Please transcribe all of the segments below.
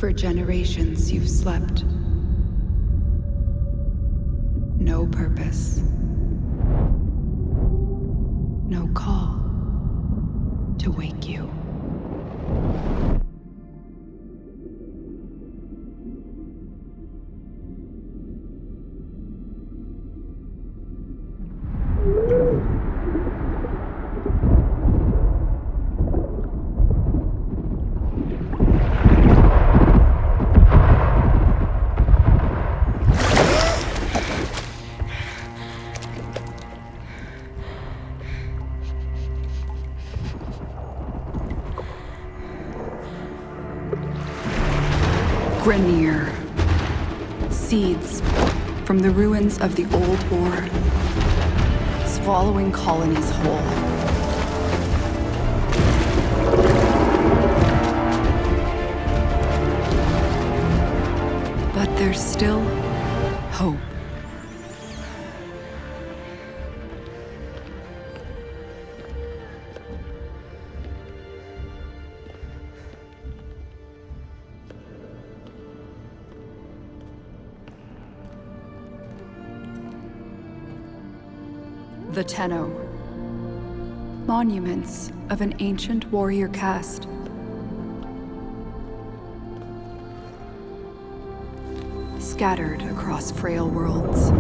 For generations you've slept. No purpose. No call to wake you. Grenier. Seeds from the ruins of the old war, swallowing colonies whole. But there's still hope. The Tenno. Monuments of an ancient warrior caste. Scattered across frail worlds.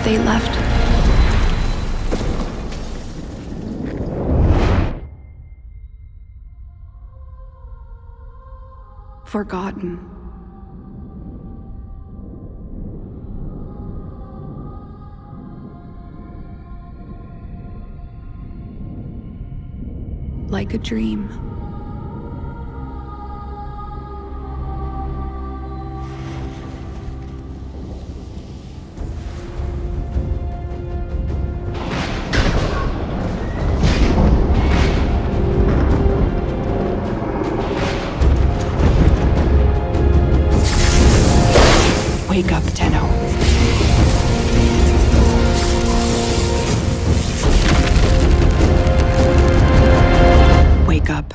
they left. Forgotten. Like a dream. Wake up, Tenno. Wake up.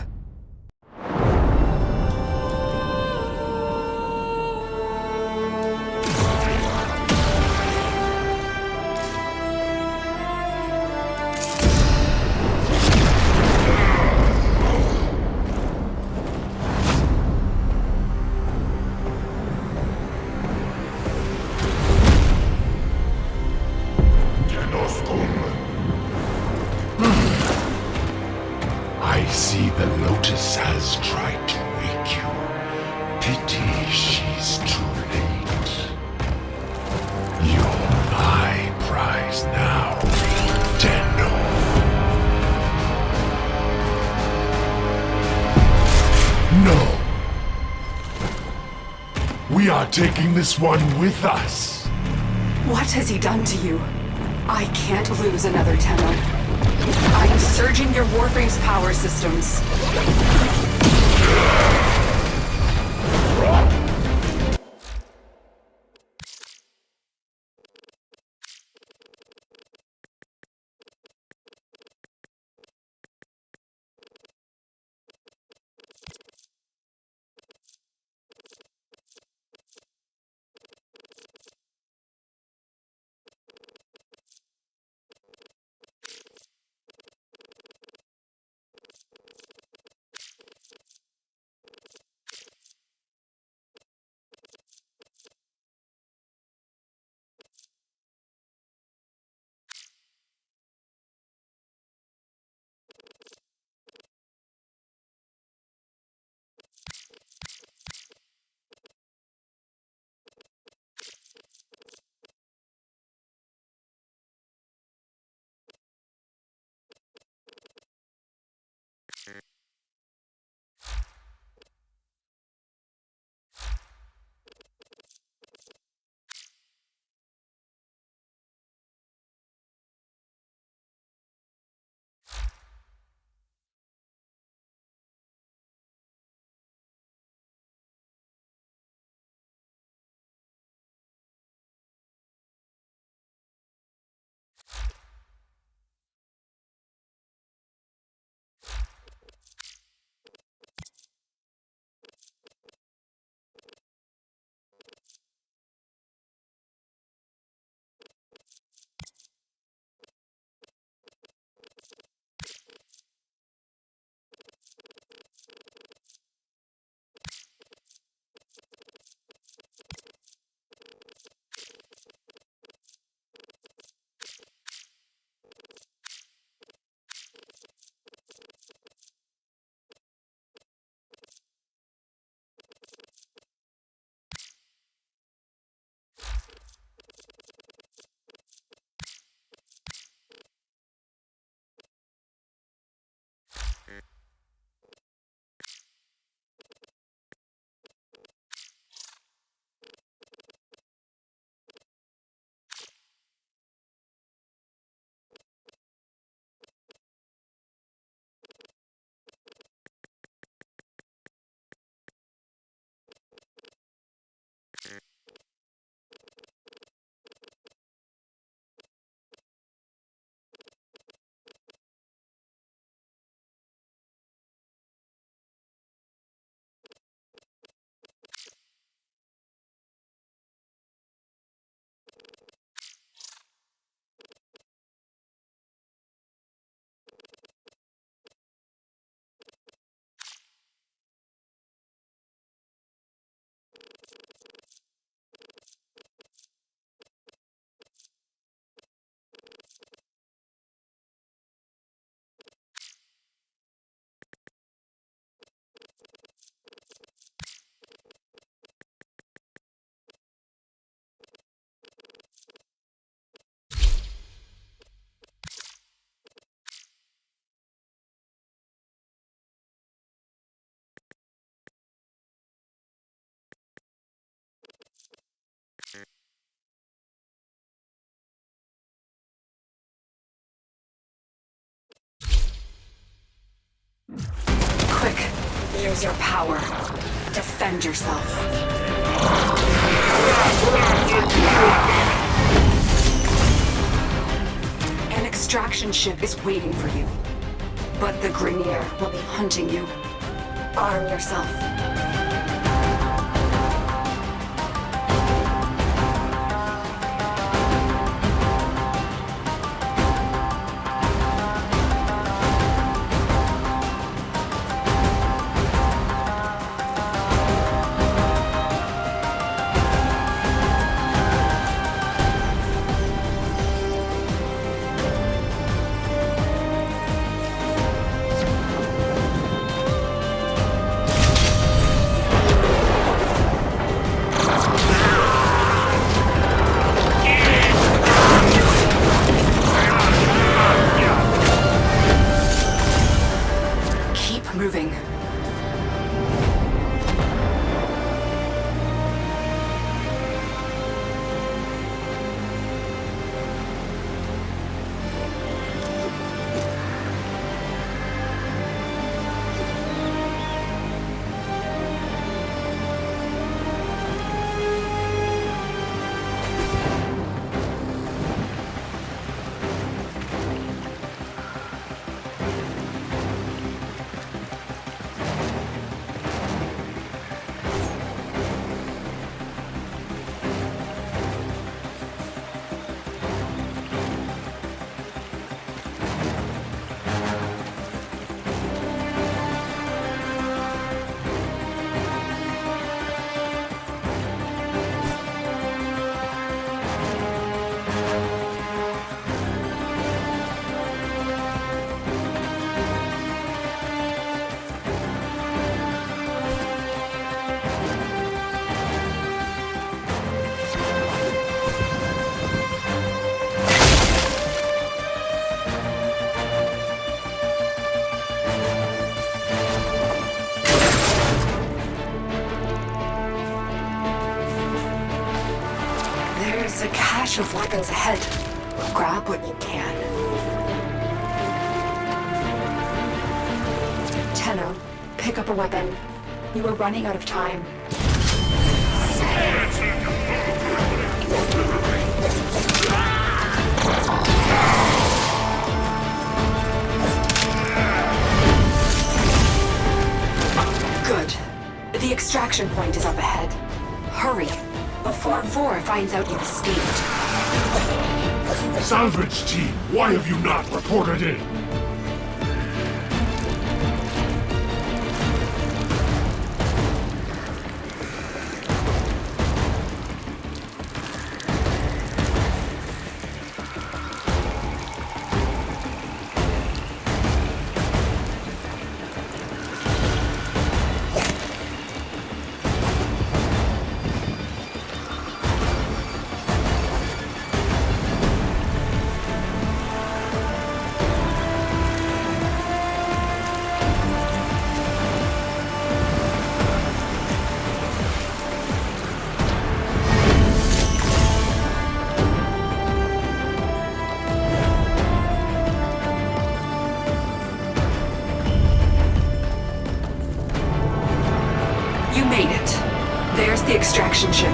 I see the Lotus has tried to wake you. Pity she's too late. You're my prize now, Tenno. No. We are taking this one with us. What has he done to you? I can't lose another Tenno. I'm surging your Warframe's power systems. Use your power. Defend yourself. An extraction ship is waiting for you. But the Grineer will be hunting you. Arm yourself. Moving. There's a cache of weapons ahead. Grab what you can. Tenno, pick up a weapon. You are running out of time. Good. The extraction point is up ahead. Hurry, before Vor finds out you've escaped. Salvage team, why have you not reported in? You made it. There's the extraction ship.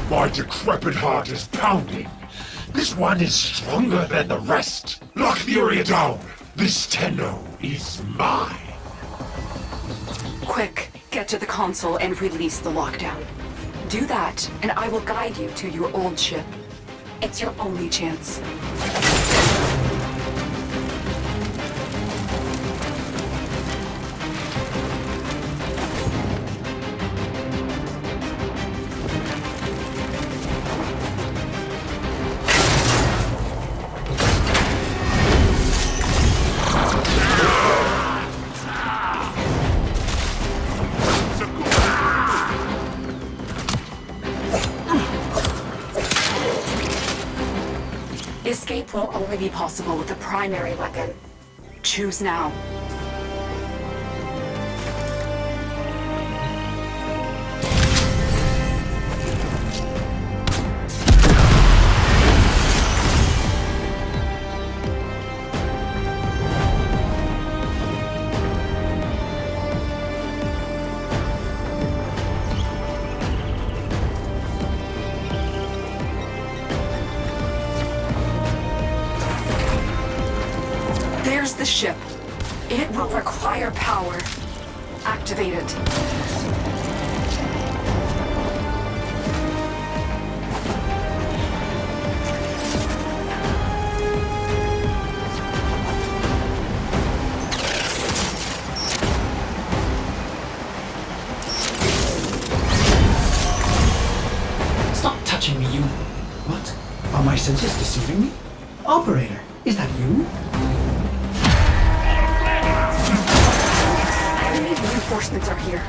My decrepit heart is pounding. This one is stronger than the rest. Lock the area down. This Tenno is mine. Quick, get to the console and release the lockdown. Do that, and I will guide you to your old ship. It's your only chance. only be possible with a primary weapon. Choose now. There's the ship. It will require power. Activate it. Stop touching me, you... What? Are my senses deceiving me? Operator, is that you? Enemy reinforcements are here.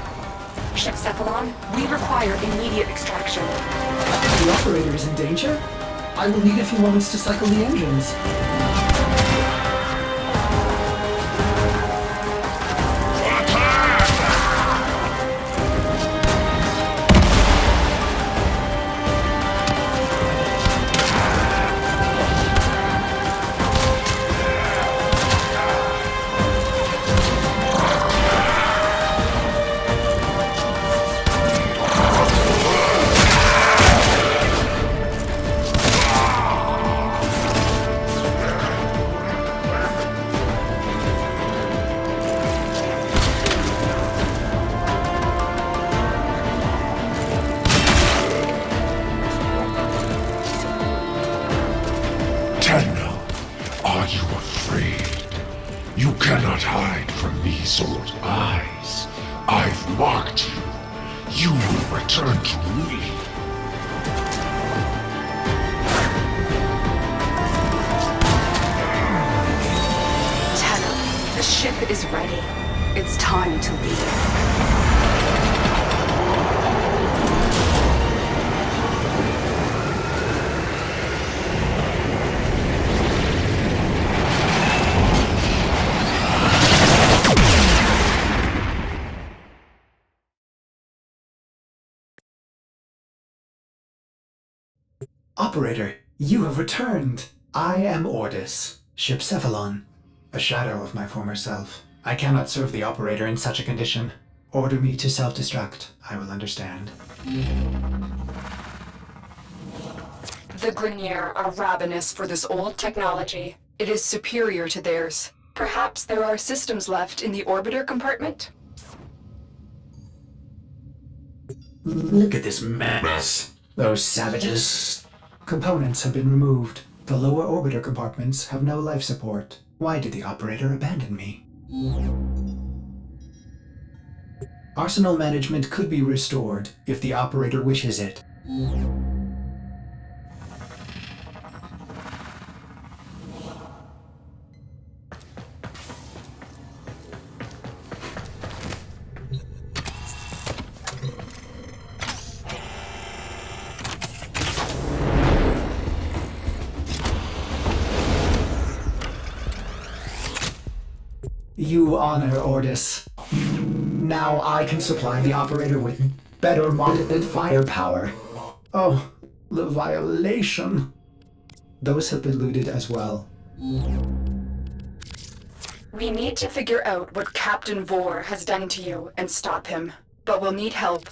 Ship Cephalon, we require immediate extraction. The operator is in danger? I will need a few moments to cycle the engines. Tenno, are you afraid? You cannot hide from these old eyes. I've marked you. You will return to me. Tenno, the ship is ready. It's time to leave. Operator, you have returned. I am Ordis, Ship Cephalon, a shadow of my former self. I cannot serve the operator in such a condition. Order me to self-destruct. I will understand. The Grineer are ravenous for this old technology. It is superior to theirs. Perhaps there are systems left in the orbiter compartment? Look at this mess. Those savages. Components have been removed. The lower orbiter compartments have no life support. Why did the operator abandon me? Arsenal management could be restored if the operator wishes it. You honor Ordis. Now I can supply the operator with better monitored firepower. Oh, the violation. Those have been looted as well. We need to figure out what Captain Vor has done to you and stop him. But we'll need help.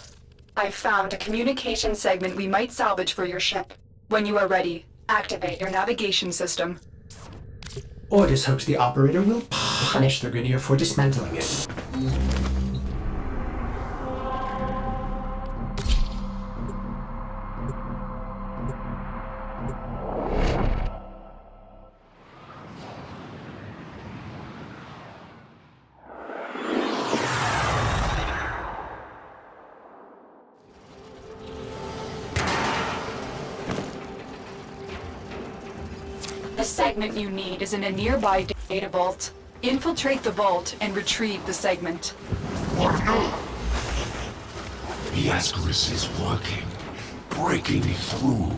I've found a communication segment we might salvage for your ship. When you are ready, activate your navigation system. Ordis hopes the operator will punish the Grineer for dismantling it. The segment you need is in a nearby data vault. Infiltrate the vault and retrieve the segment. The Ascaris is working, breaking through.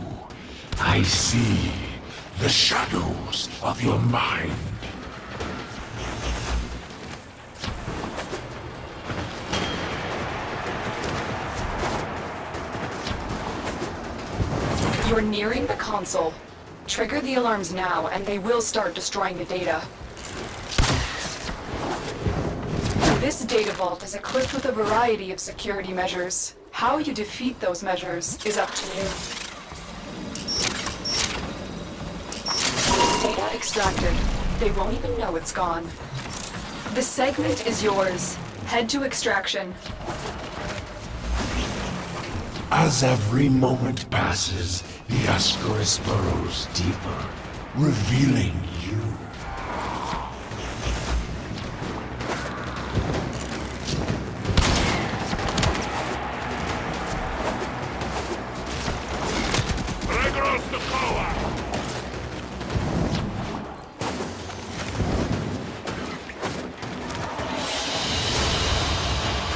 I see. the shadows of your mind. You're nearing the console. Trigger the alarms now, and they will start destroying the data. This data vault is equipped with a variety of security measures. How you defeat those measures is up to you. Data extracted. They won't even know it's gone. The segment is yours. Head to extraction. As every moment passes, the Ascaris burrows deeper, revealing you.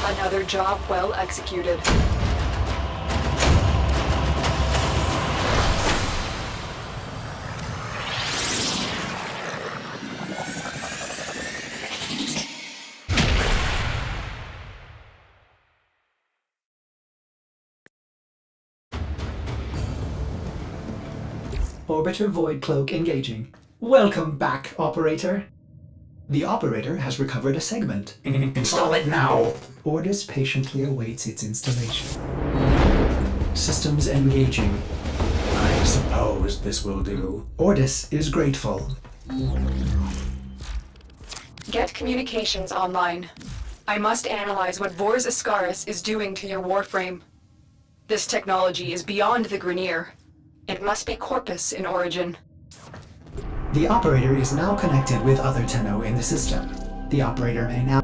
Another job well executed. Orbiter Void Cloak engaging. Welcome back, Operator. The Operator has recovered a segment. Install it now. Ordis patiently awaits its installation. Systems engaging. I suppose this will do. Ordis is grateful. Get communications online. I must analyze what Vor's Ascaris is doing to your Warframe. This technology is beyond the Grineer. It must be Corpus in origin. The Operator is now connected with other Tenno in the system. The Operator may now...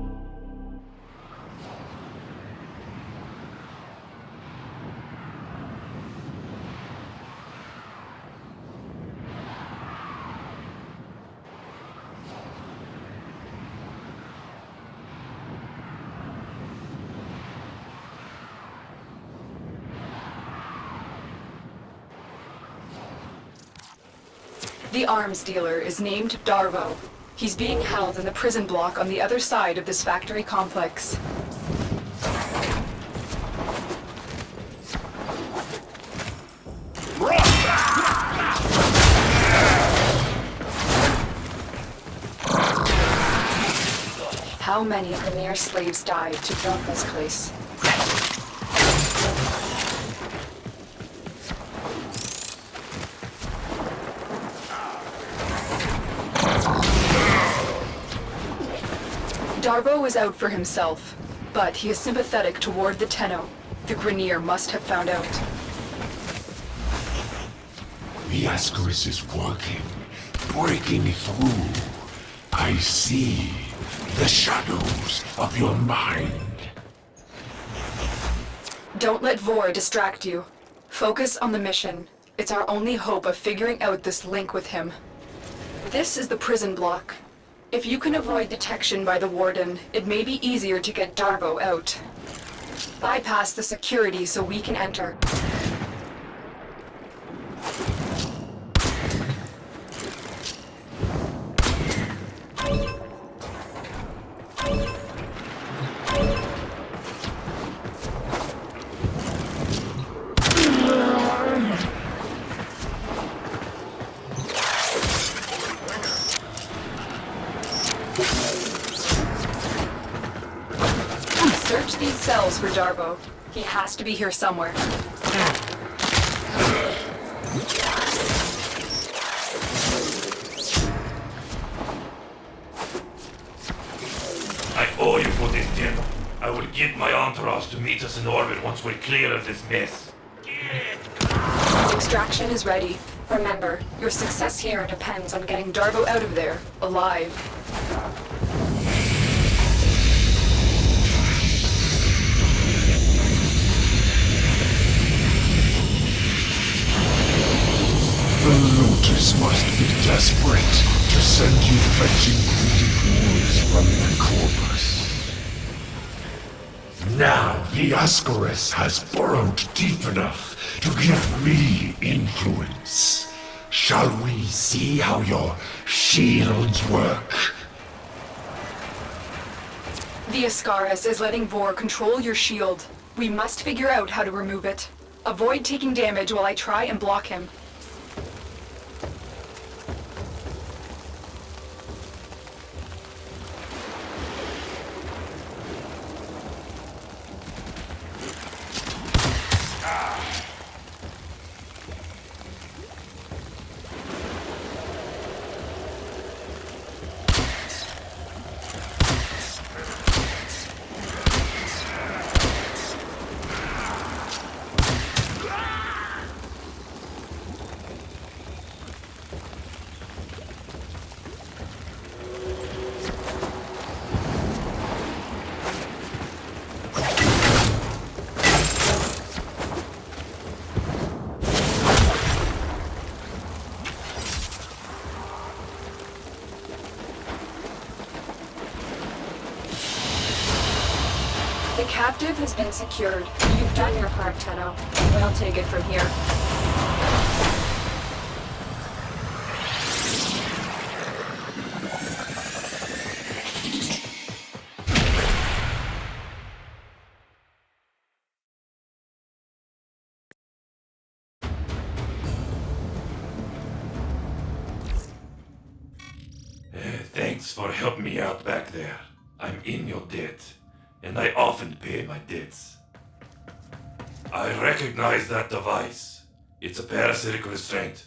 The arms dealer is named Darvo. He's being held in the prison block on the other side of this factory complex. How many Grineer slaves died to build this place? Darvo is out for himself, but he is sympathetic toward the Tenno. The Grineer must have found out. The Ascaris is working, breaking through. I see the shadows of your mind. Don't let Vor distract you. Focus on the mission. It's our only hope of figuring out this link with him. This is the prison block. If you can avoid detection by the Warden, it may be easier to get Darvo out. Bypass the security so we can enter. Search these cells for Darvo. He has to be here somewhere. I owe you for this, Jim. I will get my entourage to meet us in orbit once we're clear of this mess. Extraction is ready. Remember, your success here depends on getting Darvo out of there, alive. The Lotus must be desperate to send you fetching greedy ghouls from the Corpus. Now the Ascaris has burrowed deep enough to give me influence. Shall we see how your shields work? The Ascaris is letting Vor control your shield. We must figure out how to remove it. Avoid taking damage while I try and block him. The captive has been secured. You've done your part, Tenno. We'll take it from here. Thanks for helping me out back there. I'm in your debt, and I often pay my debts. I recognize that device. It's a parasitic restraint.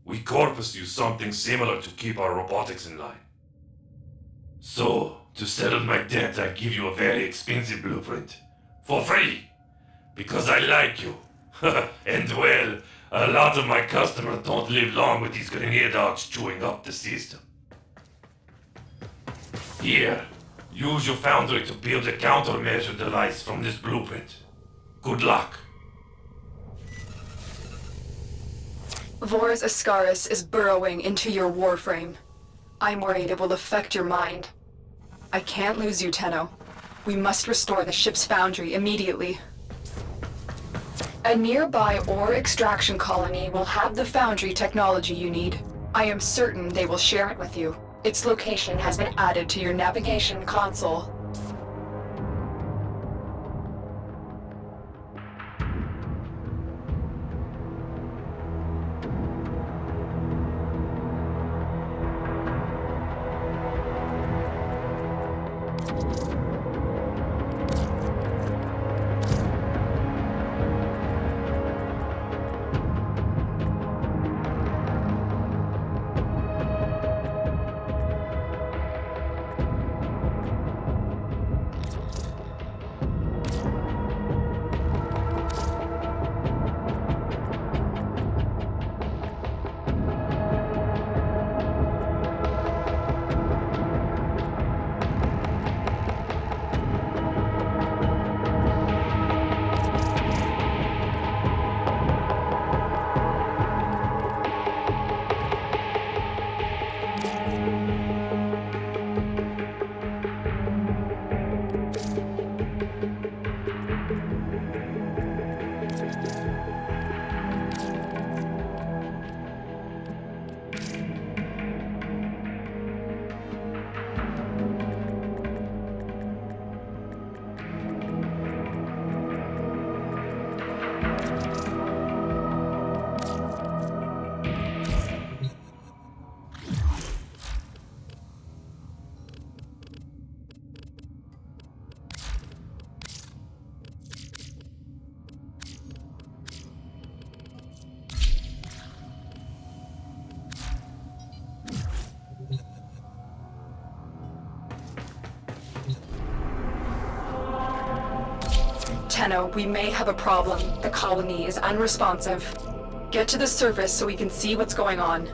We Corpus use something similar to keep our robotics in line. So, to settle my debt, I give you a very expensive blueprint. For free! Because I like you. And well, a lot of my customers don't live long with these grenade dogs chewing up the system. Here, use your foundry to build a countermeasure device from this blueprint. Good luck. Vor's Ascaris is burrowing into your Warframe. I'm worried it will affect your mind. I can't lose you, Tenno. We must restore the ship's foundry immediately. A nearby ore extraction colony will have the foundry technology you need. I am certain they will share it with you. Its location has been added to your navigation console. Tenno, we may have a problem. The colony is unresponsive. Get to the surface so we can see what's going on.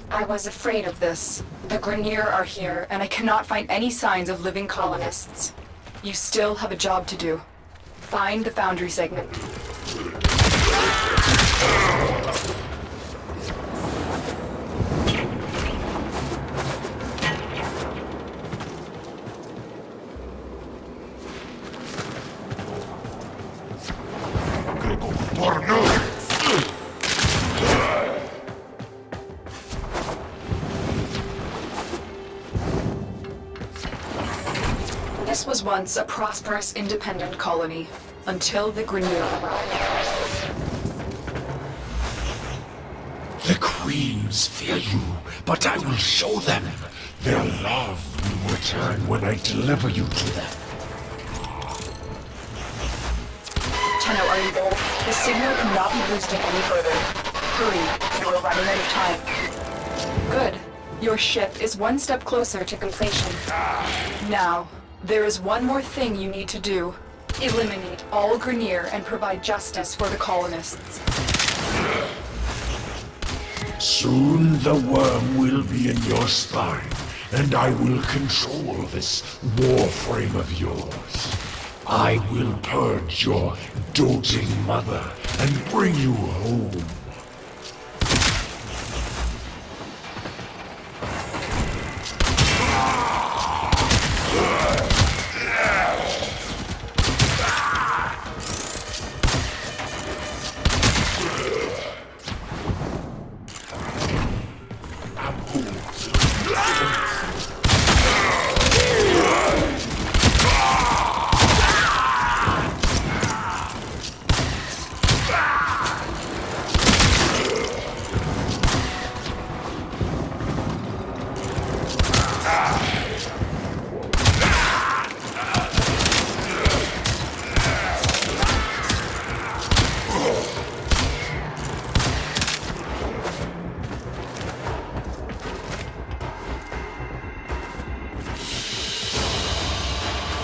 I was afraid of this. The Grenier are here, and I cannot find any signs of living colonists. You still have a job to do. Find the foundry segment. was once a prosperous, independent colony, until the Grineer arrived. The queens fear you, but I will show them. Their love will return when I deliver you to them. Tenno, are you there? The signal cannot be boosted any further. Hurry, you are running out of time. Good. Your ship is one step closer to completion. Now, there is one more thing you need to do. Eliminate all Grineer and provide justice for the colonists. Soon the worm will be in your spine, and I will control this warframe of yours. I will purge your doting mother and bring you home.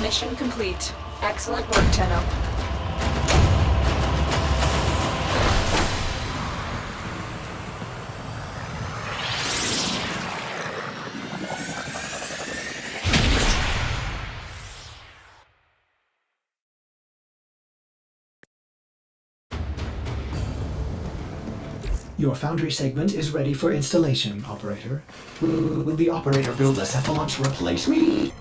Mission complete. Excellent work, Tenno. Your foundry segment is ready for installation, operator. Will the operator build a cephalon to replace me?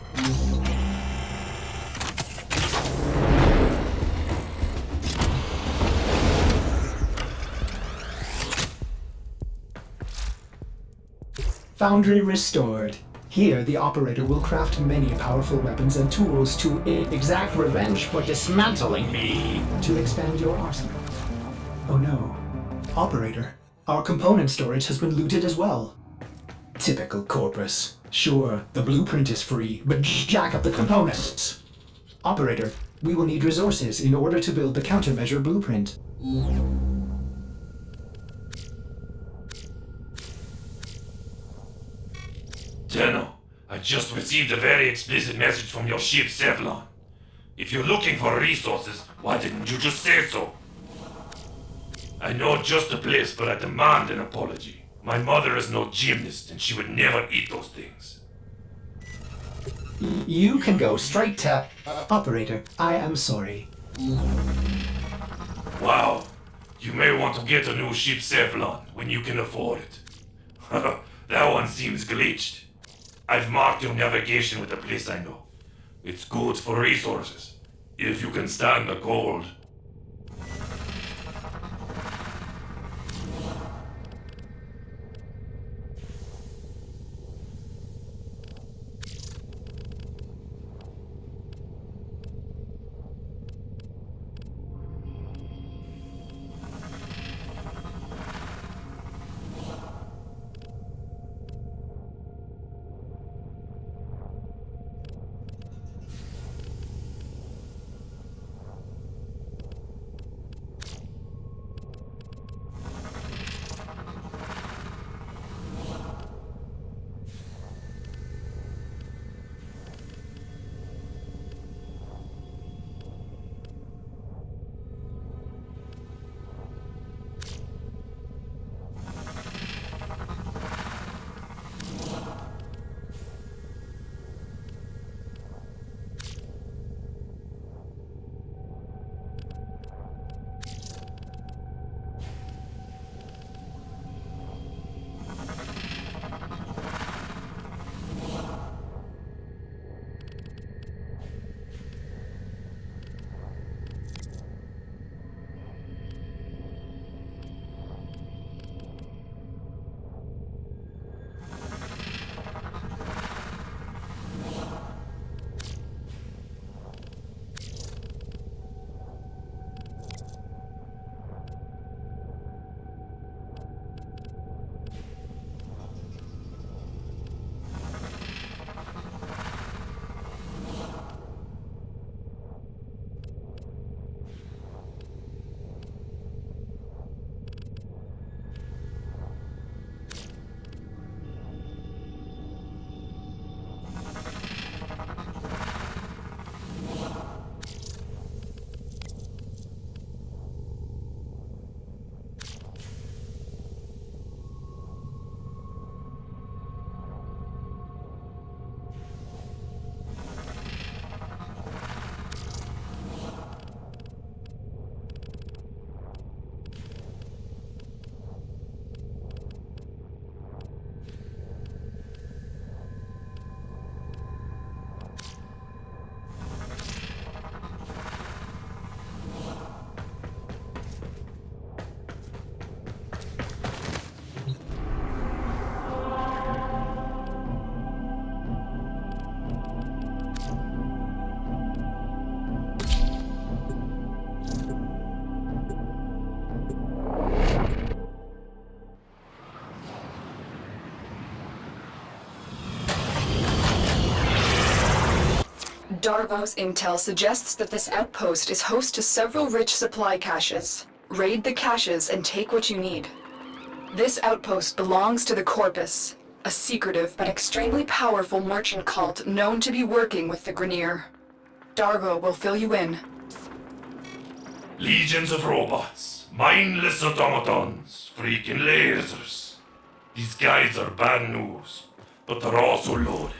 Foundry restored. Here, the operator will craft many powerful weapons and tools to exact revenge for dismantling me, to expand your arsenal. Oh no. Operator, our component storage has been looted as well. Typical Corpus. Sure, the blueprint is free, but jack up the components. Operator, we will need resources in order to build the countermeasure blueprint. Tenno, I just received a very explicit message from your ship, Sevlon. If you're looking for resources, why didn't you just say so? I know just the place, but I demand an apology. My mother is no gymnast, and she would never eat those things. You can go straight to... Operator, I am sorry. Wow, you may want to get a new ship, Sevlon, when you can afford it. That one seems glitched. I've marked your navigation with a place I know. It's good for resources, if you can stand the cold. Darvo's intel suggests that this outpost is host to several rich supply caches. Raid the caches and take what you need. This outpost belongs to the Corpus, a secretive but extremely powerful merchant cult known to be working with the Grineer. Darvo will fill you in. Legions of robots, mindless automatons, freaking lasers. These guys are bad news, but they're also loaded.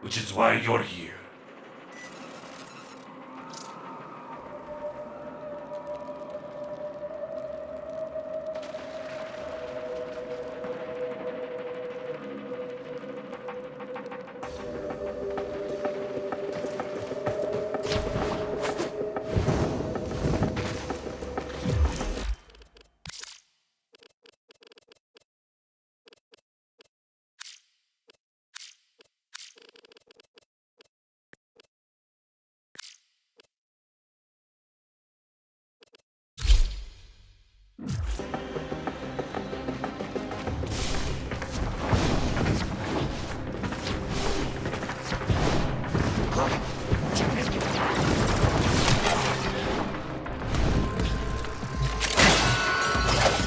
Which is why you're here.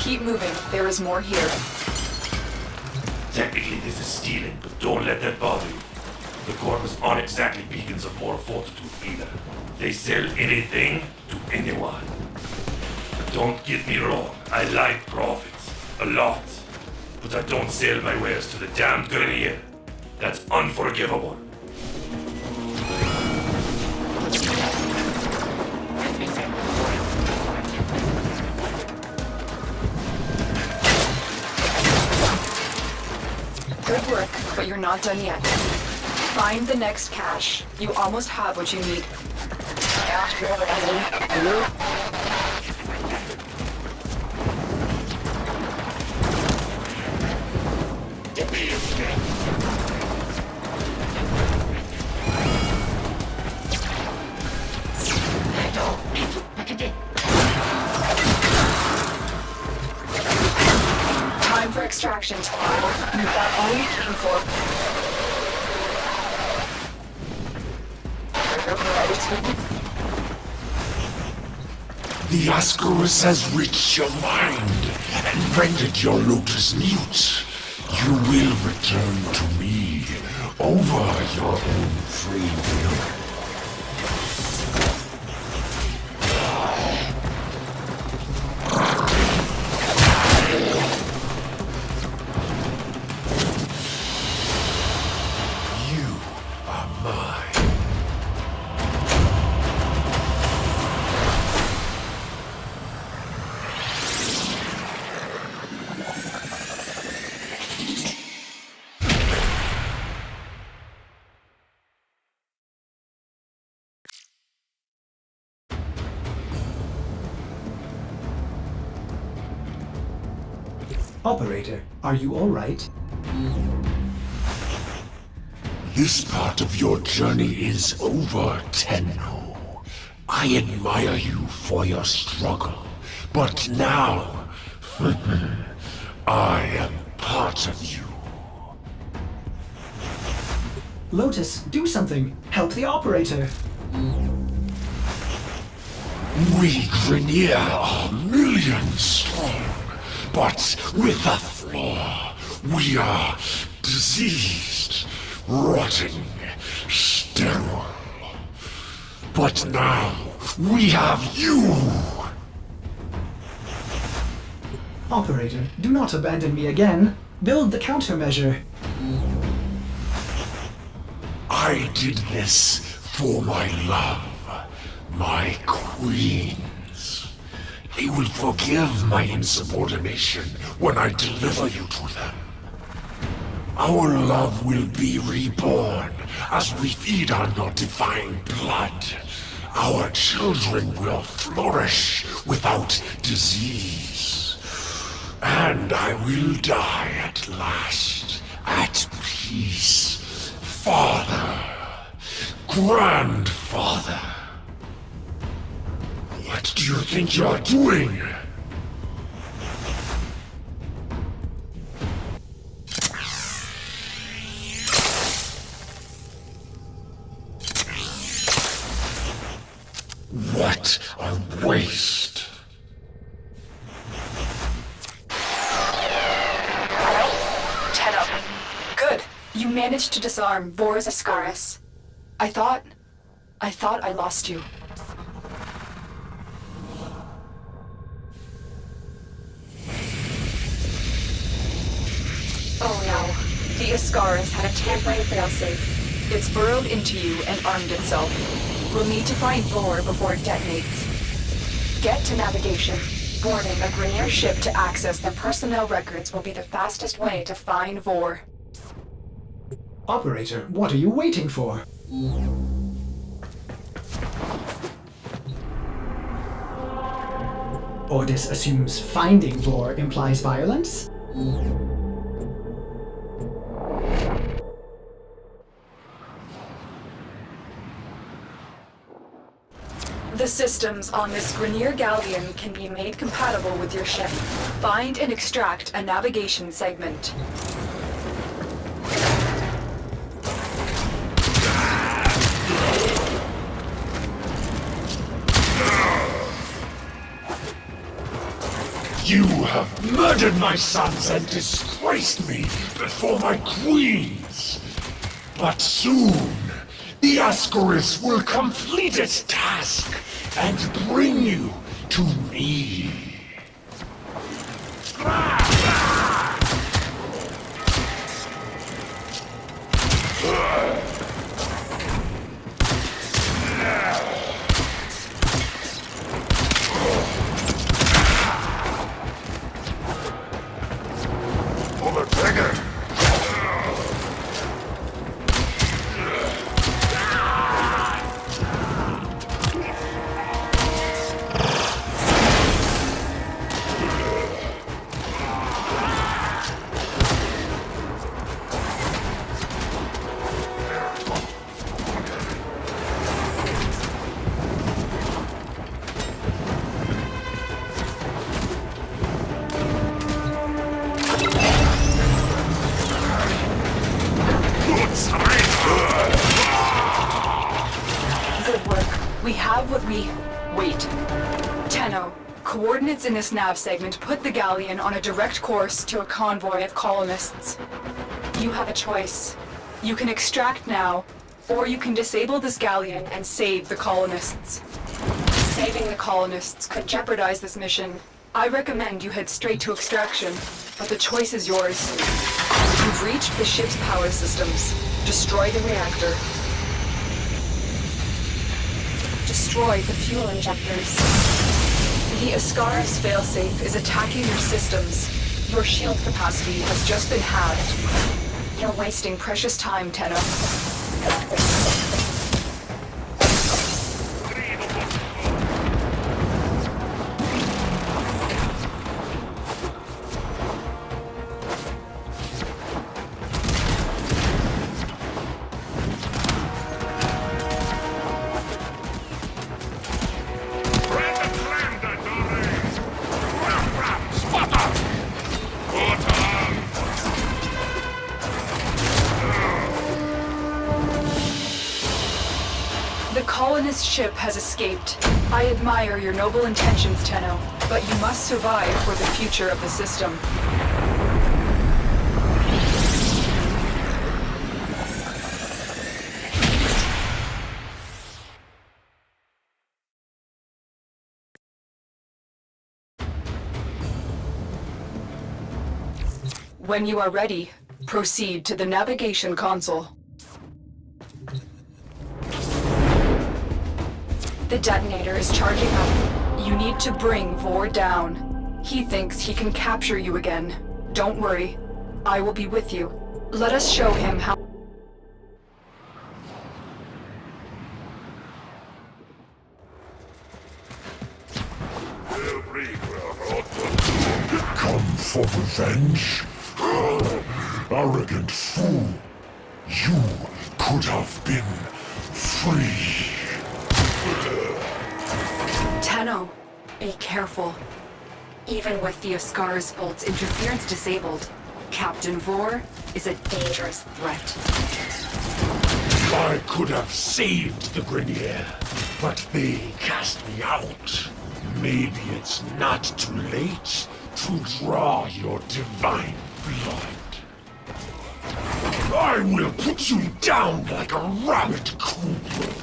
Keep moving. There is more here. Technically this is stealing, but don't let that bother you. The Corpus aren't exactly beacons of moral fortitude either. They sell anything to anyone. Don't get me wrong, I like profits. A lot. But I don't sell my wares to the damned Grineer. That's unforgivable. Good work, but you're not done yet. Find the next cache. You almost have what you need. Time for extraction. You've got all you came for. The Ascaris has reached your mind and rendered your lotus mute. You will return to me over your own free will. You are mine. Operator, are you all right? This part of your journey is over, Tenno. I admire you for your struggle, but now I am part of you. Lotus, do something. Help the operator. We Grineer are millions strong, but with a flaw. We are diseased, rotting, sterile. But now we have you! Operator, do not abandon me again. Build the countermeasure. I did this for my love, my queens. They will forgive my insubordination when I deliver you to them. Our love will be reborn as we feed on your divine blood. Our children will flourish without disease. And I will die at last, at peace. Father, grandfather. What do you think you're doing? What a waste. Tenno. Good. You managed to disarm Vor's Ascaris. I thought I lost you. Oh no. The Ascaris had a tampering failsafe. It's burrowed into you and armed itself. We'll need to find Vor before it detonates. Get to navigation. Boarding a Grenier ship to access their personnel records will be the fastest way to find Vor. Operator, what are you waiting for? Ordis assumes finding Vor implies violence? The systems on this Grenier galleon can be made compatible with your ship. Find and extract a navigation segment. You have murdered my sons and disgraced me before my queens. But soon, the Ascaris will complete its task and bring you to me. Good work. We have what we... Wait. Tenno, coordinates in this nav segment put the galleon on a direct course to a convoy of colonists. You have a choice. You can extract now, or you can disable this galleon and save the colonists. Saving the colonists could jeopardize this mission. I recommend you head straight to extraction, but the choice is yours. You've reached the ship's power systems. Destroy the reactor. Destroy the fuel injectors. The Ascaris failsafe is attacking your systems. Your shield capacity has just been halved. You're wasting precious time, Tenno. The colonist ship has escaped. I admire your noble intentions, Tenno, but you must survive for the future of the system. When you are ready, proceed to the navigation console. The detonator is charging up. You need to bring Vor down. He thinks he can capture you again. Don't worry. I will be with you. Let us show him how. Come for revenge? Arrogant fool! You could have been free. Tenno, be careful. Even with the Ascaris bolt's interference disabled, Captain Vor is a dangerous threat. I could have saved the Grenier, but they cast me out. Maybe it's not too late to draw your divine blood. I will put you down like a rabid cougar.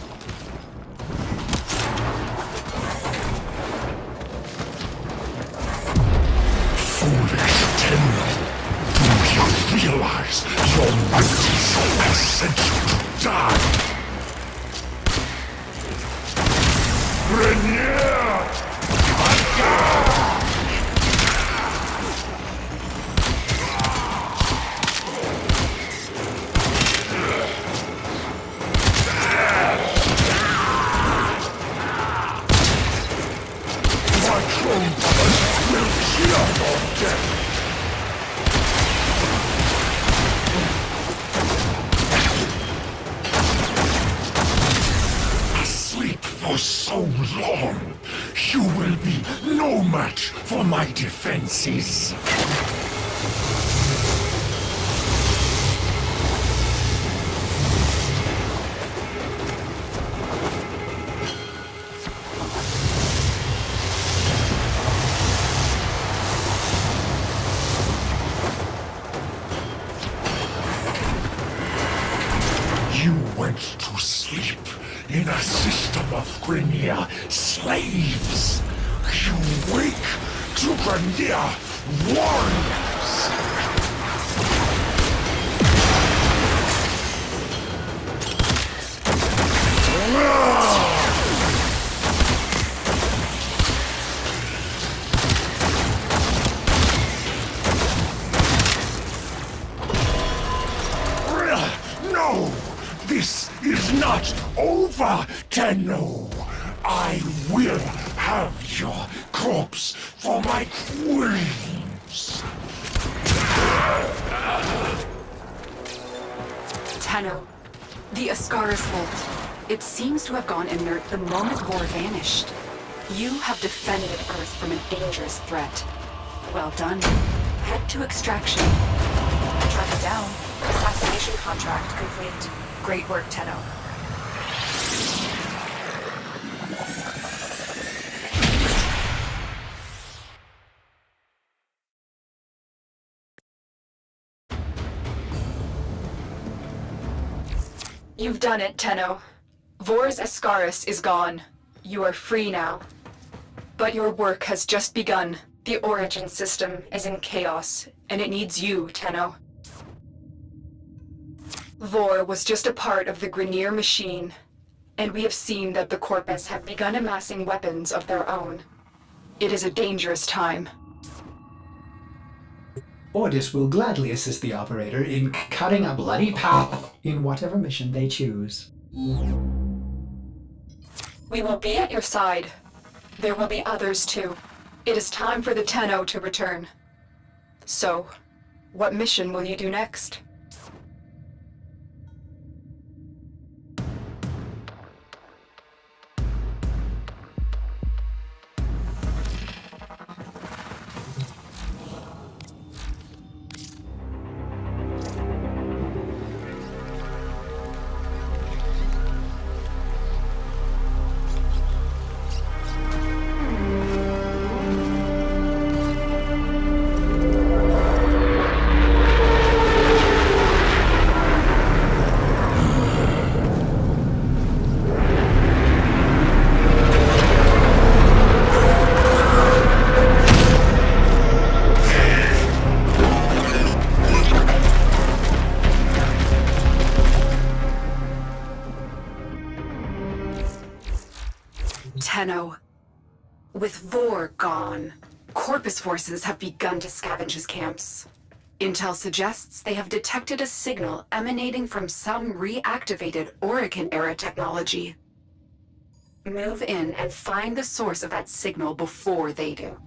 Foolish Tenno, do you realize your mighty has sent you to die? Grenier! Asleep for so long, you will be no match for my defenses. You went to sleep in a system of Grenier slaves. You wake to Grenier warriors. No! This is not over, Tenno! I will have your corpse for my queens! Tenno, the Ascaris bolt. It seems to have gone inert the moment Vor vanished. You have defended Earth from a dangerous threat. Well done. Head to extraction. Track it down. Assassination contract complete. Great work, Tenno. You've done it, Tenno. Vor's Ascaris is gone. You are free now. But your work has just begun. The origin system is in chaos, and it needs you, Tenno. Vor was just a part of the Grenier machine, and we have seen that the Corpus have begun amassing weapons of their own. It is a dangerous time. Ordis will gladly assist the operator in cutting a bloody path in whatever mission they choose. We will be at your side. There will be others too. It is time for the Tenno to return. So, what mission will you do next? Tenno. With Vor gone, Corpus forces have begun to scavenge his camps. Intel suggests they have detected a signal emanating from some reactivated Orican-era technology. Move in and find the source of that signal before they do.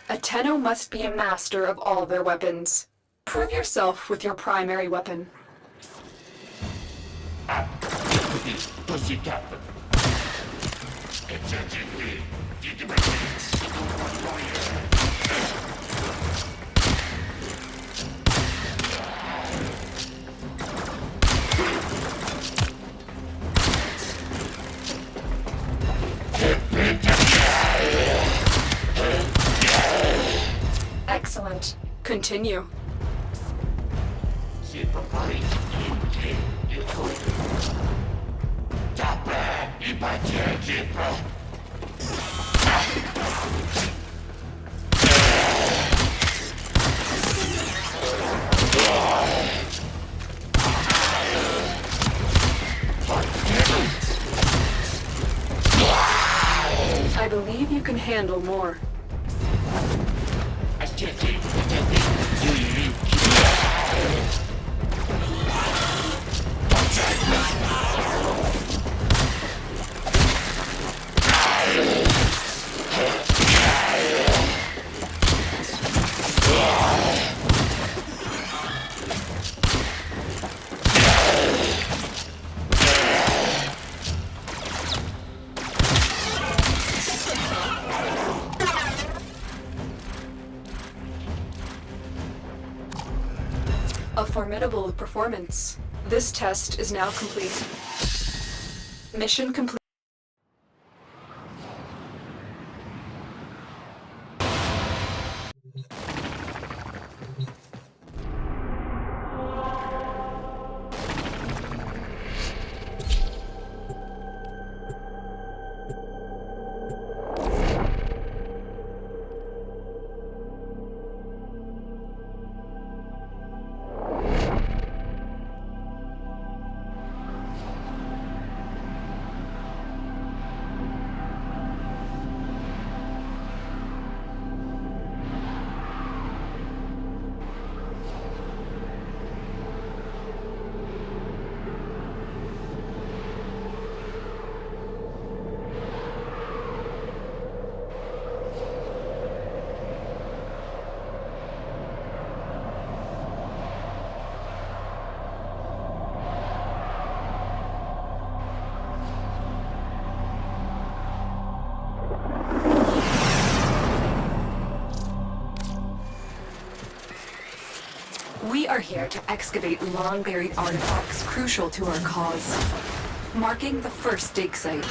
A Tenno must be a master of all their weapons. Prove yourself with your primary weapon. Excellent. Continue. I believe you can handle more. A formidable performance. This test is now complete. Mission complete. We are here to excavate long-buried artifacts crucial to our cause, marking the first dig site.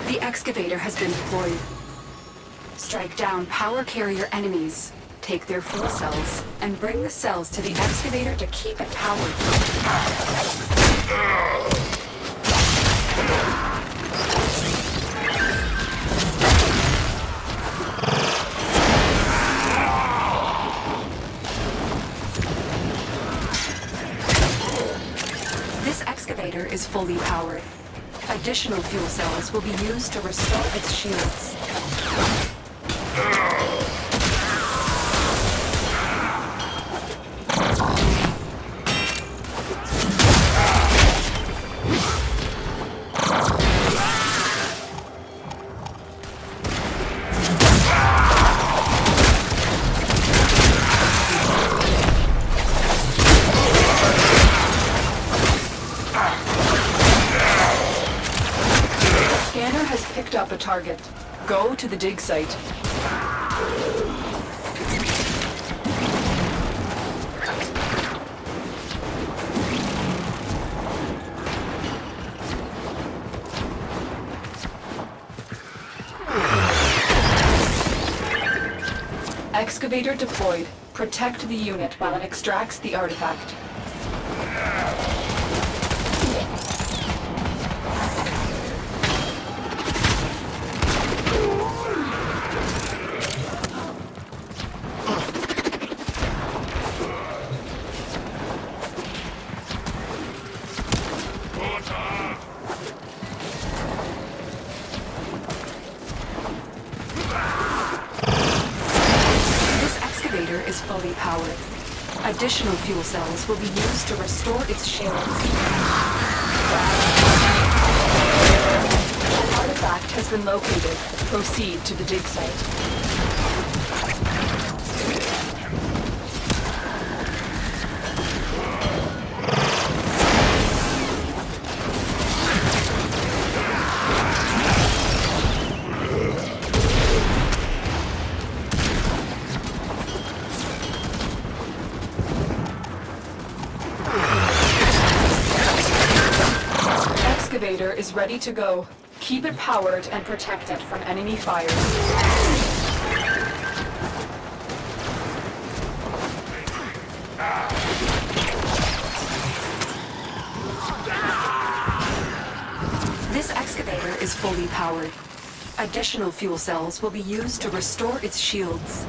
The excavator has been deployed. Strike down power carrier enemies, take their fuel cells, and bring the cells to the excavator to keep it powered. This excavator is fully powered. Additional fuel cells will be used to restore its shields. Picked up a target. Go to the dig site. Excavator deployed. Protect the unit while it extracts the artifact. Is fully powered. Additional fuel cells will be used to restore its shields. An artifact has been located. Proceed to the dig site. Excavator is ready to go. Keep it powered and protect it from enemy fire. This excavator is fully powered. Additional fuel cells will be used to restore its shields.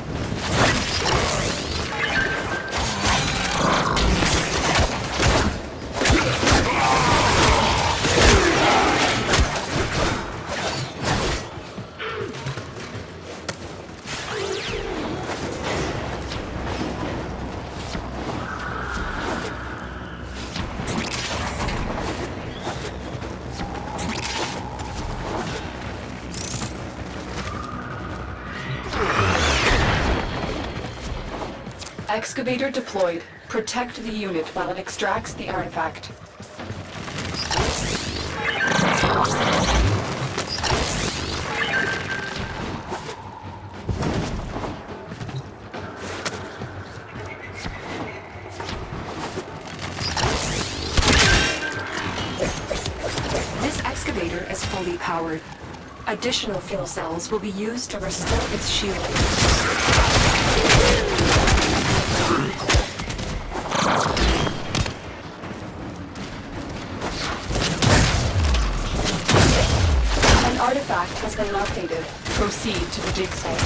Excavator deployed. Protect the unit while it extracts the artifact. This excavator is fully powered. Additional fuel cells will be used to restore its shield. An artifact has been located. Proceed to the dig site.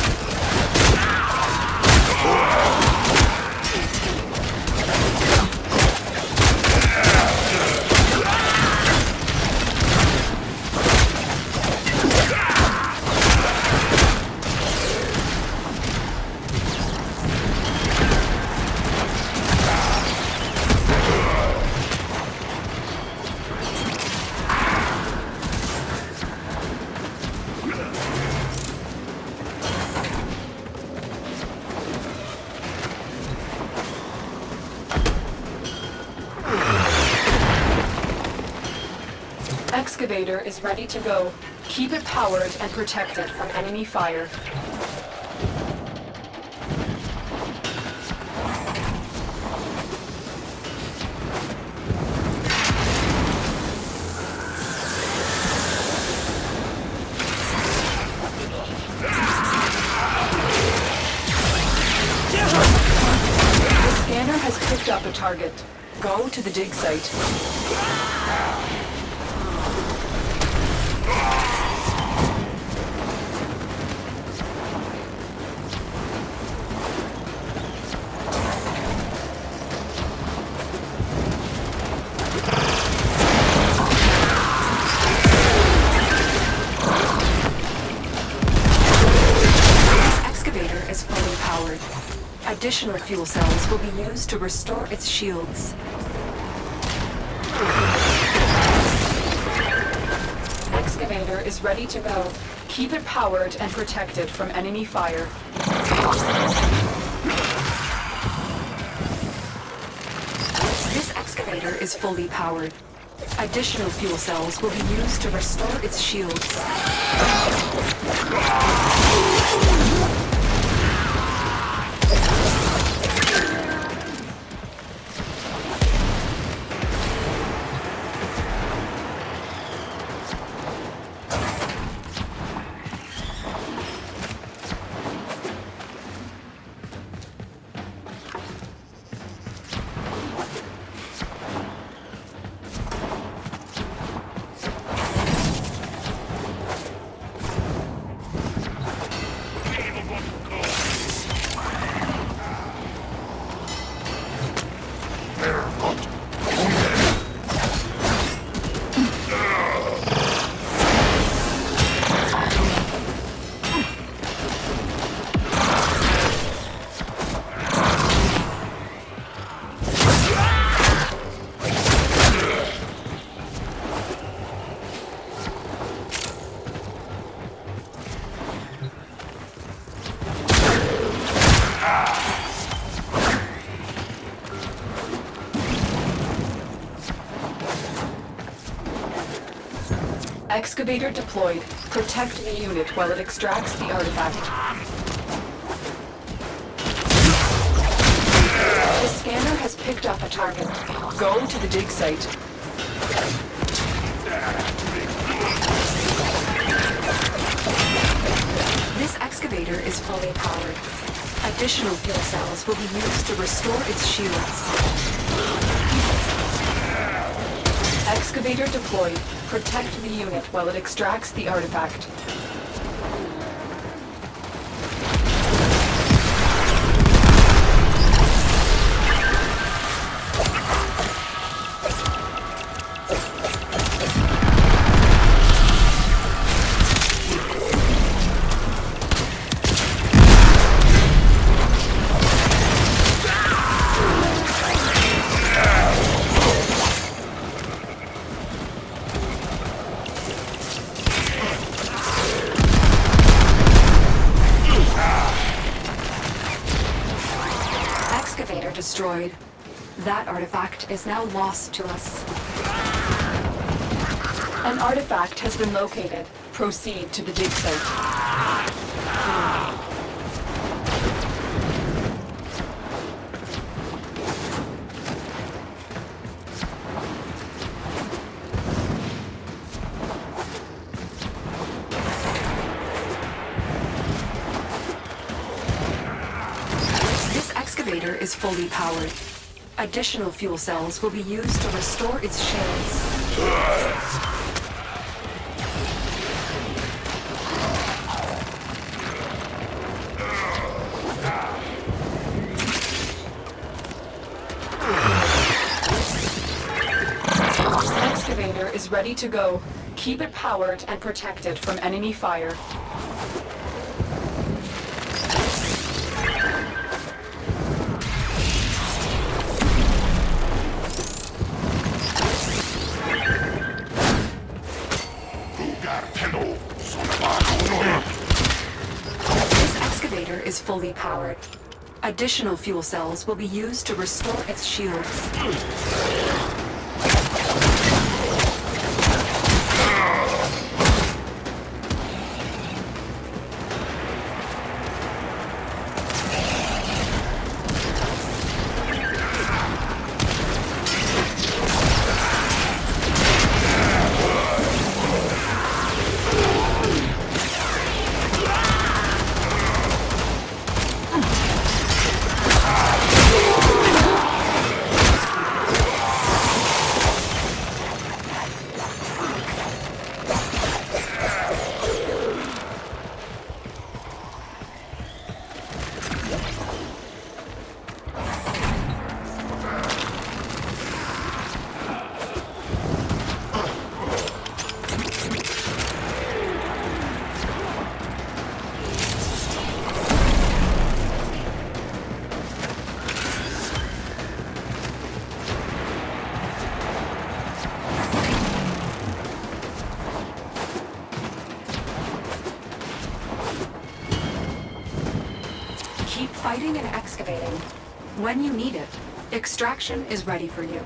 Excavator is ready to go. Keep it powered and protected from enemy fire. The scanner has picked up a target. Go to the dig site. Additional fuel cells will be used to restore its shields. Excavator is ready to go. Keep it powered and protected from enemy fire. This excavator is fully powered. Additional fuel cells will be used to restore its shields. Excavator deployed. Protect the unit while it extracts the artifact. The scanner has picked up a target. Go to the dig site. This excavator is fully powered. Additional fuel cells will be used to restore its shields. Excavator deployed. Protect the unit while it extracts the artifact. destroyed. That artifact is now lost to us. An artifact has been located. Proceed to the dig site. This excavator is fully powered. Additional fuel cells will be used to restore its shields. Excavator is ready to go. Keep it powered and protected from enemy fire. This excavator is fully powered. Additional fuel cells will be used to restore its shields. Keep fighting and excavating. When you need it, extraction is ready for you.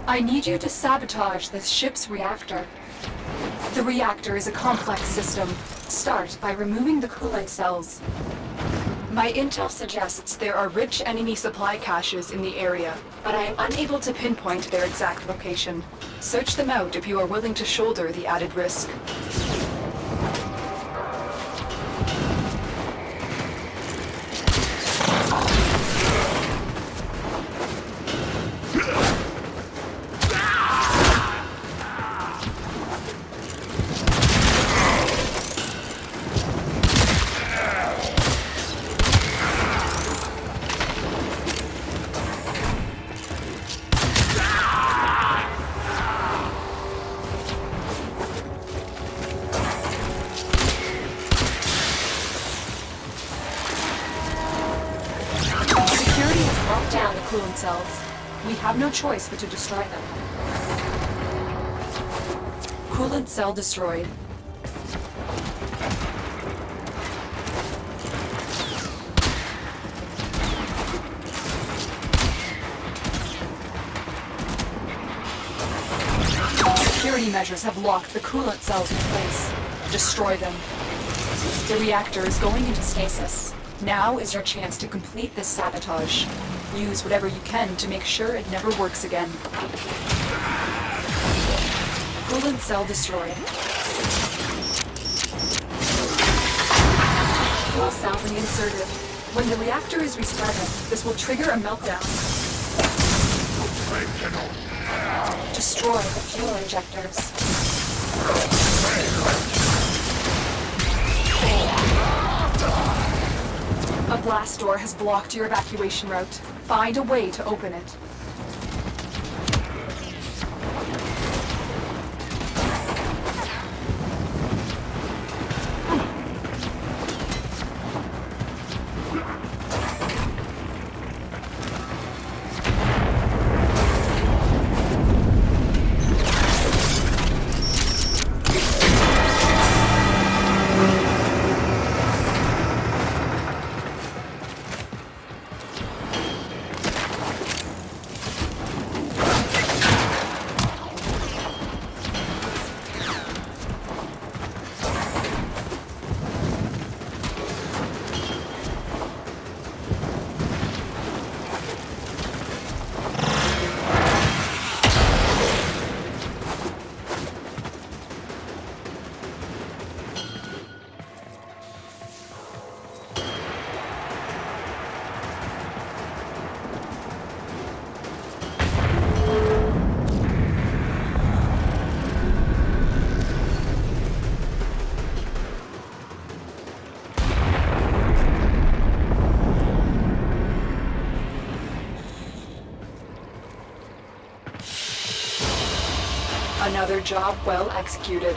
I need you to sabotage this ship's reactor. The reactor is a complex system. Start by removing the coolant cells. My intel suggests there are rich enemy supply caches in the area, but I am unable to pinpoint their exact location. Search them out if you are willing to shoulder the added risk. Take down the coolant cells. We have no choice but to destroy them. Coolant cell destroyed. Security measures have locked the coolant cells in place. Destroy them. The reactor is going into stasis. Now is your chance to complete this sabotage. Use whatever you can to make sure it never works again. Coolant cell destroyed. Fuel cell reinserted. When the reactor is restarted, this will trigger a meltdown. Destroy the fuel injectors. A blast door has blocked your evacuation route. Find a way to open it. Another job well executed.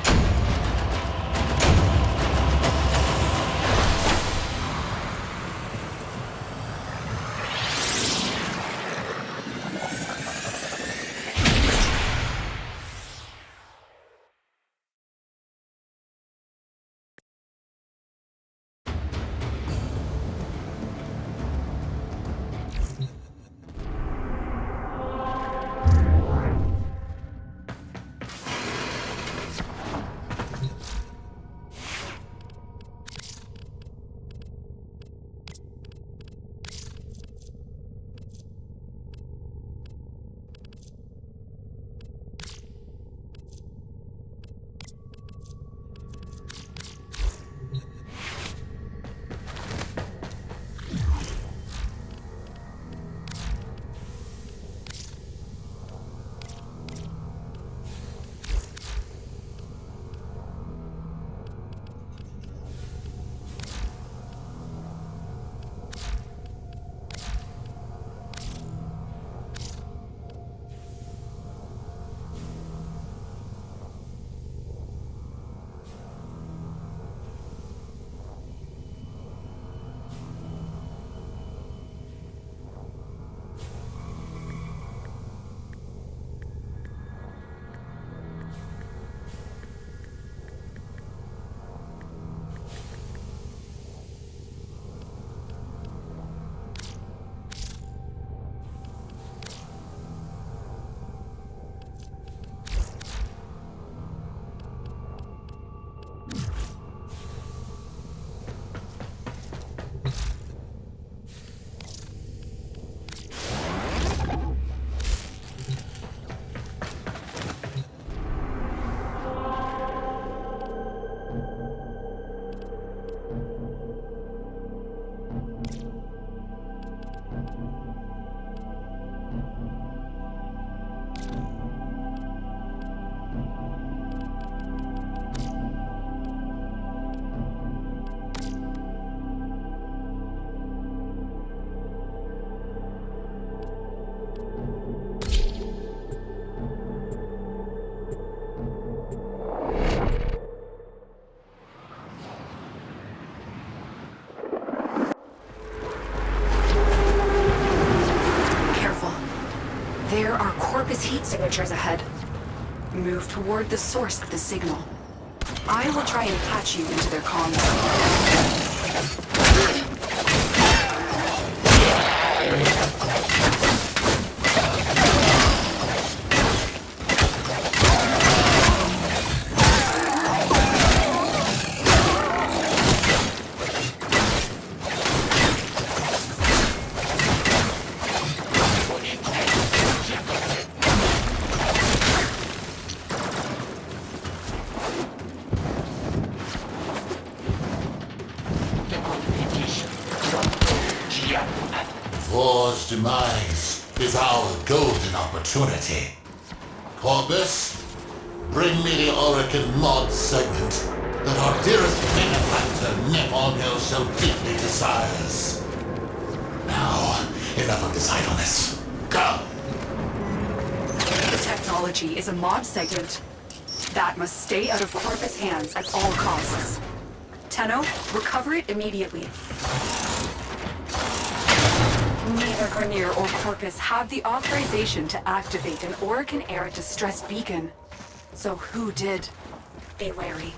His heat signature's ahead. Move toward the source of the signal. I will try and patch you into their comms. War's demise is our golden opportunity. Corpus, bring me the Oracle mod segment that our dearest benefactor Nepal so deeply desires. Now, enough of this idleness. Go! The technology is a mod segment. That must stay out of Corpus' hands at all costs. Tenno, recover it immediately. Neither Grenier or Corpus have the authorization to activate an Orokin Era distress beacon. So who did? Be wary.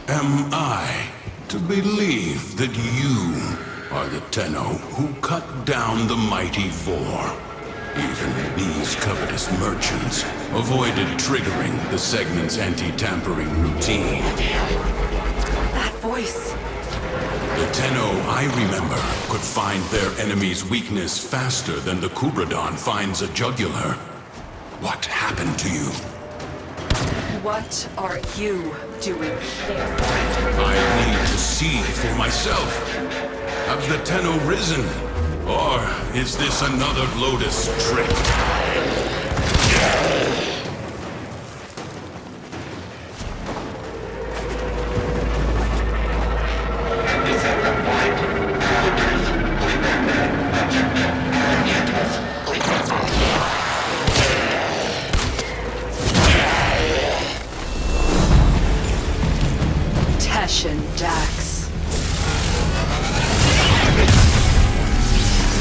Am I to believe that you are the Tenno who cut down the mighty Vor? Even these covetous merchants avoided triggering the segment's anti-tampering routine. That voice. The Tenno I remember could find their enemy's weakness faster than the Kubradon finds a jugular. What happened to you? What are you doing here? I need to see for myself. Have the Tenno risen? Or is this another Lotus trick? Dax.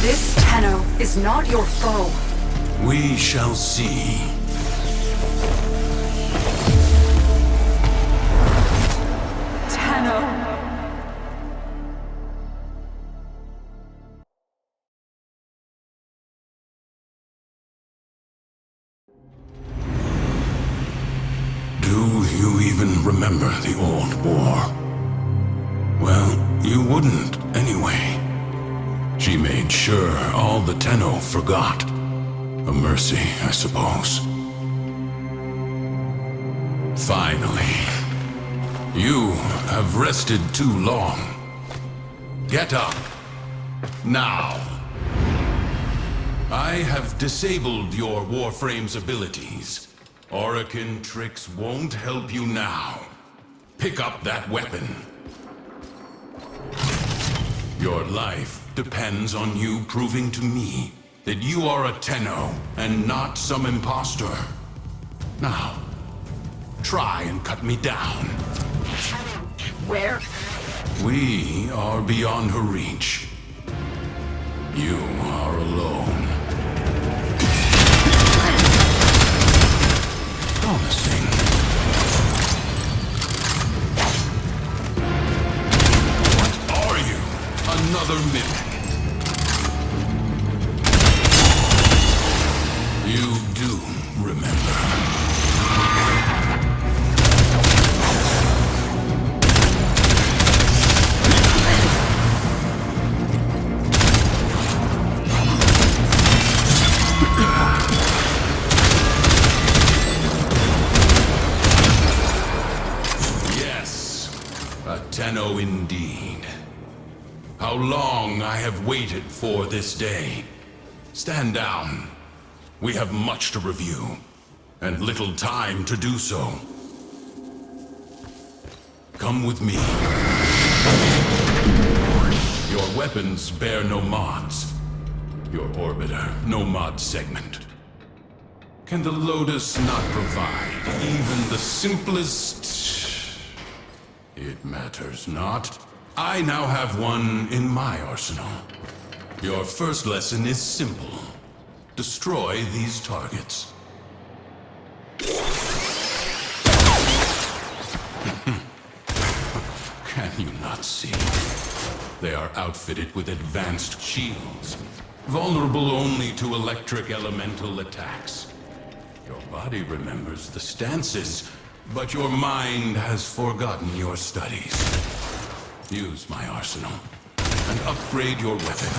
This Tenno is not your foe. We shall see. Tenno. Do you even remember the old war? Well, you wouldn't, anyway. She made sure all the Tenno forgot. A mercy, I suppose. Finally. You have rested too long. Get up. Now. I have disabled your Warframe's abilities. Orokin tricks won't help you now. Pick up that weapon. Your life depends on you proving to me that you are a Tenno and not some imposter. Now, try and cut me down. Where? We are beyond her reach. You are alone. Promising. Another mimic. You do remember. Yes, a Tenno indeed. How long I have waited for this day. Stand down. We have much to review, and little time to do so. Come with me. Your weapons bear no mods. Your orbiter, no mod segment. Can the Lotus not provide even the simplest... It matters not. I now have one in my arsenal. Your first lesson is simple. Destroy these targets. Can you not see? They are outfitted with advanced shields, vulnerable only to electric elemental attacks. Your body remembers the stances, but your mind has forgotten your studies. Use my arsenal and upgrade your weapon.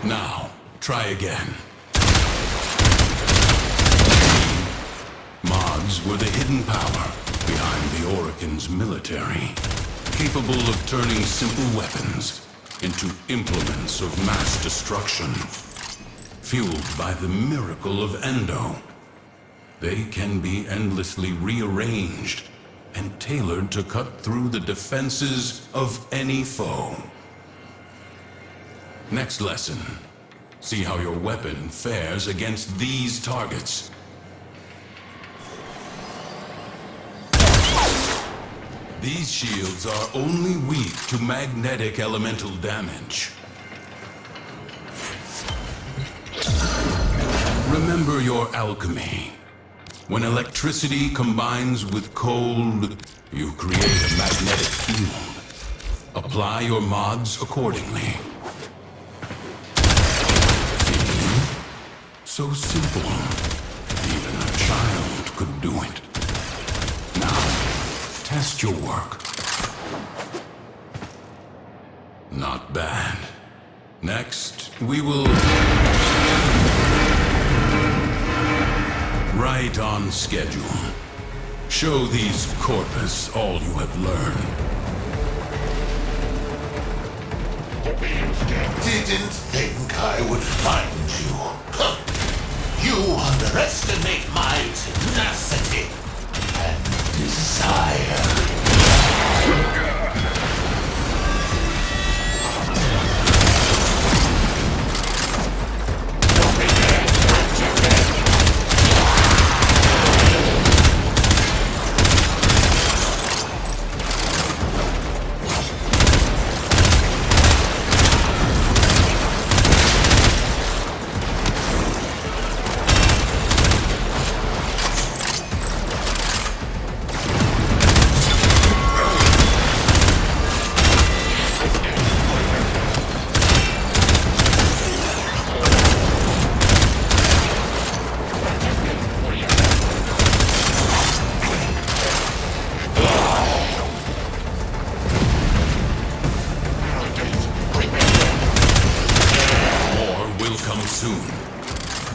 Now, try again. Mods were the hidden power behind the Orokin's military, capable of turning simple weapons into implements of mass destruction. Fueled by the miracle of Endo, they can be endlessly rearranged and tailored to cut through the defenses of any foe. Next lesson. See how your weapon fares against these targets. These shields are only weak to magnetic elemental damage. Remember your alchemy. When electricity combines with cold, you create a magnetic field. Apply your mods accordingly. So simple. Even a child could do it. Now, test your work. Not bad. Next, we will... Right on schedule. Show these corpus all you have learned. Didn't think I would find you. Huh. You underestimate my tenacity and desire.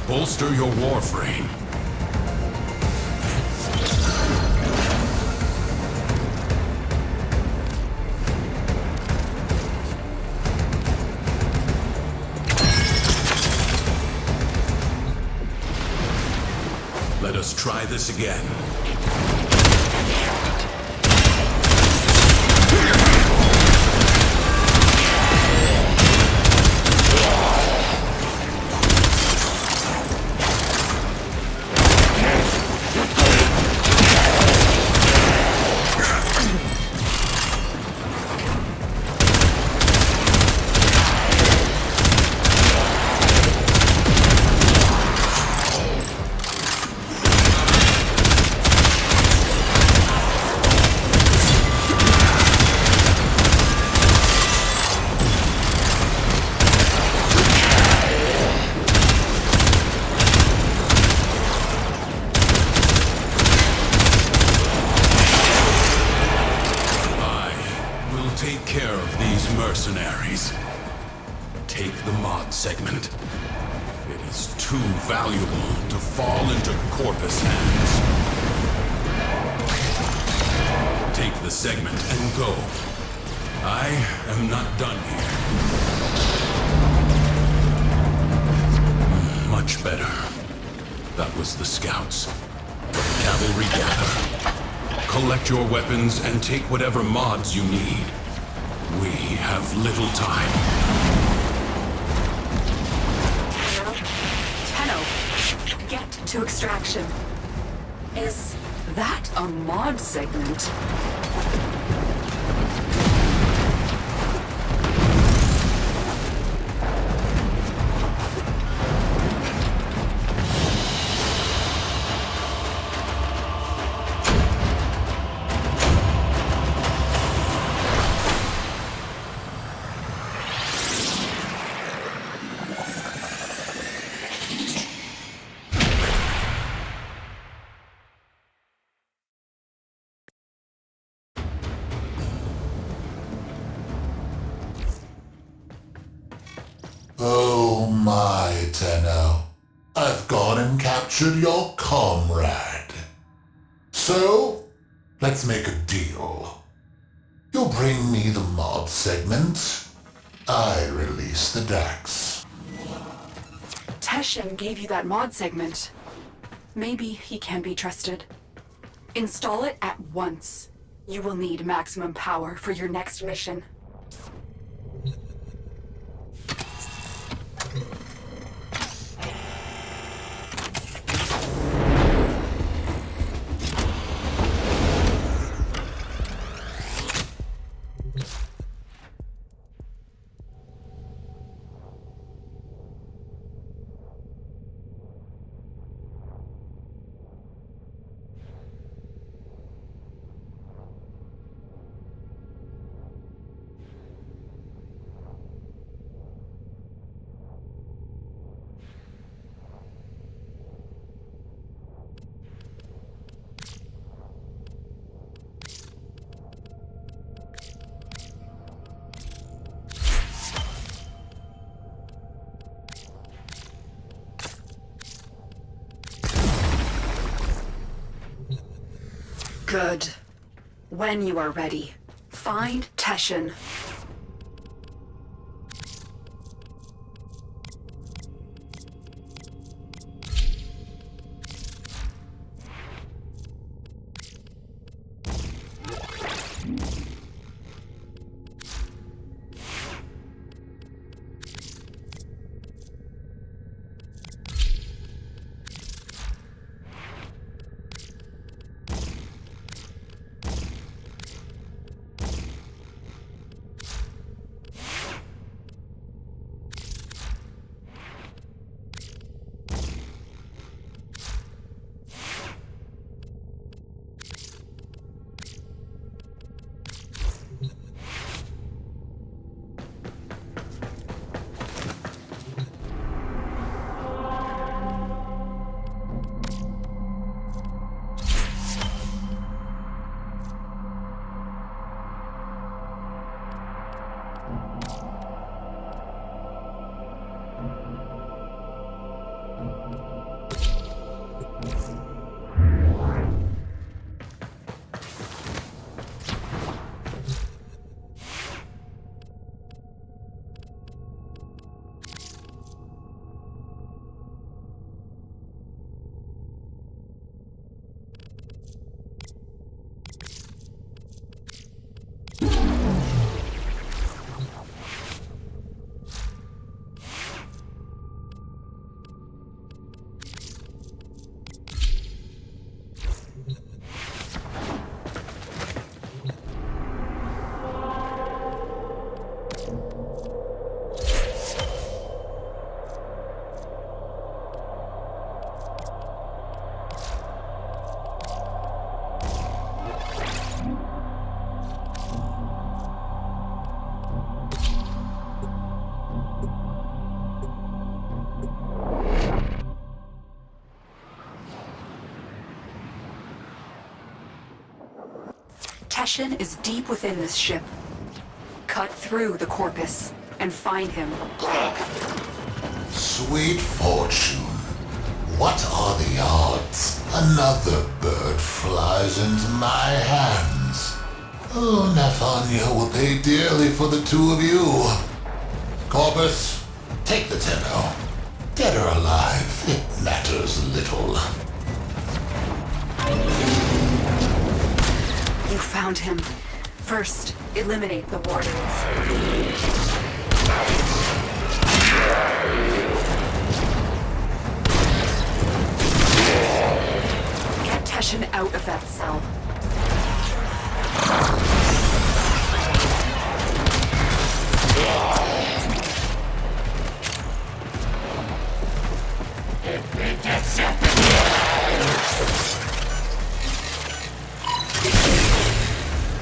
Bolster your Warframe. Let us try this again. Take care of these mercenaries. Take the mod segment. It is too valuable to fall into Corpus hands. Take the segment and go. I am not done here. much better. That was the scouts. Cavalry gather. Collect your weapons and take whatever mods you need. We have little time. Tenno, get to extraction. Is that a mod segment? Oh my, Tenno. I've gone and captured your comrade. So, let's make a deal. You bring me the mod segment, I release the Dax. Teshin gave you that mod segment. Maybe he can be trusted. Install it at once. You will need maximum power for your next mission. Good. When you are ready, find Teshin. Teshin is deep within this ship. Cut through the corpus and find him. Sweet fortune. What are the odds? Another bird flies into my hands. Oh, Nathania will pay dearly for the two of you. Corpus, take the Tenno. Dead or alive, it matters little. You found him. First, eliminate the wardens. Get Teshin out of that cell.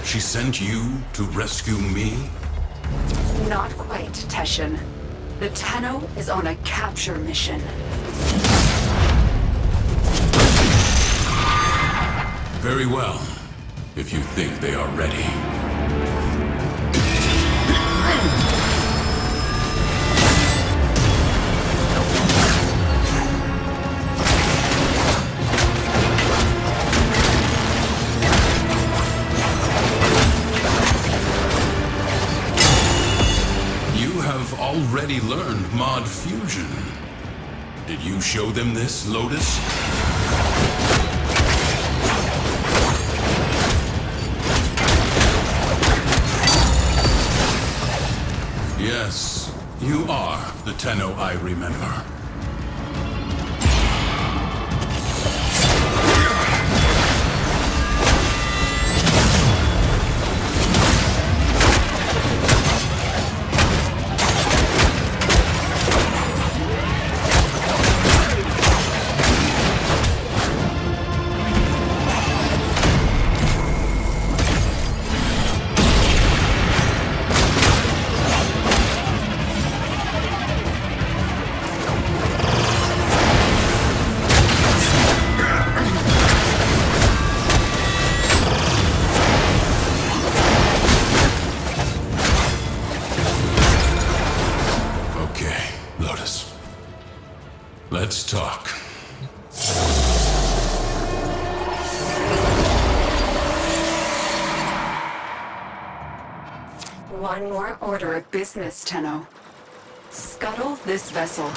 She sent you to rescue me? Not quite, Teshin. The Tenno is on a capture mission. Very well, if you think they are ready. Already learned mod fusion. Did you show them this, Lotus? Yes, you are the Tenno I remember. Let's talk. One more order of business, Tenno. Scuttle this vessel.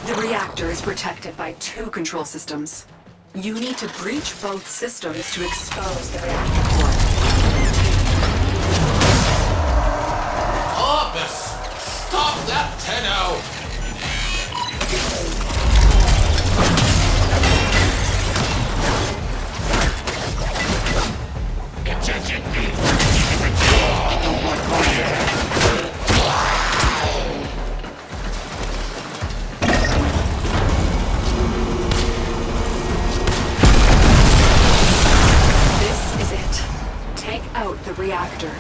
The reactor is protected by 2 control systems. You need to breach both systems to expose the reactor core. Opus! Stop that Tenno! The reactor.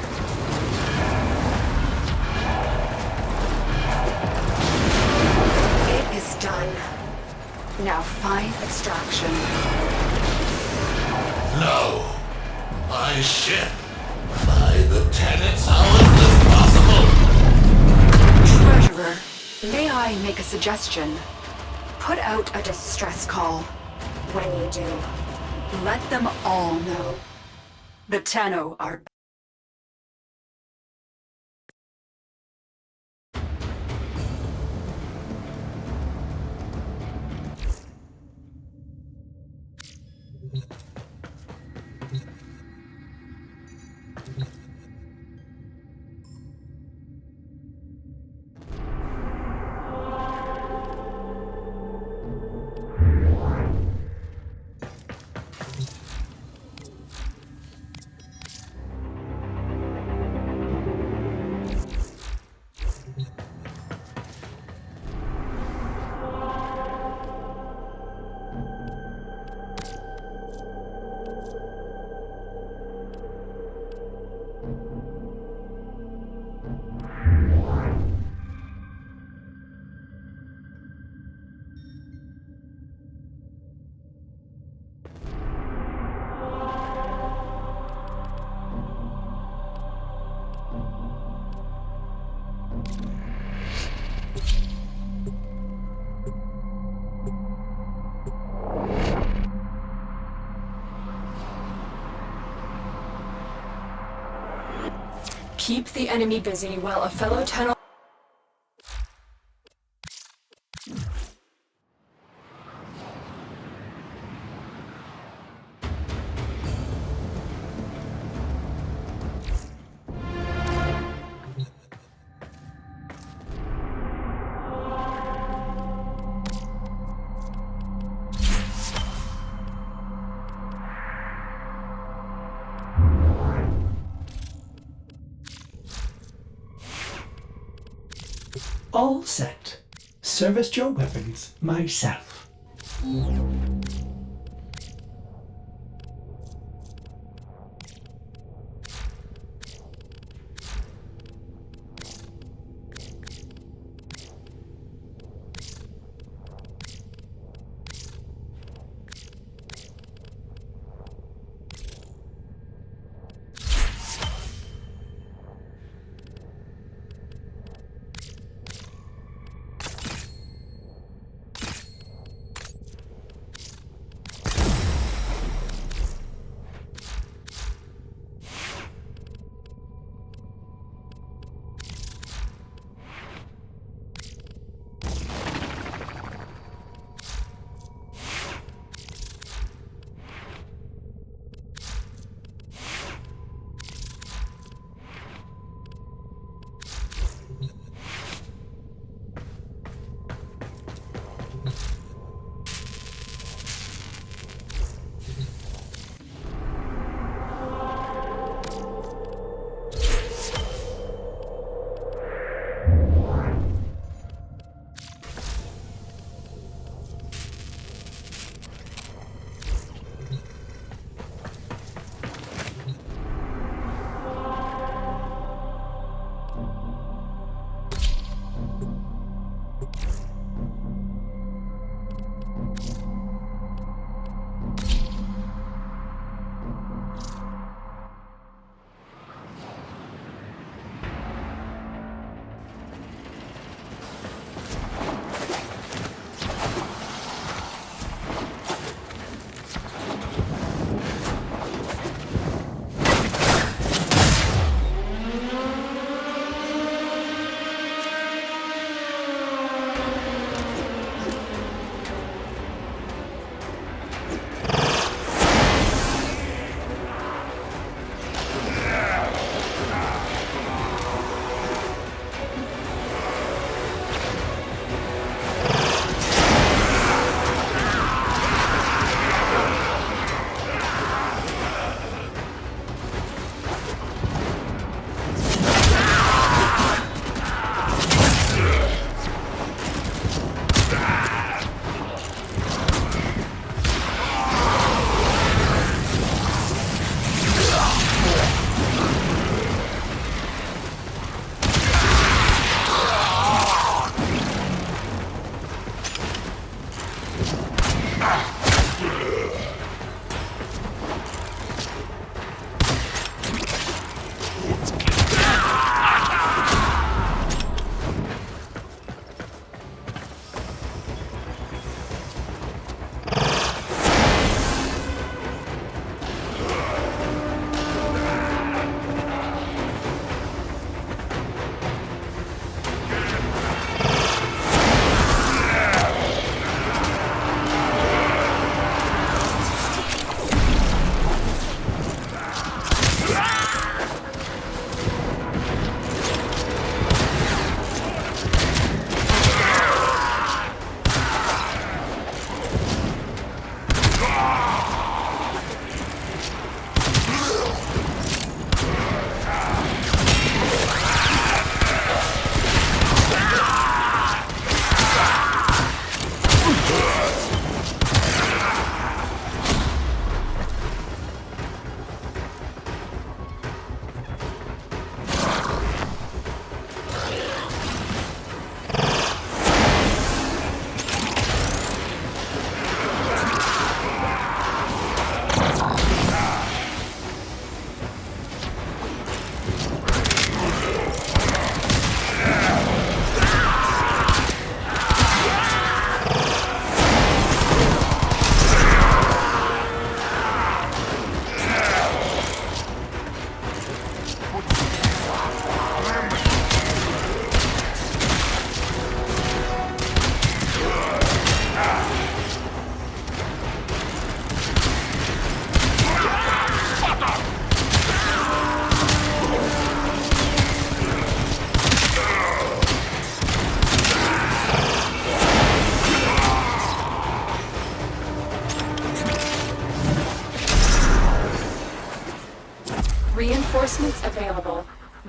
It is done. Now find extraction. No. My ship. By the tenets, how is this possible? Treasurer, may I make a suggestion? Put out a distress call. When you do, let them all know. The Tenno are Keep the enemy busy while a fellow tunnel. All set. Serviced your weapons myself.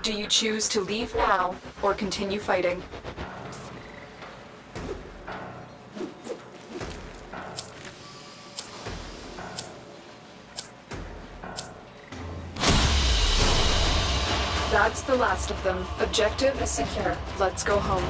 Do you choose to leave now or continue fighting? That's the last of them. Objective is secure. Let's go home.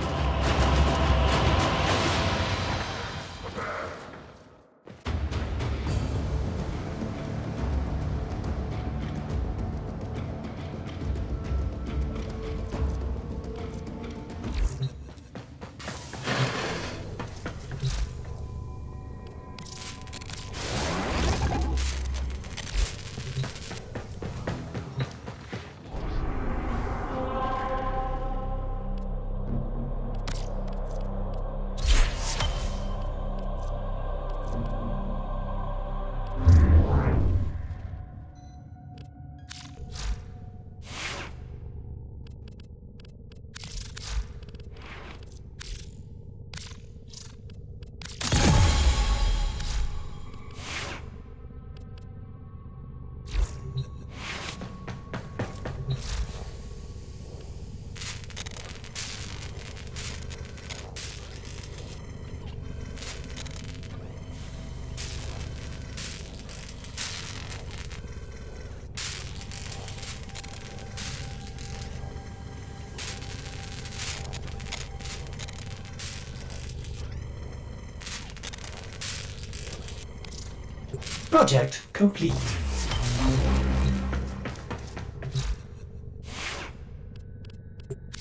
Project complete.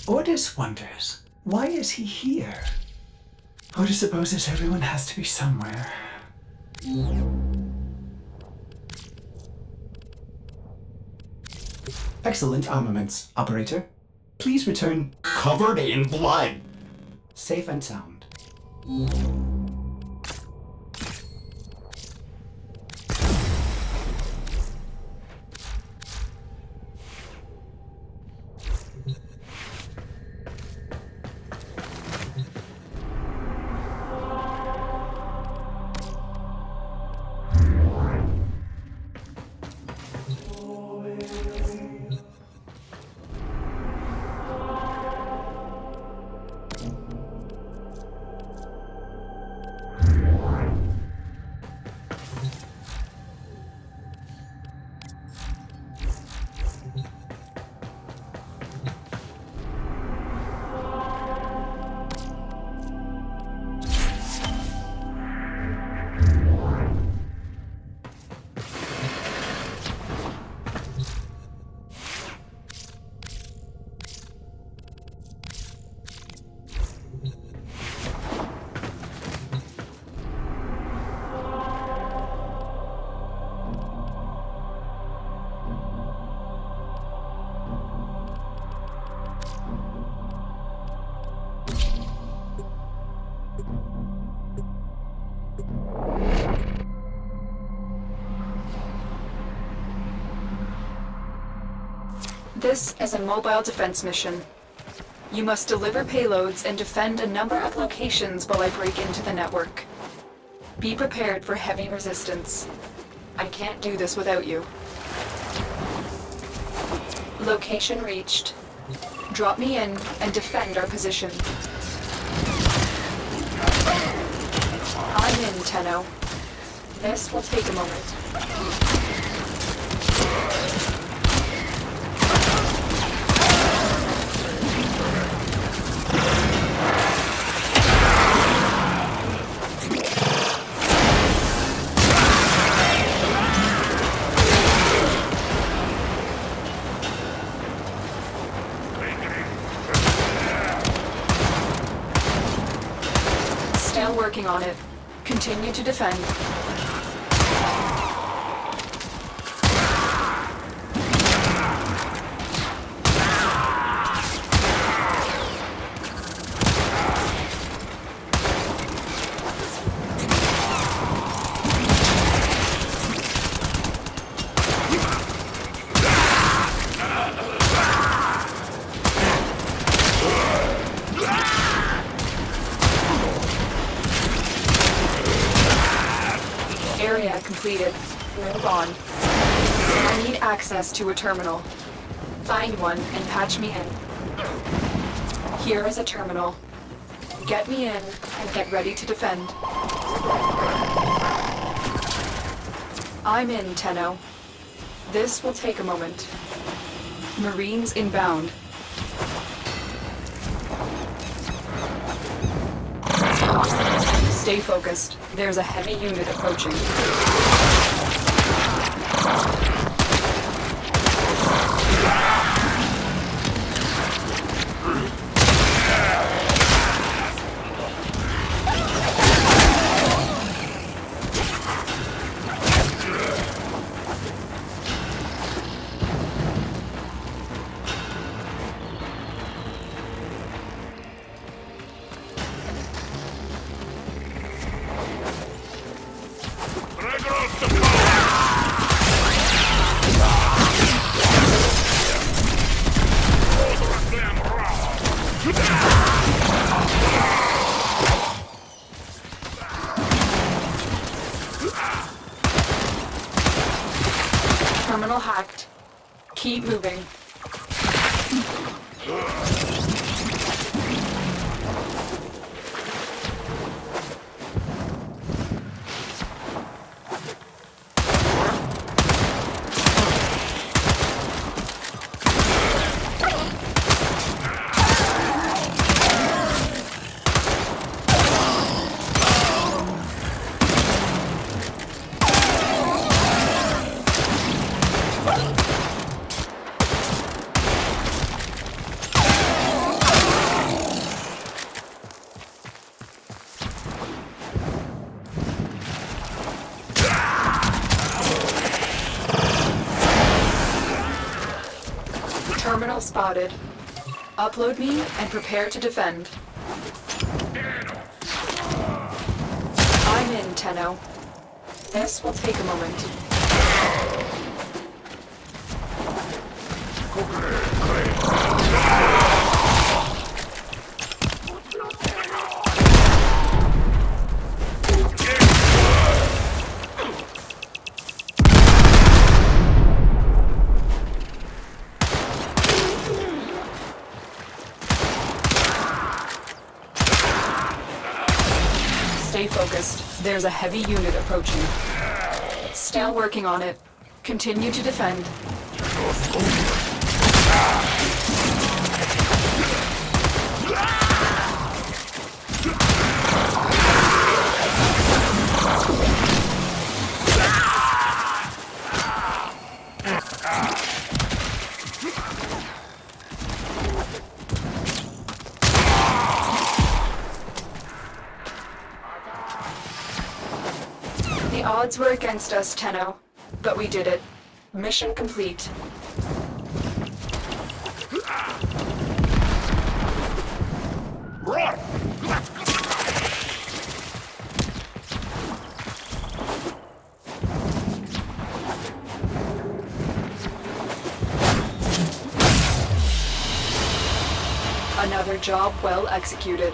Ordis wonders, why is he here? Ordis supposes everyone has to be somewhere. Excellent armaments, operator. Please return covered in blood. Safe and sound. This is a mobile defense mission. You must deliver payloads and defend a number of locations while I break into the network. Be prepared for heavy resistance. I can't do this without you. Location reached. Drop me in and defend our position. I'm in, Tenno. This will take a moment. Still working on it. Continue to defend. Area completed. Move on. I need access to a terminal. Find one and patch me in. Here is a terminal. Get me in and get ready to defend. I'm in, Tenno. This will take a moment. Marines inbound. Stay focused. There's a heavy unit approaching. Terminal hacked. Keep moving. Terminal spotted. Upload me and prepare to defend. I'm in, Tenno. This will take a moment. Stay focused. There's a heavy unit approaching. Still working on it. Continue to defend. The odds were against us, Tenno, but we did it. Mission complete. Another job well executed.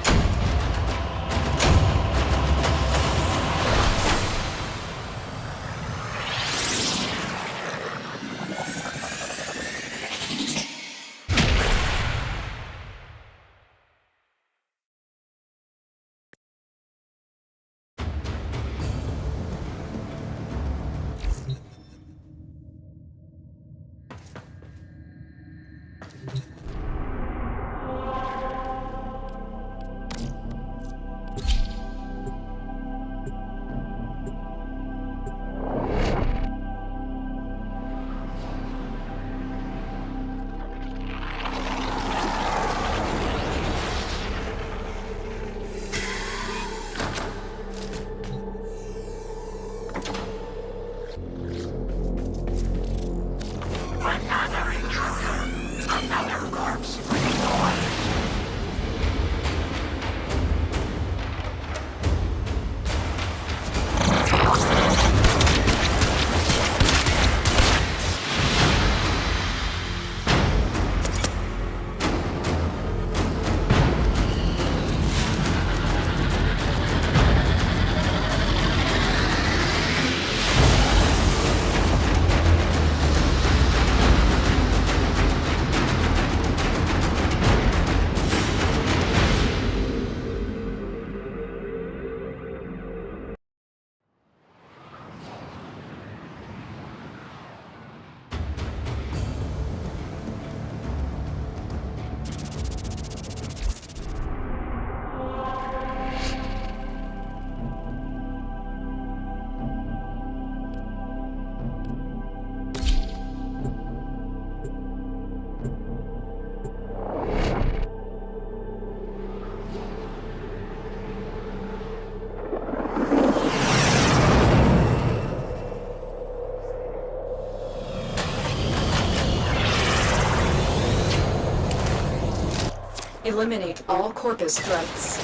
Eliminate all Corpus threats.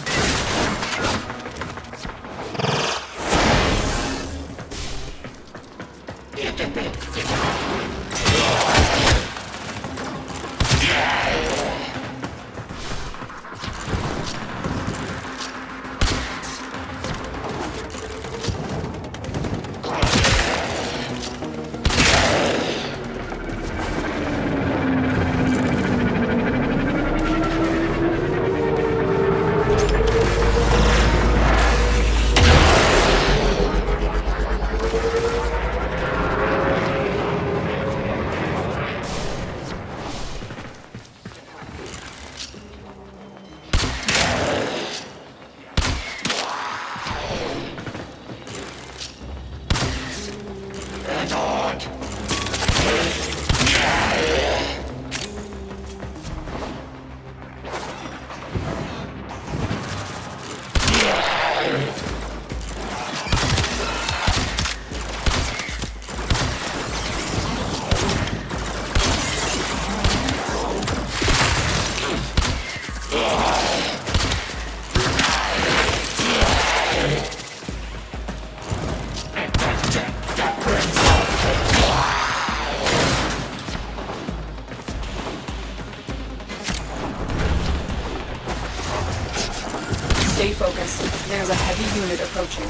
Stay focused. There's a heavy unit approaching.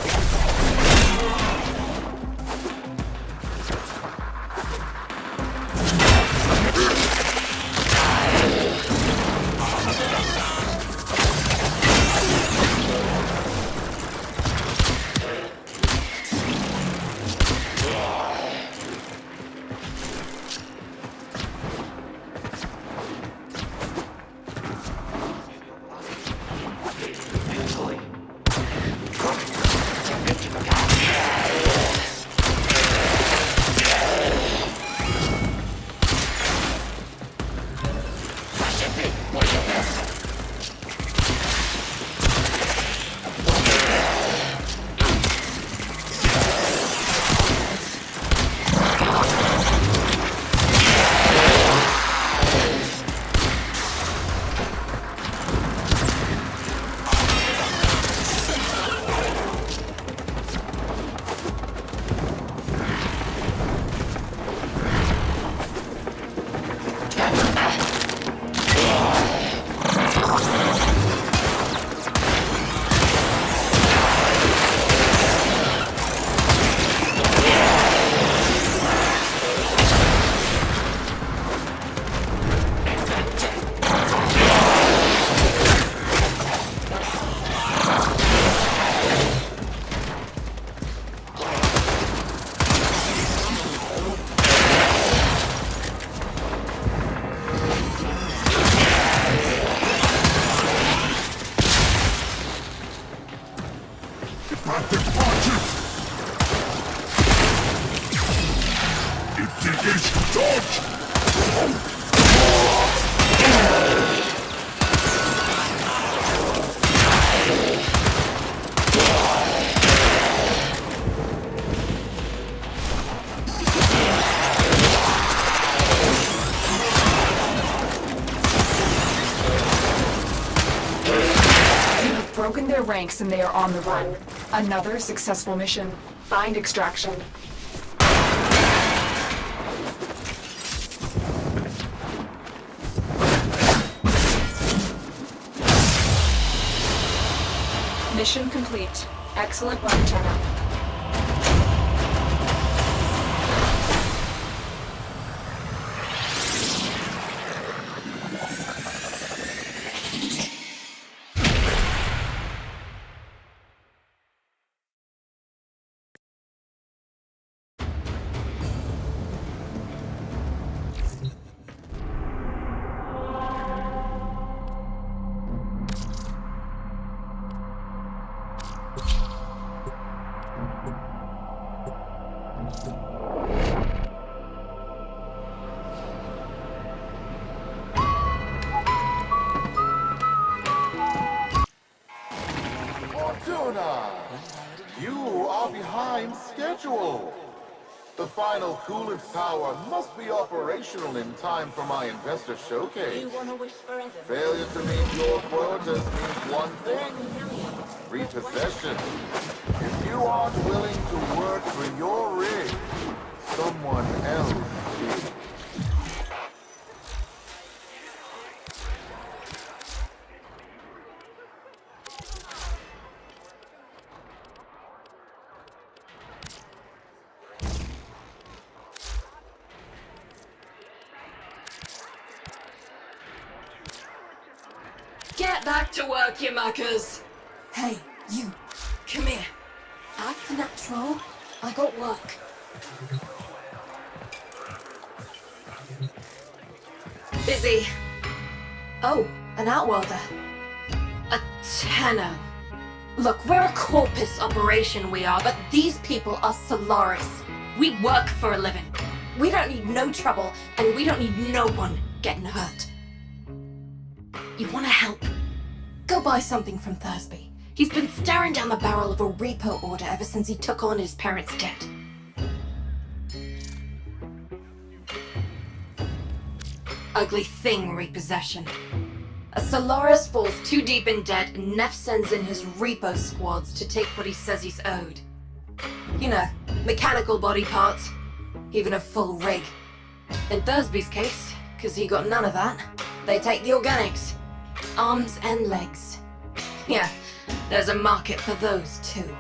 Broken their ranks and they are on the run. Another successful mission. Find extraction. Mission complete. Excellent work, Lieutenant. Voruna, you are behind schedule. The final coolant tower must be operational in time for my investor showcase. You want to wish forever? Failure to meet your quotas means one thing: repossession. If you aren't willing to work for your rig, someone else is. Get back to work, you muckers! Hey, you, come here. Act natural. I got work. Busy. Oh, an outworlder. A Tenno. Look, we're a Corpus operation, we are, but these people are Solaris. We work for a living. We don't need no trouble, and we don't need no one getting hurt. You wanna help? Go buy something from Thursby. He's been staring down the barrel of a repo order ever since he took on his parents' debt. Ugly thing, repossession. A Solaris falls too deep in debt and Neff sends in his repo squads to take what he says he's owed. You know, mechanical body parts, even a full rig. In Thursby's case, 'cause he got none of that, they take the organics. Arms and legs. Yeah, there's a market for those too.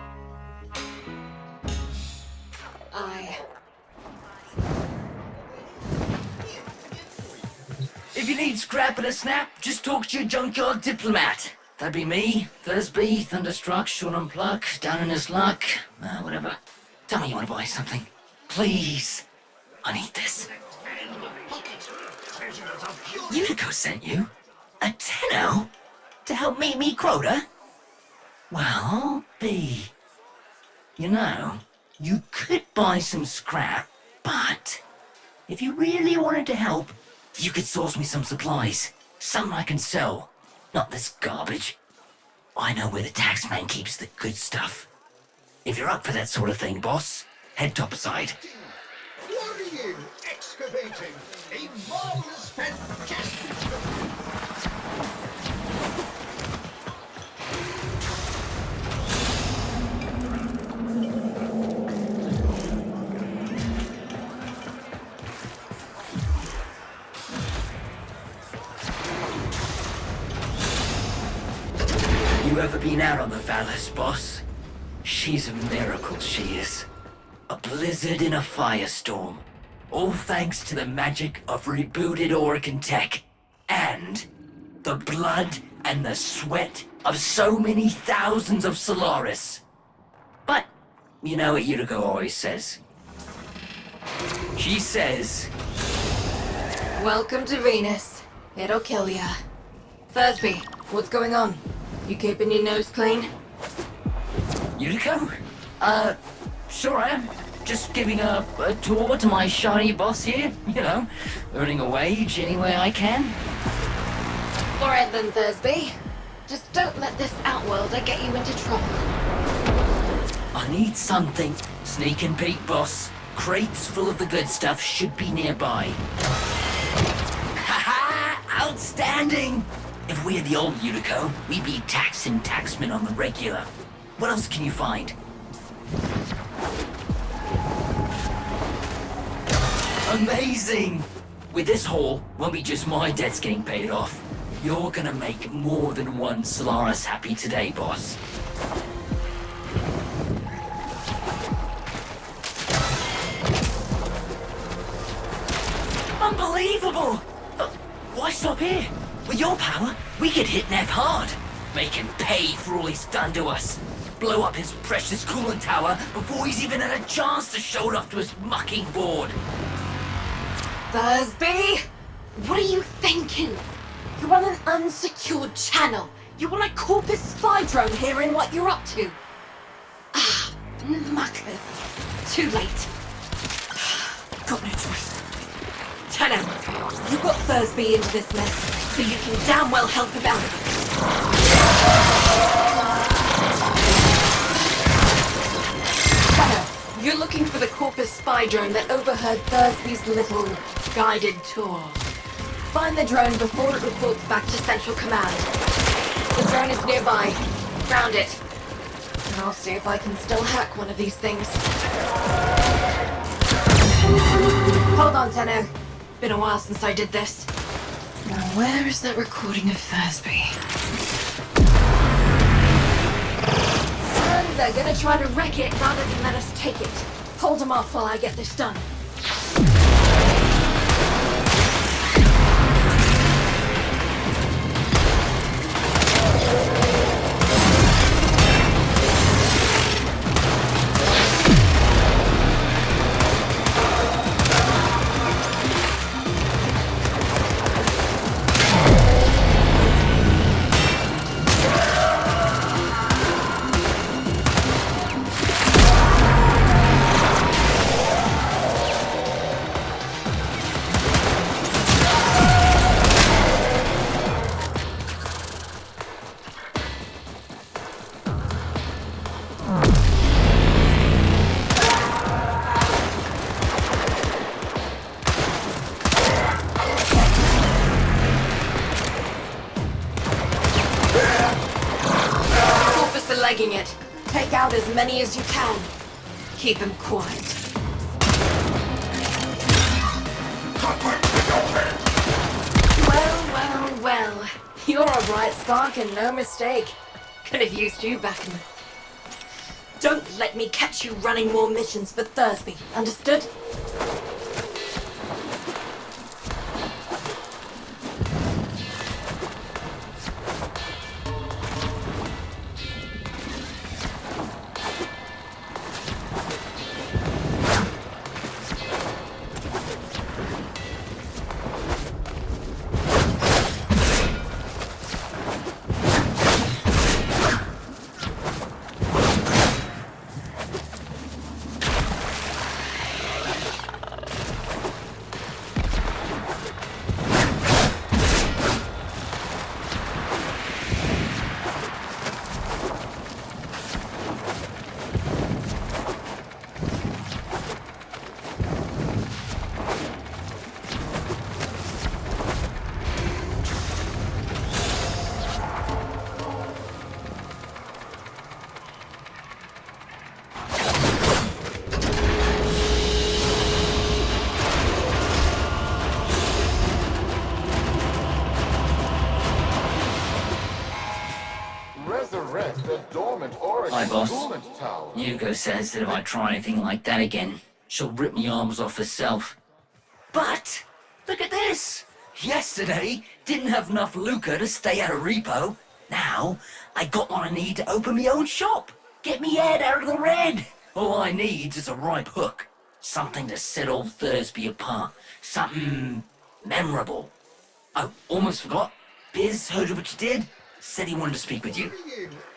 If you need scrap and a snap, just talk to your junkyard diplomat. That'd be me, Thursby, Thunderstruck, Sean Unpluck, down in his luck, whatever. Tell me you want to buy something. Please. I need this. Utico sent you? A Tenno? To help meet me quota? Well, B. You know, you could buy some scrap, but if you really wanted to help, you could source me some supplies. Something I can sell. Not this garbage. I know where the taxman keeps the good stuff. If you're up for that sort of thing, boss, head topside. Worrying, excavating, a marvelous, fantastic. You ever been out on the Valus, boss? She's a miracle, she is. A blizzard in a firestorm. All thanks to the magic of rebooted Orican tech. And the blood and the sweat of so many thousands of Solaris. But, you know what Utico always says? She says, Welcome to Venus. It'll kill ya. Thursby, what's going on? You keeping your nose clean? Utico? Sure am. Just giving a tour to my shiny boss here, you know, earning a wage any way I can. Alright then, Thursby. Just don't let this outworlder get you into trouble. I need something. Sneak and peek, boss. Crates full of the good stuff should be nearby. Haha! Outstanding! If we're the old Utico, we'd be taxing taxmen on the regular. What else can you find? Amazing! With this haul, won't be just my debts getting paid off. You're gonna make more than one Solaris happy today, boss. Unbelievable! Why stop here? With your power, we could hit Neff hard. Make him pay for all he's done to us. Blow up his precious coolant tower before he's even had a chance to show it off to his mucking board. Thursby? What are you thinking? You're on an unsecured channel. You want a Corpus spy drone hearing what you're up to. Ah, muckers. Too late. Got no choice. Tenno, you got Thursby into this mess, so you can damn well help him out of it. Tenno, you're We're looking for the Corpus spy drone that overheard Thursby's little guided tour. Find the drone before it reports back to Central Command. The drone is nearby. Ground it. And I'll see if I can still hack one of these things. Hold on, Tenno. Been a while since I did this. Now where is that recording of Thursby? And they're gonna try to wreck it rather than let us take it. Hold them off while I get this done. Legging it. Take out as many as you can. Keep him quiet. Well. You're a bright spark and no mistake. Could have used you back in the... Don't let me catch you running more missions for Thursby, understood? Hi, boss. Yuko says that if I try anything like that again, she'll rip me arms off herself. But, look at this! Yesterday, didn't have enough lucre to stay at a repo. Now, I got what I need to open my own shop. Get me head out of the red. All I need is a ripe hook. Something to set old Thursby apart. Something memorable. Oh, almost forgot. Biz heard what you did. Said he wanted to speak with you.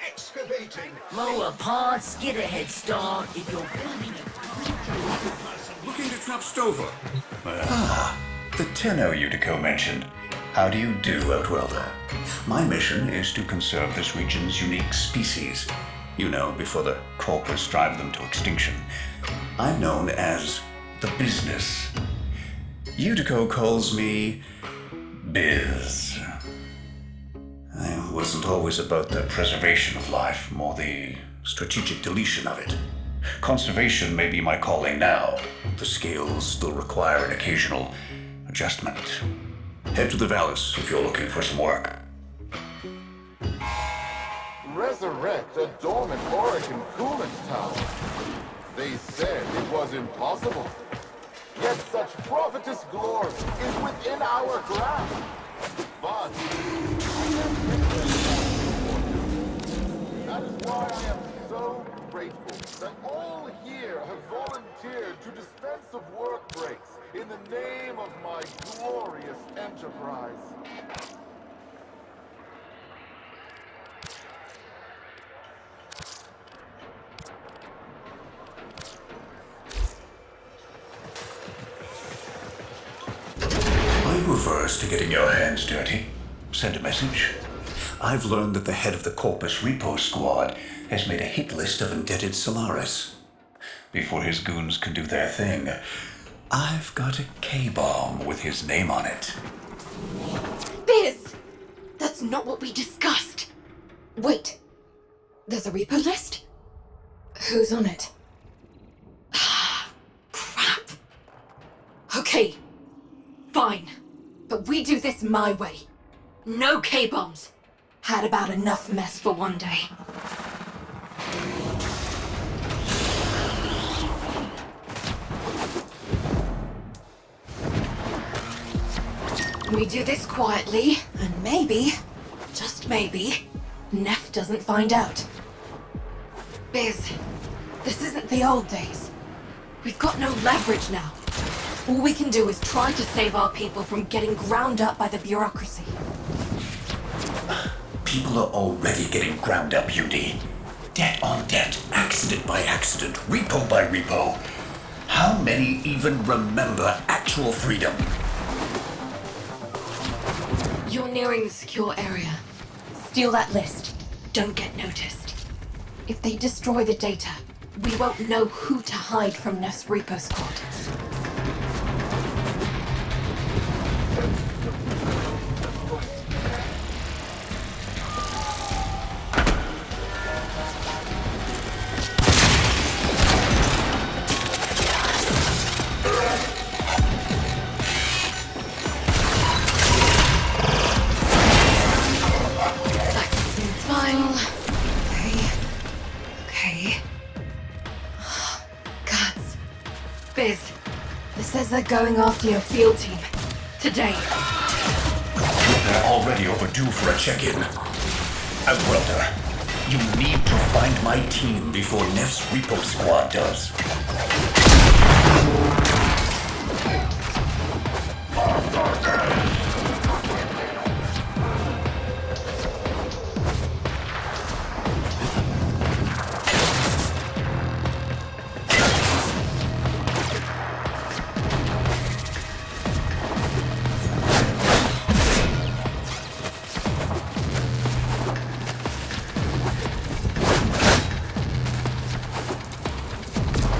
Excavating. Lower parts, get a head start if you're building a... Looking to trap Stover. The Tenno Utico mentioned. How do you do, Outwelder? My mission is to conserve this region's unique species. You know, before the corpus drive them to extinction. I'm known as the Business. Utico calls me Biz. I wasn't always about the preservation of life, more the strategic deletion of it. Conservation may be my calling now. The scales still require an occasional adjustment. Head to the Vallis if you're looking for some work. Resurrect a dormant Orokin coolant tower. They said it was impossible. Yet such prophetess glory is within our grasp. But that is why I am so grateful that all here have volunteered to dispense of work breaks in the name of my glorious enterprise. Are you averse to getting your hands dirty? Send a message. I've learned that the head of the Corpus Repo Squad has made a hit list of indebted Solaris. before his goons can do their thing. I've got a K-bomb with his name on it. Biz! That's not what we discussed. Wait. There's a repo list? Who's on it? Crap. Okay. Fine. But we do this my way. No K-bombs. Had about enough mess for one day. We do this quietly, and maybe, just maybe, Neff doesn't find out. Biz, this isn't the old days. We've got no leverage now. All we can do is try to save our people from getting ground up by the bureaucracy. People are already getting ground up, UD. Debt on debt, accident by accident, repo by repo. How many even remember actual freedom? You're nearing the secure area. Steal that list. Don't get noticed. If they destroy the data, we won't know who to hide from Neff's repo squad. Biz, this says they're going after your field team. Today. They're already overdue for a check-in. Outworlder, you need to find my team before Neff's repo squad does.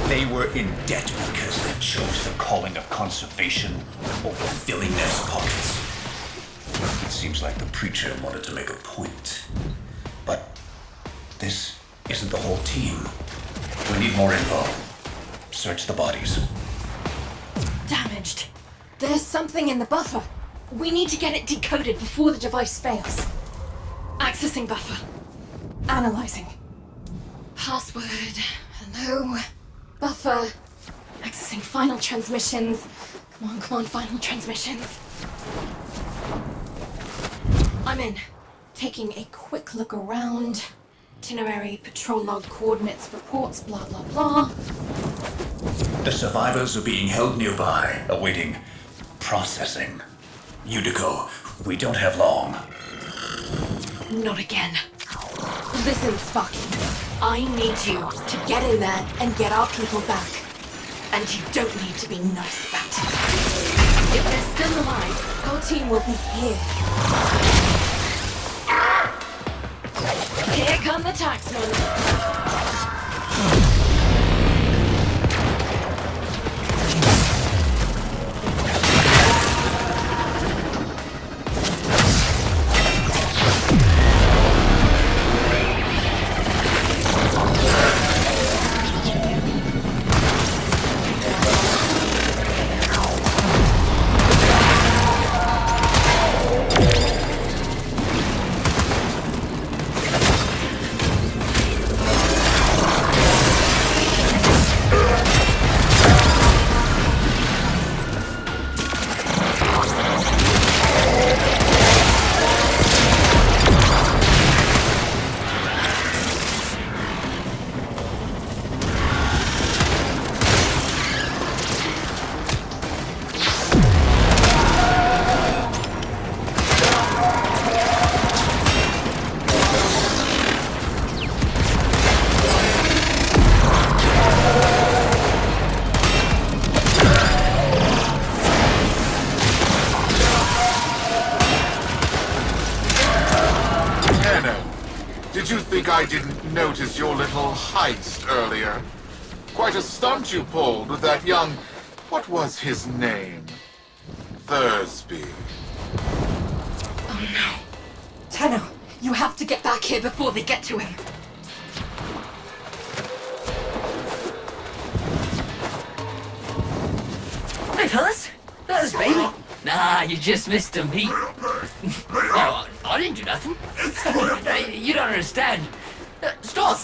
They were in debt because they chose the calling of conservation over filling their pockets. It seems like the preacher wanted to make a point. But this isn't the whole team. We need more info. Search the bodies. Damaged. There's something in the buffer. We need to get it decoded before the device fails. Accessing buffer. Analyzing. Password. Hello. Buffer. Accessing final transmissions. Come on, final transmissions. I'm in. Taking a quick look around. Itinerary, patrol log, coordinates, reports, blah blah blah. The survivors are being held nearby, awaiting processing. Unico, we don't have long. Not again. Listen, Sparky. I need you to get in there and get our people back. And you don't need to be nice about it. If they're still alive, our team will be here. Here come the taxmen. Did you think I didn't notice your little heist earlier? Quite a stunt you pulled with that young... What was his name? Thursby. Oh no. Tenno, you have to get back here before they get to him. Hey, fellas. That's me. Nah, you just missed a beat. Oh, I didn't do nothing. You don't understand. Stop!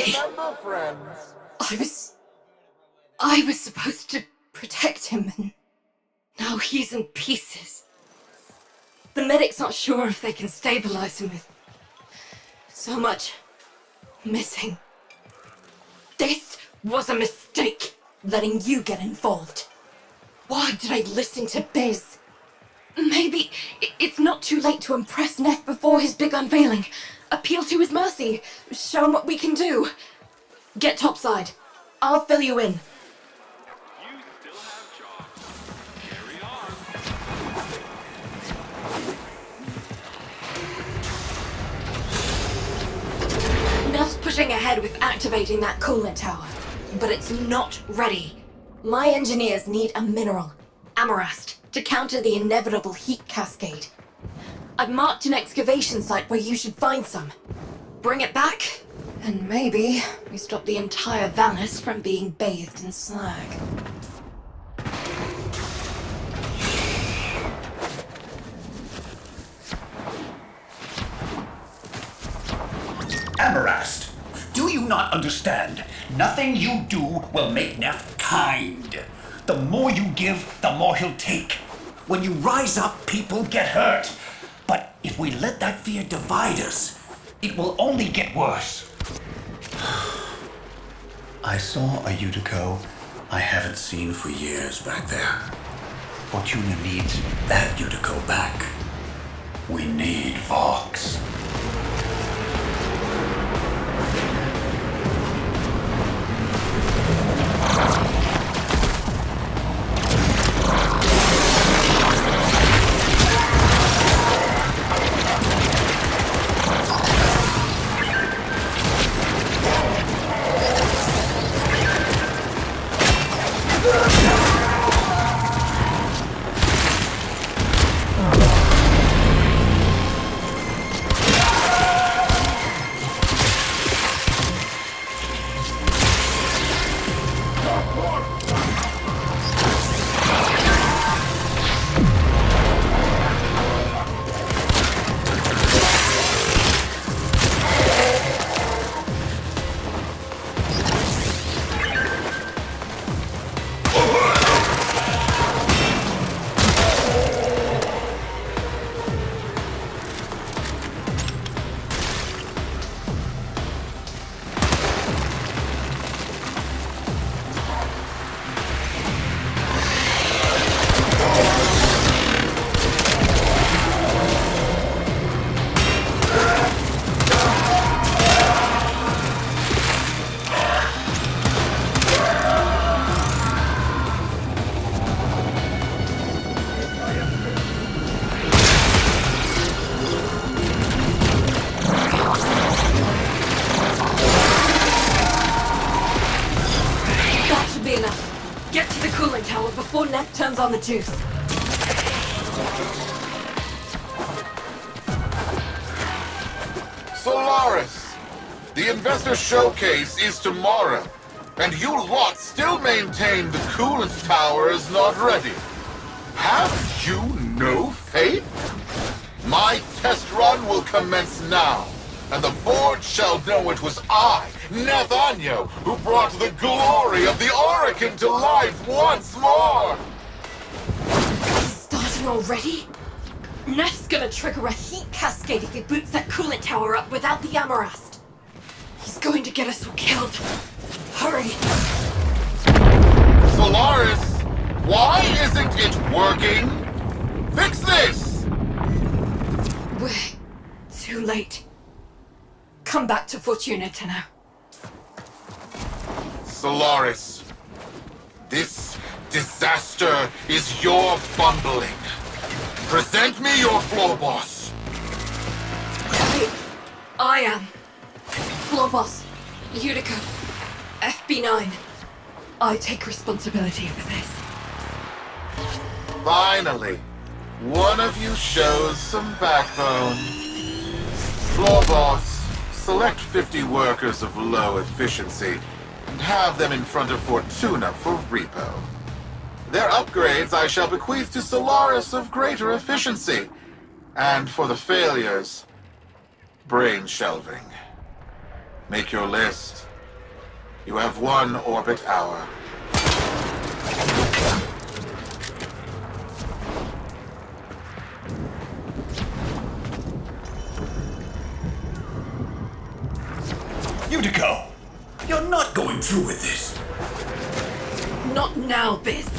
Remember, friends? I was supposed to protect him, and now he's in pieces. The medic's not sure if they can stabilize him with so much missing. This was a mistake, letting you get involved. Why did I listen to Biz? Maybe it's not too late to impress Neff before his big unveiling. Appeal to his mercy. Show him what we can do. Get topside. I'll fill you in. You still have jobs. Carry on. Neff's pushing ahead with activating that coolant tower, but it's not ready. My engineers need a mineral, amarast, to counter the inevitable heat cascade. I've marked an excavation site where you should find some. Bring it back, and maybe we stop the entire Valis from being bathed in slag. Amarast, do you not understand? Nothing you do will make Neff kind. The more you give, the more he'll take. When you rise up, people get hurt. But if we let that fear divide us, it will only get worse. I saw a Utico I haven't seen for years back there. Fortuna needs that Utico back. We need Vox. Before Neff turns on the juice. Solaris! The investor showcase is tomorrow, and you lot still maintain the coolant tower is not ready. Have you no faith? My test run will commence now, and the board shall know it was I, Nathaniel, who brought the glory of the Orokin to life once more! He's starting already? Neff's gonna trigger a heat cascade if he boots that coolant tower up without the Amarast. He's going to get us all killed. Hurry! Solaris, why isn't it working? Fix this! We're too late. Come back to Fortuna, Tenno. Solaris, this disaster is your bumbling. Present me your floor boss. I am. Floor boss, Utica, FB9. I take responsibility for this. Finally, one of you shows some backbone. Floor boss, select 50 workers of low efficiency and have them in front of Fortuna for repo. Their upgrades I shall bequeath to Solaris of greater efficiency. And for the failures, brain shelving. Make your list. You have 1 orbit hour. Utico! You're not going through with this! Not now, Biz.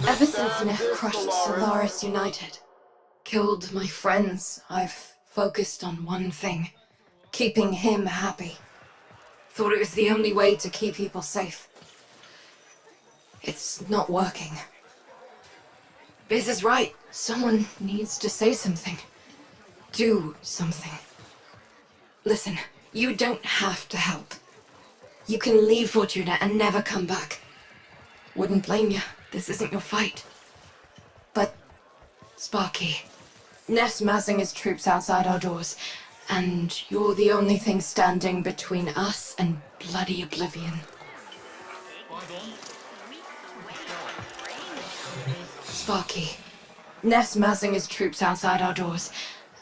Ever since Neff crushed Solaris United, killed my friends, I've focused on one thing. Keeping him happy. Thought it was the only way to keep people safe. It's not working. Biz is right. Someone needs to say something. Do something. Listen, you don't have to help. You can leave Fortuna and never come back. Wouldn't blame you. This isn't your fight. But, Sparky, Neff's massing his troops outside our doors, and you're the only thing standing between us and bloody oblivion. Sparky, Neff's massing his troops outside our doors,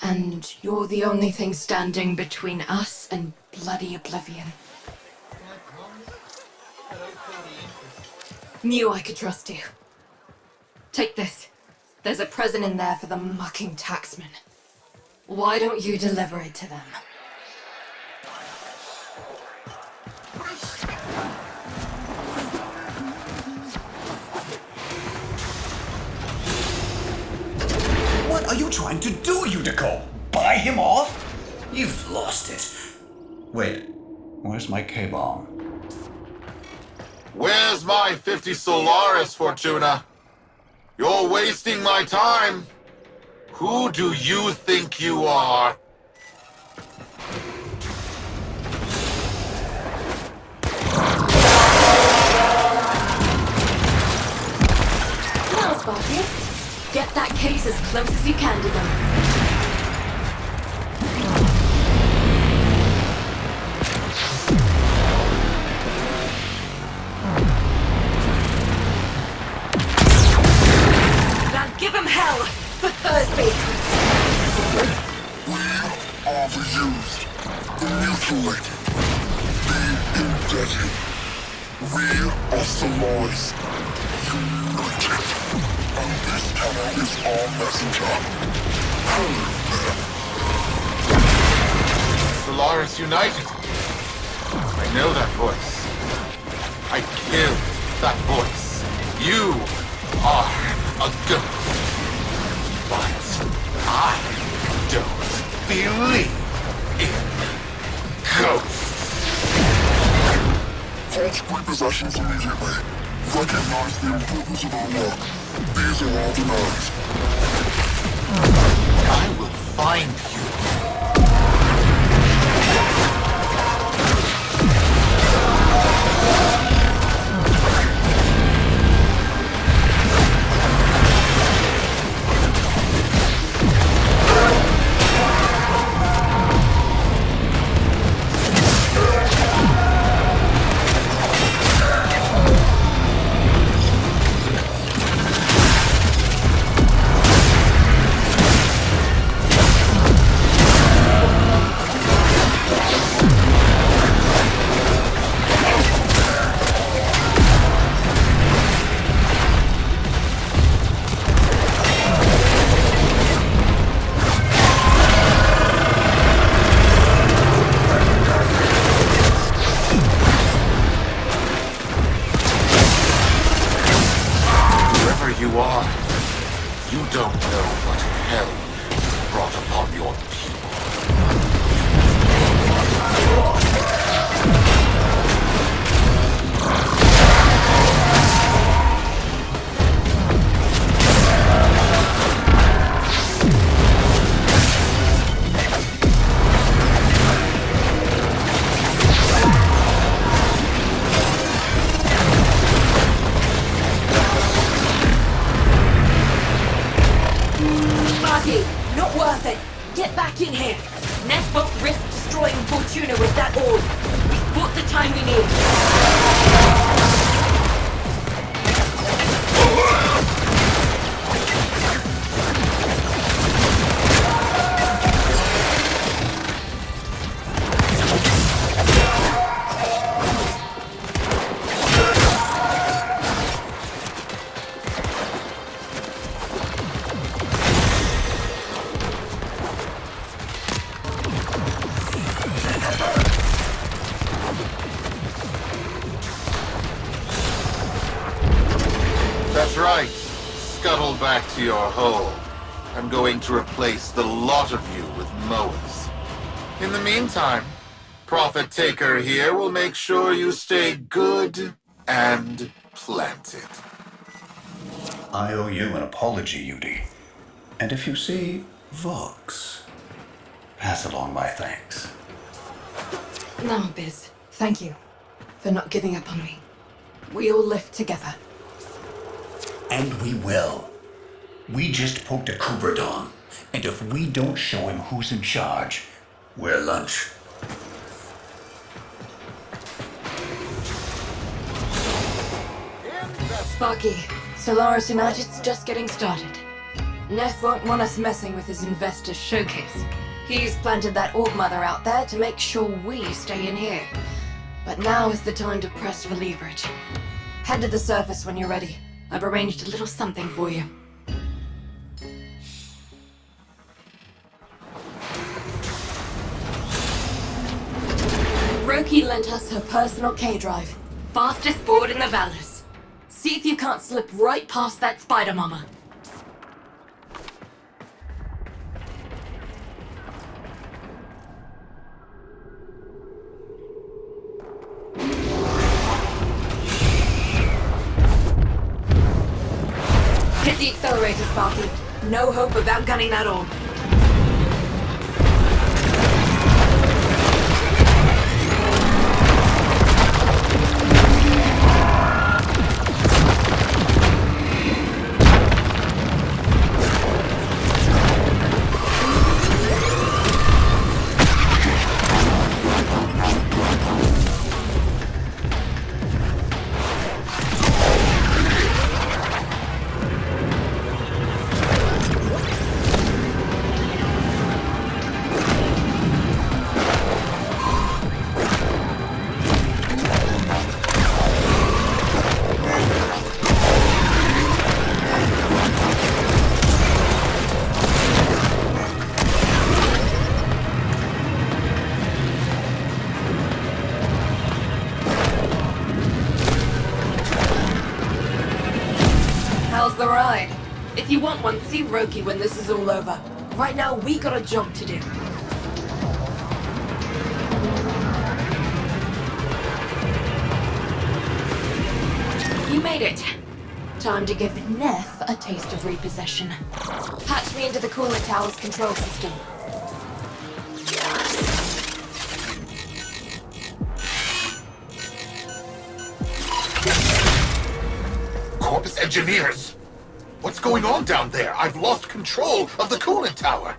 and you're the only thing standing between us and bloody oblivion. Knew I could trust you. Take this. There's a present in there for the mucking taxman. Why don't you deliver it to them? What are you trying to do, Utico? Buy him off? You've lost it. Wait, where's my K-bomb? Where's my 50 Solaris, Fortuna? You're wasting my time. Who do you think you are? Now, Sparky, get that case as close as you can to them. Give him hell for Thursby! We are the used, the mutilated, the indebted. We are Solaris, united. And this tunnel is our messenger. Hello there. Solaris United. I know that voice. I killed that voice. You are a ghost. But I don't believe in ghosts. Halt repossessions immediately. Recognize the importance of our work. These are our demands. I will find you. got the time we need. That's right. Scuttle back to your hole. I'm going to replace the lot of you with mowers. In the meantime, Prophet Taker here will make sure you stay good and planted. I owe you an apology, Yudi. And if you see Vox, pass along my thanks. No, Biz. Thank you for not giving up on me. We all live together. And we will. We just poked a Kuberdon, and if we don't show him who's in charge, we're lunch. Sparky, Solaris United's just getting started. Neff won't want us messing with his investors' showcase. He's planted that orb mother out there to make sure we stay in here. But now is the time to press for leverage. Head to the surface when you're ready. I've arranged a little something for you. Roki lent us her personal K-drive. Fastest board in the Valus. See if you can't slip right past that spider mama. Hit the accelerator, Sparky. No hope of outgunning that orb. How's the ride? If you want one, see Roki when this is all over. Right now, we got a job to do. You made it. Time to give Neff a taste of repossession. Patch me into the coolant tower's control system. Corpus engineers! What's going on down there? I've lost control of the coolant tower.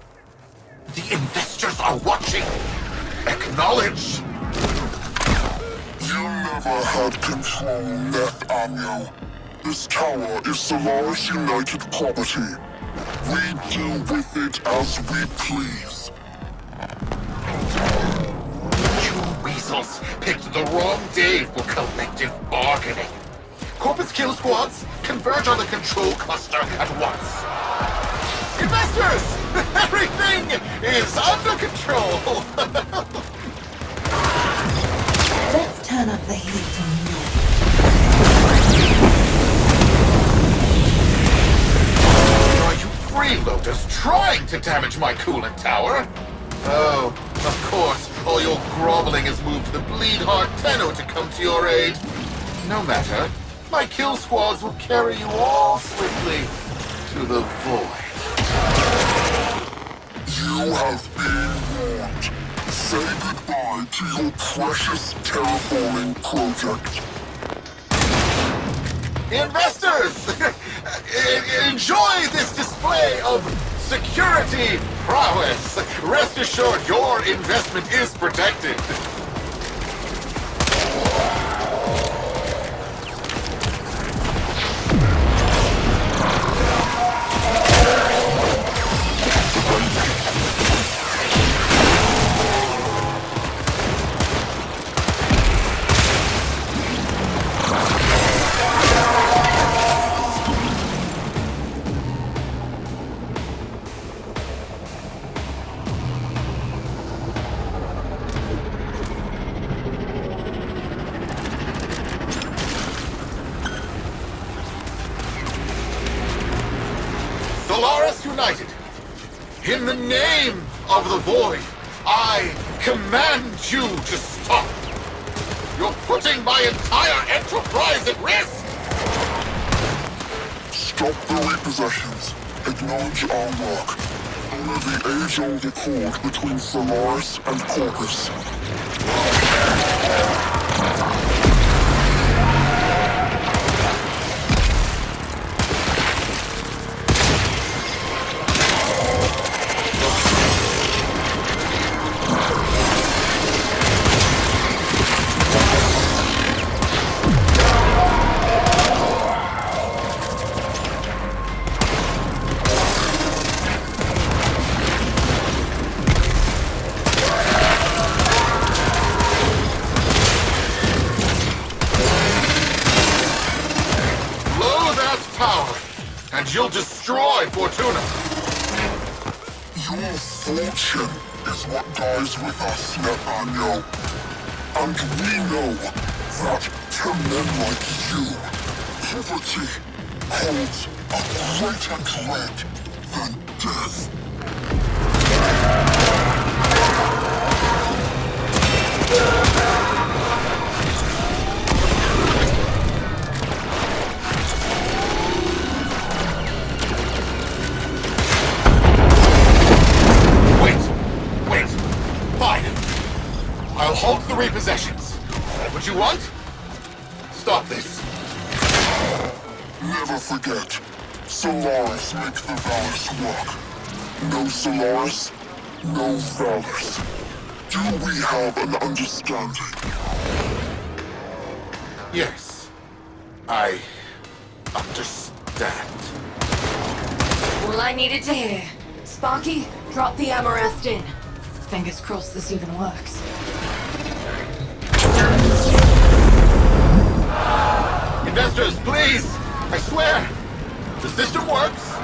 The investors are watching. Acknowledge. You never had control, Nathaniel. This tower is Solaris United property. We do with it as we please. You weasels picked the wrong day for collective bargaining. Corpus kill squads, converge on the control cluster at once. Investors! Everything is under control! Let's turn up the heat on you. Are you freeloaders trying to damage my coolant tower? Oh, of course, all your groveling has moved the bleed-hard Tenno to come to your aid. No matter. My kill squads will carry you all swiftly to the void. You have been warned. Say goodbye to your precious terraforming project. Investors! Enjoy this display of security prowess. Rest assured your investment is protected. In the name of the Void, I command you to stop! You're putting my entire enterprise at risk! Stop the repossessions. Acknowledge our work. Honor the age-old accord between Solaris and Corpus. And you'll destroy Fortuna! Your fortune is what dies with us, Nathaniel. And we know that to men like you, poverty holds a greater dread than death. I'll halt the repossessions. What you want? Stop this. Never forget, Solaris make the Valors work. No Solaris, no Valors. Do we have an understanding? Yes, I understand. All I needed to hear. Sparky, drop the Amarest in. Fingers crossed this even works. Investors, please! I swear! The system works!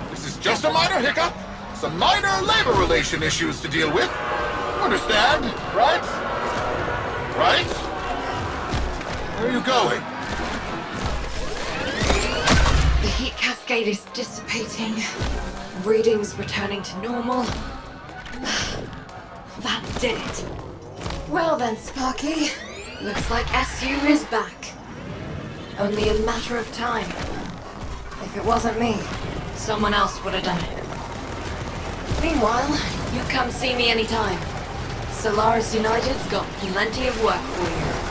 This is just a minor hiccup, some minor labor relation issues to deal with. You understand, right? Right? Where are you going? The heat cascade is dissipating. Readings returning to normal. That did it. Well then, Sparky. Looks like SU is back. Only a matter of time. If it wasn't me, someone else would have done it. Meanwhile, you come see me anytime. Solaris United's got plenty of work for you.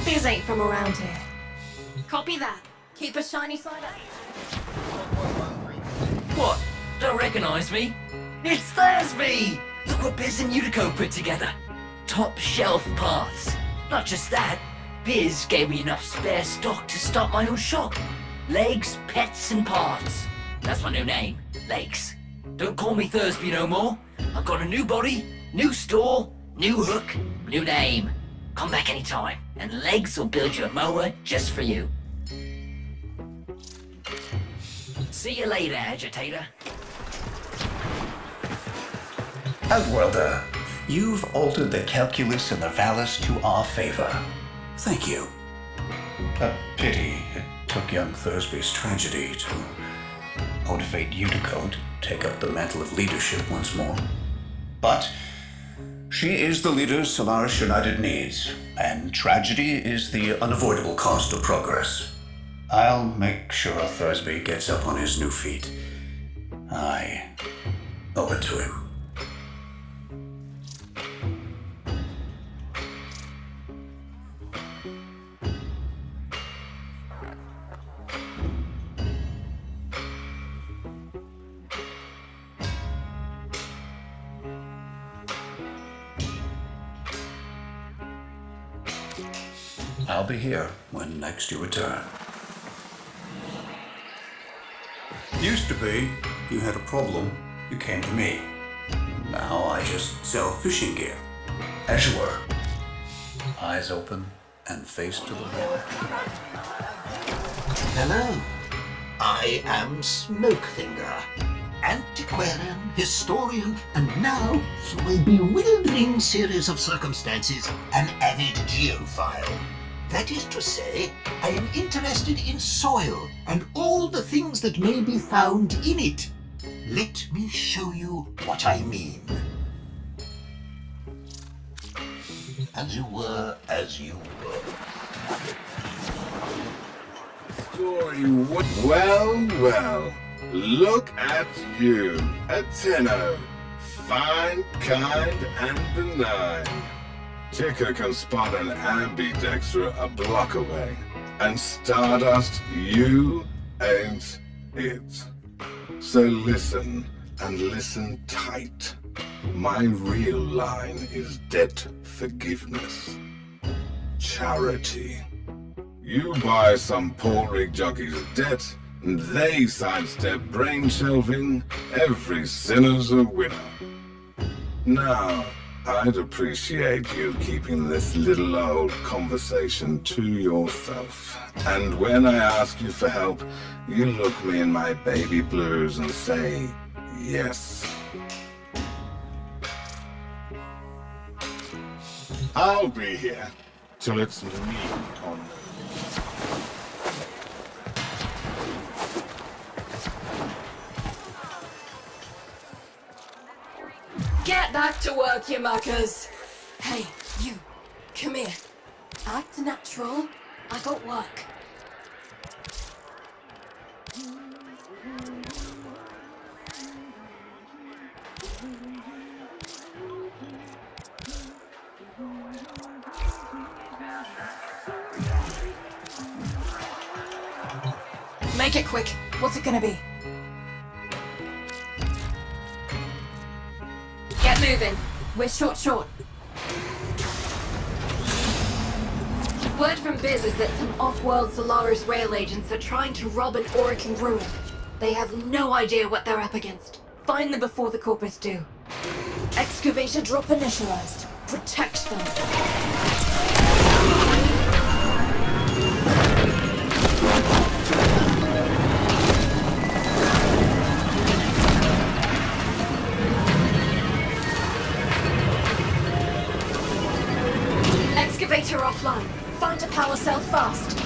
Biz ain't from around here. Copy that. Keep a shiny side out. What? Don't recognize me? It's Thursby! Look what Biz and Utico put together. Top shelf parts. Not just that, Biz gave me enough spare stock to start my own shop. Legs, pets, and parts. That's my new name, Legs. Don't call me Thursby no more. I've got a new body, new store, new hook, new name. Come back anytime, and Legs will build you a mower just for you. See you later, agitator. Outworlder, you've altered the calculus and the Valors to our favor. Thank you. A pity it took young Thursby's tragedy to motivate Utico to take up the mantle of leadership once more. But she is the leader Solaris United needs, and tragedy is the unavoidable cost of progress. I'll make sure Thursby gets up on his new feet. I owe it to him. I'll be here when next you return. Used to be, you had a problem, you came to me. Now I just sell fishing gear. As you were. Eyes open and face to the wall. Hello. I am Smokefinger. Antiquarian, historian, and now, through a bewildering series of circumstances, an avid geophile. That is to say, I am interested in soil and all the things that may be found in it. Let me show you what I mean. As you were, as you were. Story would. Well. Look at you, a Tenno. Fine, kind, and benign. Ticker can spot an ambidexter a block away. And Stardust, you ain't it. So listen, and listen tight. My real line is debt forgiveness. Charity. You buy some poor rig jockey's debt, and they sidestep brain shelving, every sinner's a winner. Now, I'd appreciate you keeping this little old conversation to yourself. And when I ask you for help, you look me in my baby blues and say, yes. I'll be here till it's me on the... Get back to work, you muckers! Hey, you, come here. Act natural. I got work. Make it quick. What's it gonna be? Get moving. We're short. Word from Biz is that some off-world Solaris rail agents are trying to rob an Aurican ruin. They have no idea what they're up against. Find them before the Corpus do. Excavator drop initialized. Protect them. Excavator offline. Find a power cell fast.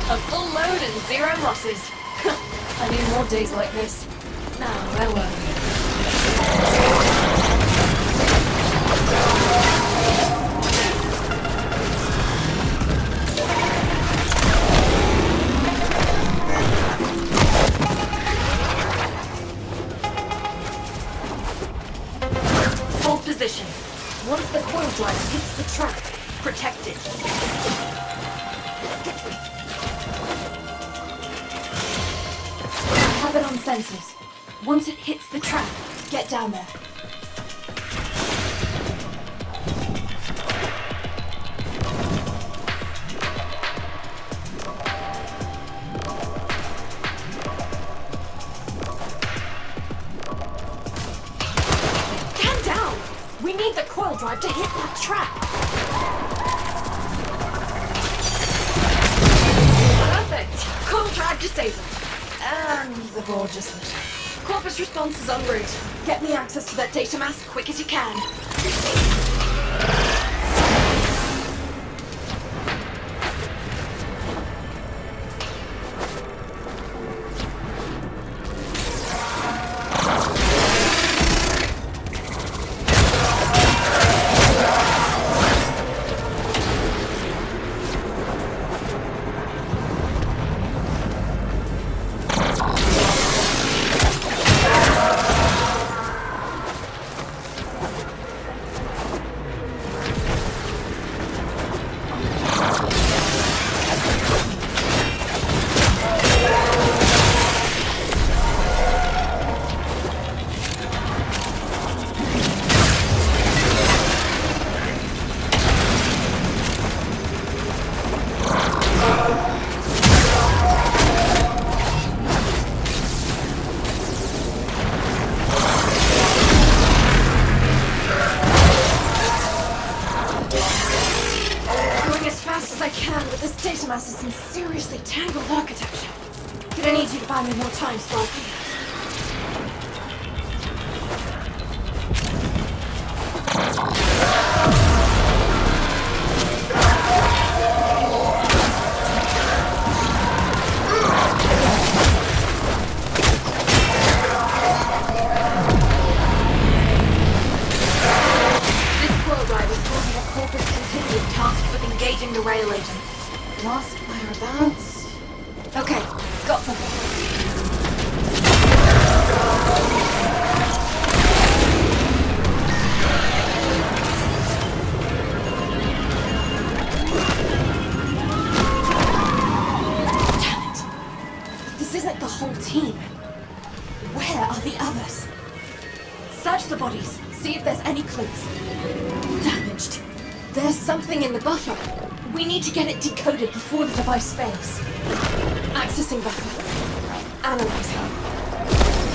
A full load and 0 losses. I need more days like this. Now, where were we? Hold position. Once the coil drive hits the track, protect it. I have it on sensors. Once it hits the track, get down there. Stand down! We need the coil drive to hit that track. Perfect! Coil drive disabled. And the board just lit. Corpus response is en route. Get me access to that data mass quick as you can. Data mass is some seriously tangled architecture. Gonna need you to buy me more time, Sparky. This coil drive is causing a corpus continuum tasked with engaging the rail agents. Lost whereabouts? Okay, got something. Damn it! This isn't the whole team. Where are the others? Search the bodies, see if there's any clues. Damaged. There's something in the buffer. We need to get it decoded before the device fails. Accessing buffer. Analyzing.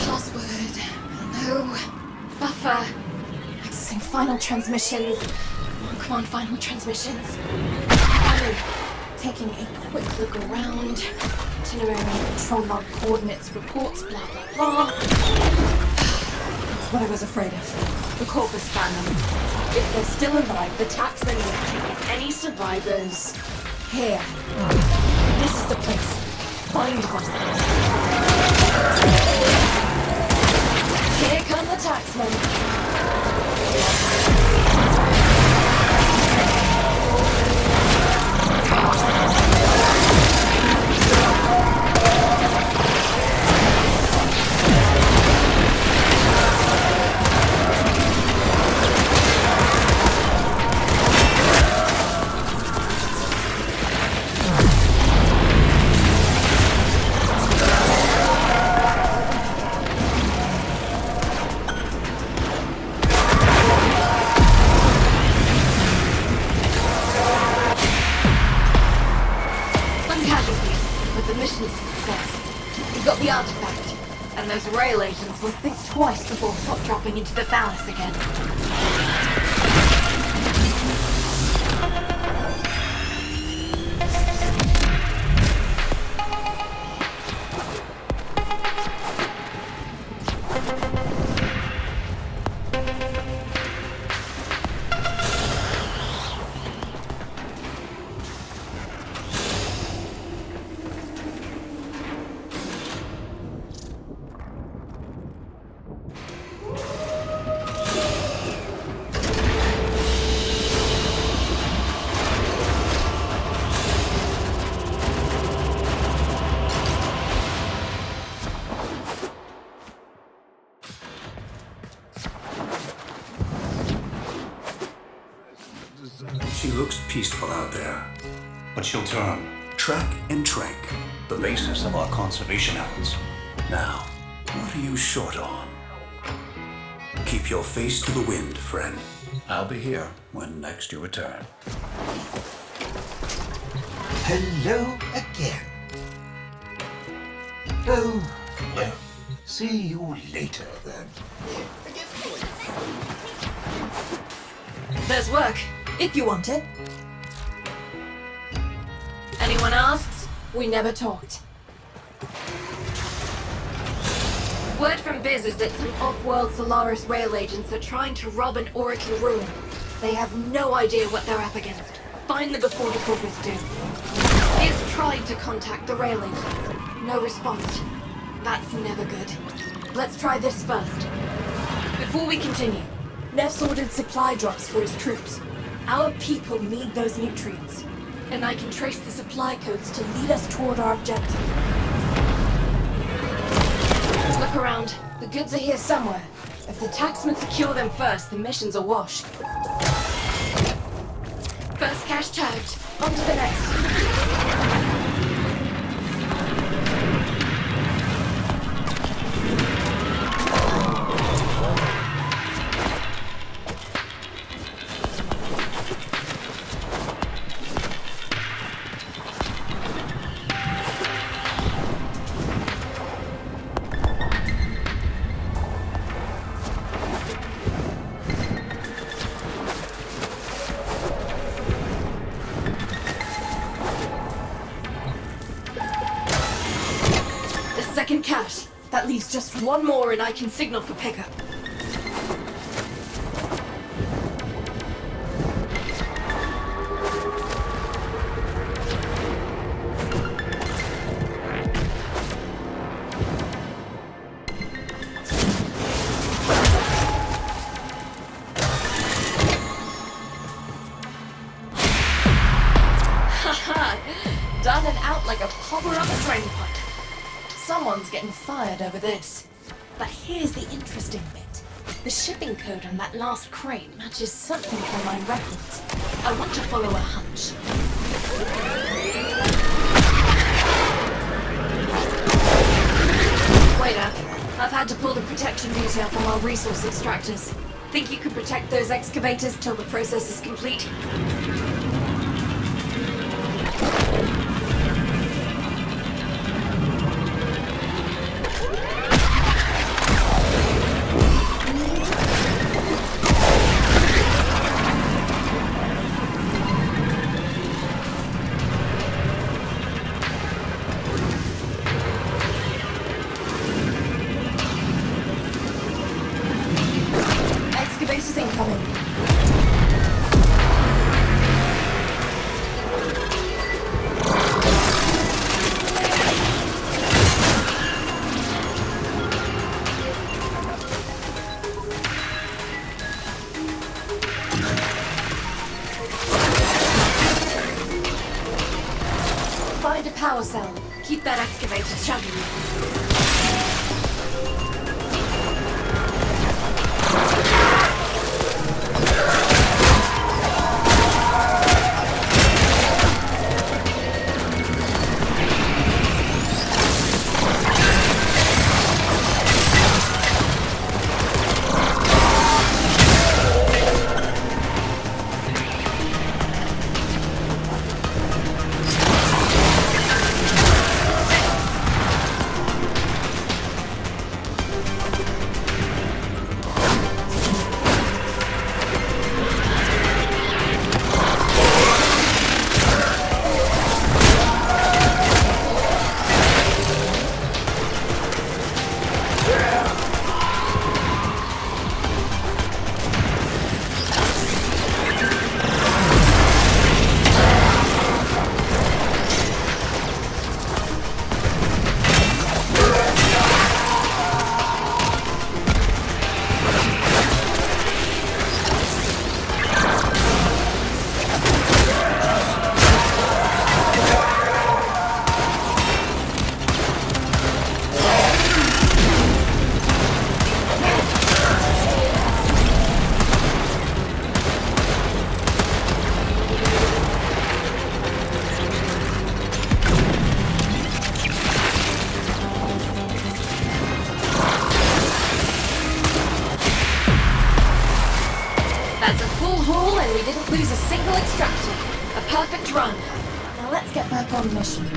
Password. No. Buffer. Accessing final transmissions. Come on, final transmissions. I'm in. Taking a quick look around. Itinerary, control log, coordinates, reports, blah, blah, blah. It's what I was afraid of. The corpus phantom. If they're still alive, the taxmen will have taken any survivors here. This is the place. Find them. Here come the taxmen. Those rail agents will think twice before hot dropping into the phallus again. looks peaceful out there. But she'll turn. Track and trank, the basis of our conservation efforts. Now, what are you short on? Keep your face to the wind, friend. I'll be here when next you return. Hello again. Oh, well, see you later then. There's work, if you want it. Anyone asks, we never talked. Word from Biz is that some off-world Solaris rail agents are trying to rob an Aurican ruin. They have no idea what they're up against. Find them before the Corpus do. Biz tried to contact the rail agents. No response. That's never good. Let's try this first. Before we continue, Neff's ordered supply drops for his troops. Our people need those nutrients, and I can trace the supply codes to lead us toward our objective. Look around. The goods are here somewhere. If the taxmen secure them first, the mission's a wash. First cache tagged. On to the next. Second cache. That leaves just one more and I can signal for pickup. Haha! Done and out like a popper up a train pipe. Someone's getting fired over this. But here's the interesting bit. The shipping code on that last crate matches something from my records. I want to follow a hunch. Wait up. I've had to pull the protection detail from our resource extractors. Think you could protect those excavators till the process is complete? Excavators incoming. Find a power cell. Keep that excavator chugging. Good run. Now let's get back on mission.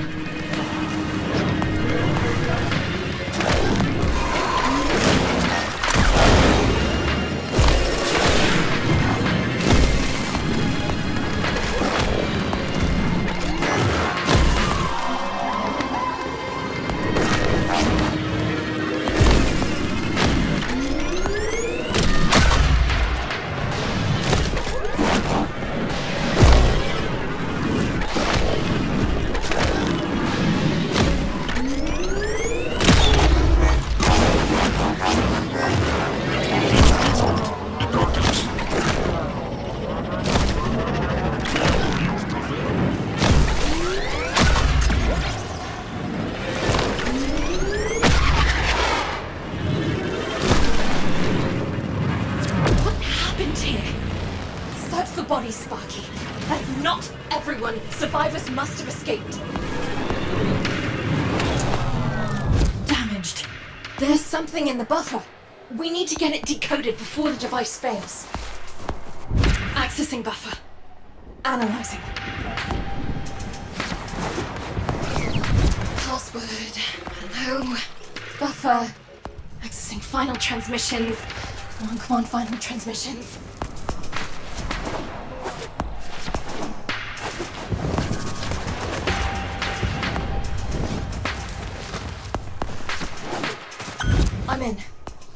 Sparky. That's not everyone. Survivors must have escaped. Damaged. There's something in the buffer. We need to get it decoded before the device fails. Accessing buffer. Analyzing. Password. Hello. Buffer. Accessing final transmissions. Come on, final transmissions. I'm in.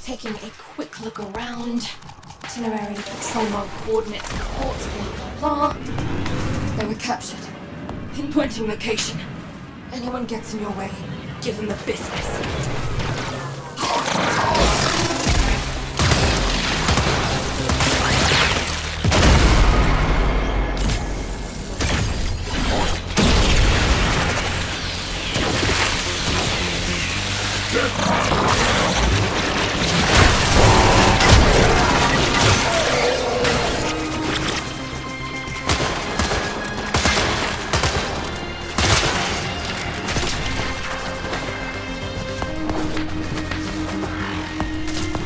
Taking a quick look around. Itinerary, control log, coordinates, reports, blah, blah, blah. They were captured. Pinpointing location. Anyone gets in your way, give them the business.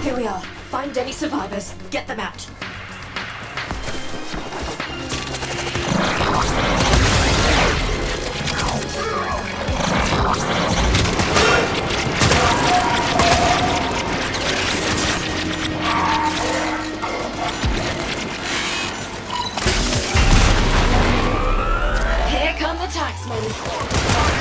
Here we are. Find any survivors. Get them out. Here come the taxmen.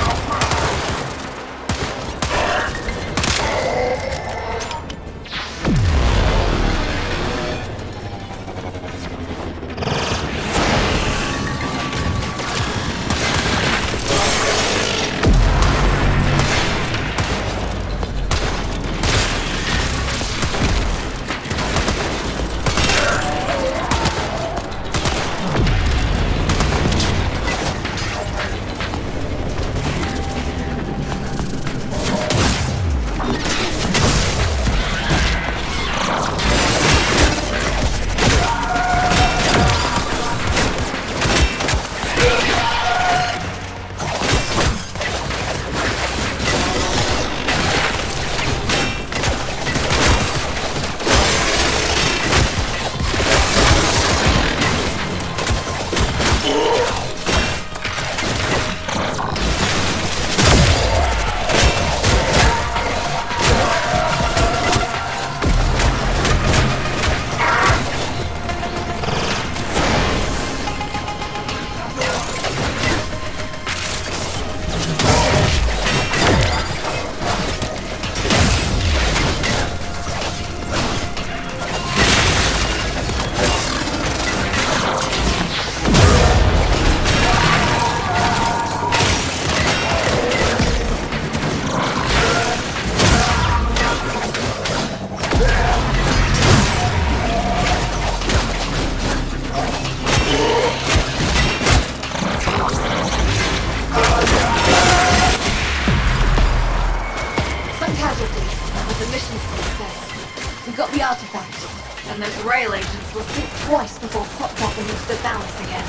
We got the artifact, and those rail agents will think twice before pop-popping into the balance again.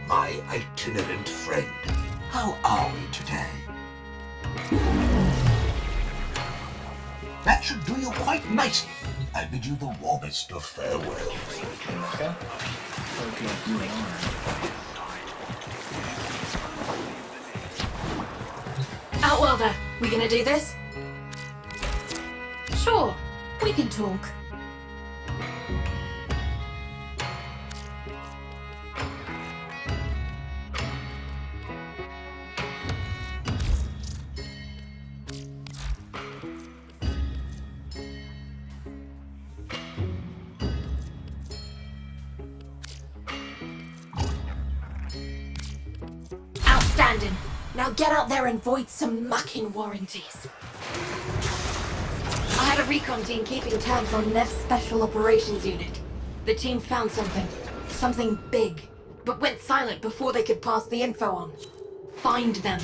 my itinerant friend. How are we today? That should do you quite nicely. I bid you the warmest of farewells. Okay. Outworlder, we gonna do this? Sure, we can talk. Outstanding. Now get out there and void some mucking warranties. I had a recon team keeping tabs on Nev's Special Operations Unit. The team found something big, but went silent before they could pass the info on. Find them.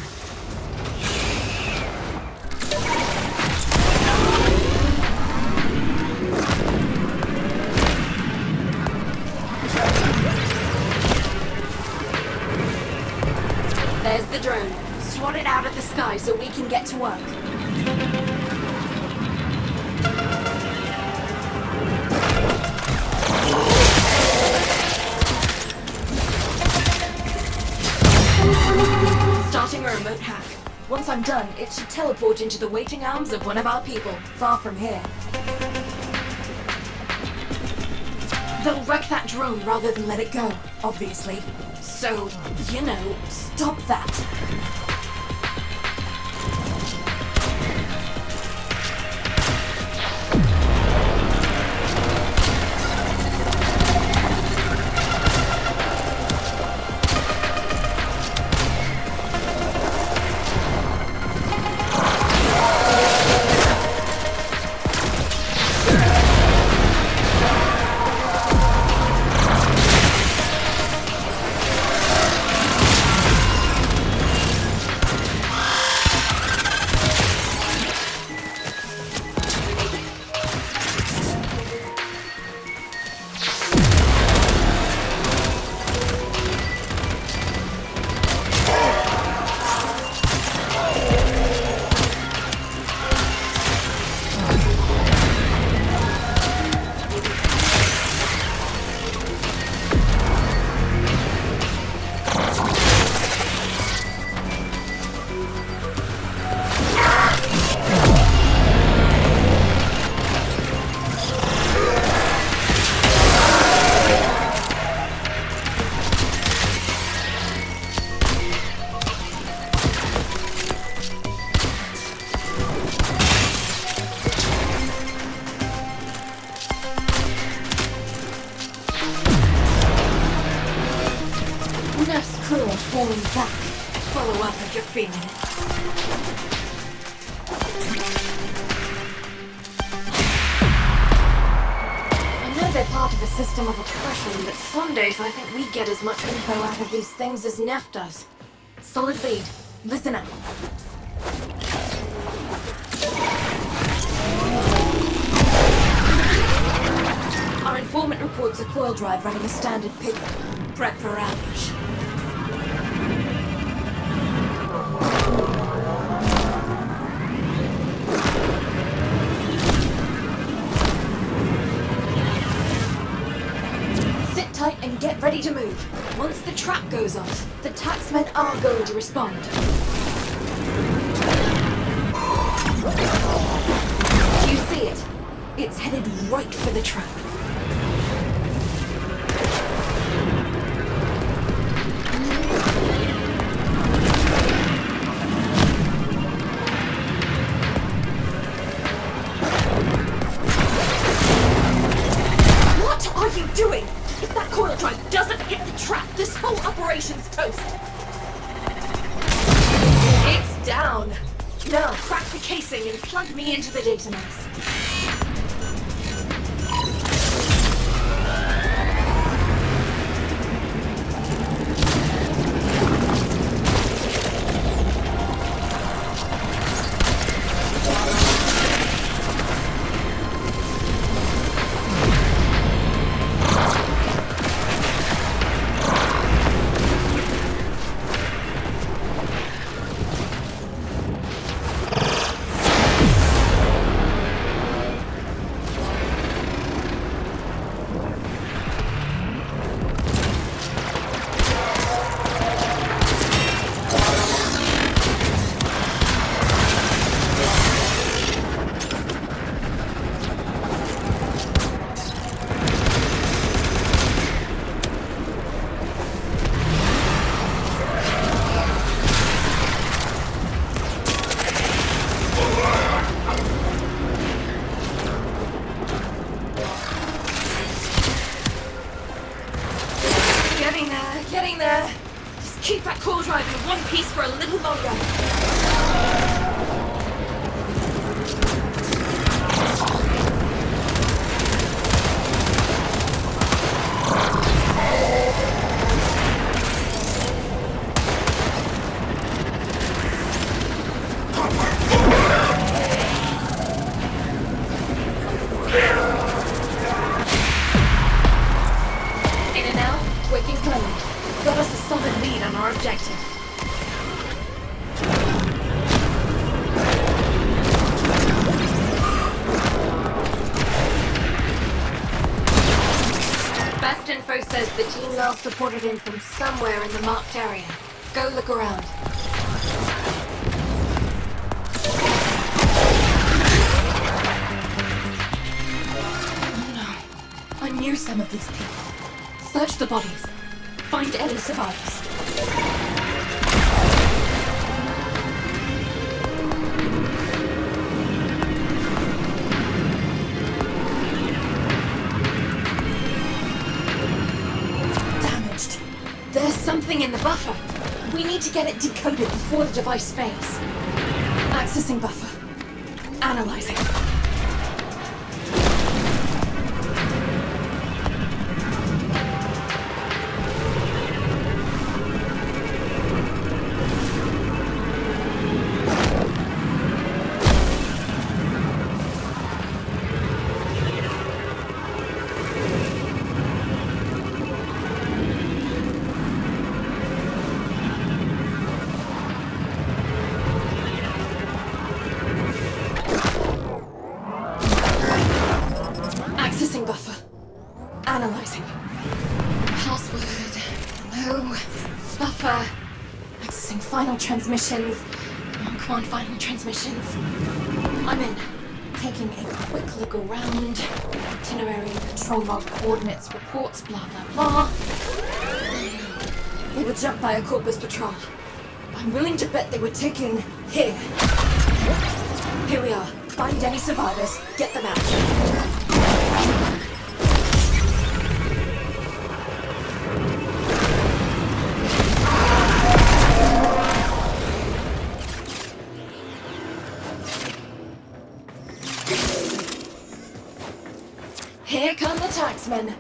There's the drone. Swat it out of the sky so we can get to work. Starting a remote hack. Once I'm done, it should teleport into the waiting arms of one of our people, far from here. They'll wreck that drone rather than let it go, obviously. So, you know, stop that. Falling back. Follow up if you're feeling it. I know they're part of a system of oppression, but some days I think we get as much info out of these things as Neff does. Solid lead. Listen up. Our informant reports a coil drive running a standard pickup. Prep for ambush. Sit tight and get ready to move. Once the trap goes off, the taxmen are going to respond. Do you see it? It's headed right for the trap. What are you doing? If that coil drive doesn't hit the trap, this whole operation's toast. It's down. Now crack the casing and plug me into the database. Keep that core drive in one piece for a little longer. In and out, quick and clean. Got us a solid lead on our objective. Best info says the team last reported in from somewhere in the marked area. Go look around. I knew some of these people. Search the bodies. Find any survivors. Damaged. There's something in the buffer. We need to get it decoded before the device fails. Accessing buffer. Analyzing. Accessing buffer. Analyzing. Password. No. Buffer. Accessing final transmissions. Oh, come on, final transmissions. I'm in. Taking a quick look around. Itinerary, control log, coordinates, reports, blah, blah, blah. They were jumped by a Corpus patrol. I'm willing to bet they were taken here. Here we are. Find any survivors. Get them out. Here come the taxmen.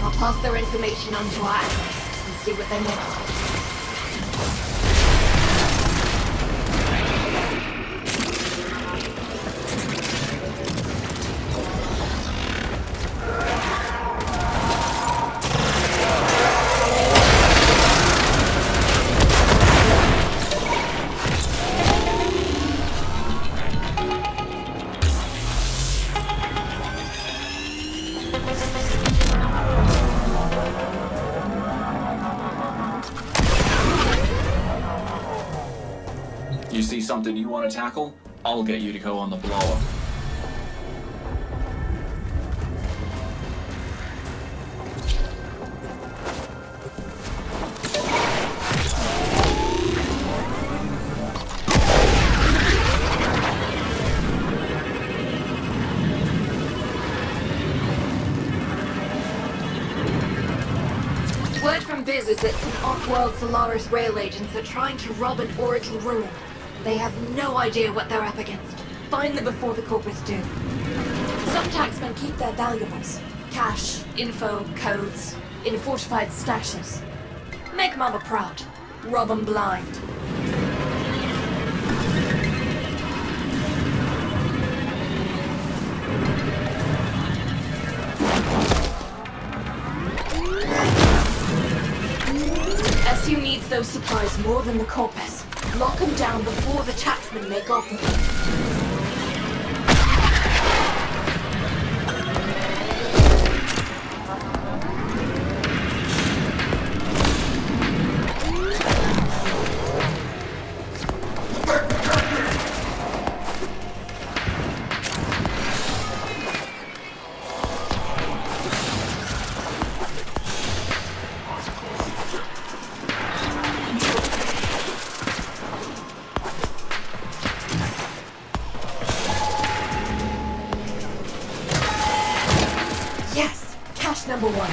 I'll pass their information on to our analysts and see what they make of it. You see something you want to tackle? I'll get you to go on the blower. Word from Biz is that some off-world Solaris rail agents are trying to rob an Orokin ruin. They have no idea what they're up against. Find them before the corpus do. Some taxmen keep their valuables. Cash, info, codes, in fortified stashes. Make Mama proud. Rob 'em blind. SU needs those supplies more than the corpus. Lock them down before the taxmen make off with them. Yes! Cache number 1.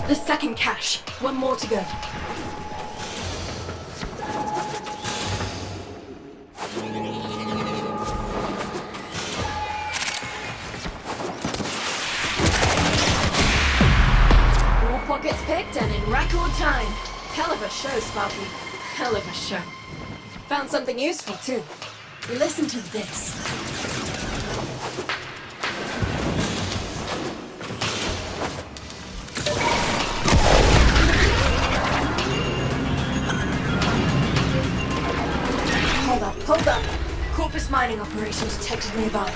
The second cache. One more to go. All pockets picked and in record time. Hell of a show, Sparky. Hell of a show. Found something useful, too. Listen to this. Hold up. Corpus mining operation detected nearby.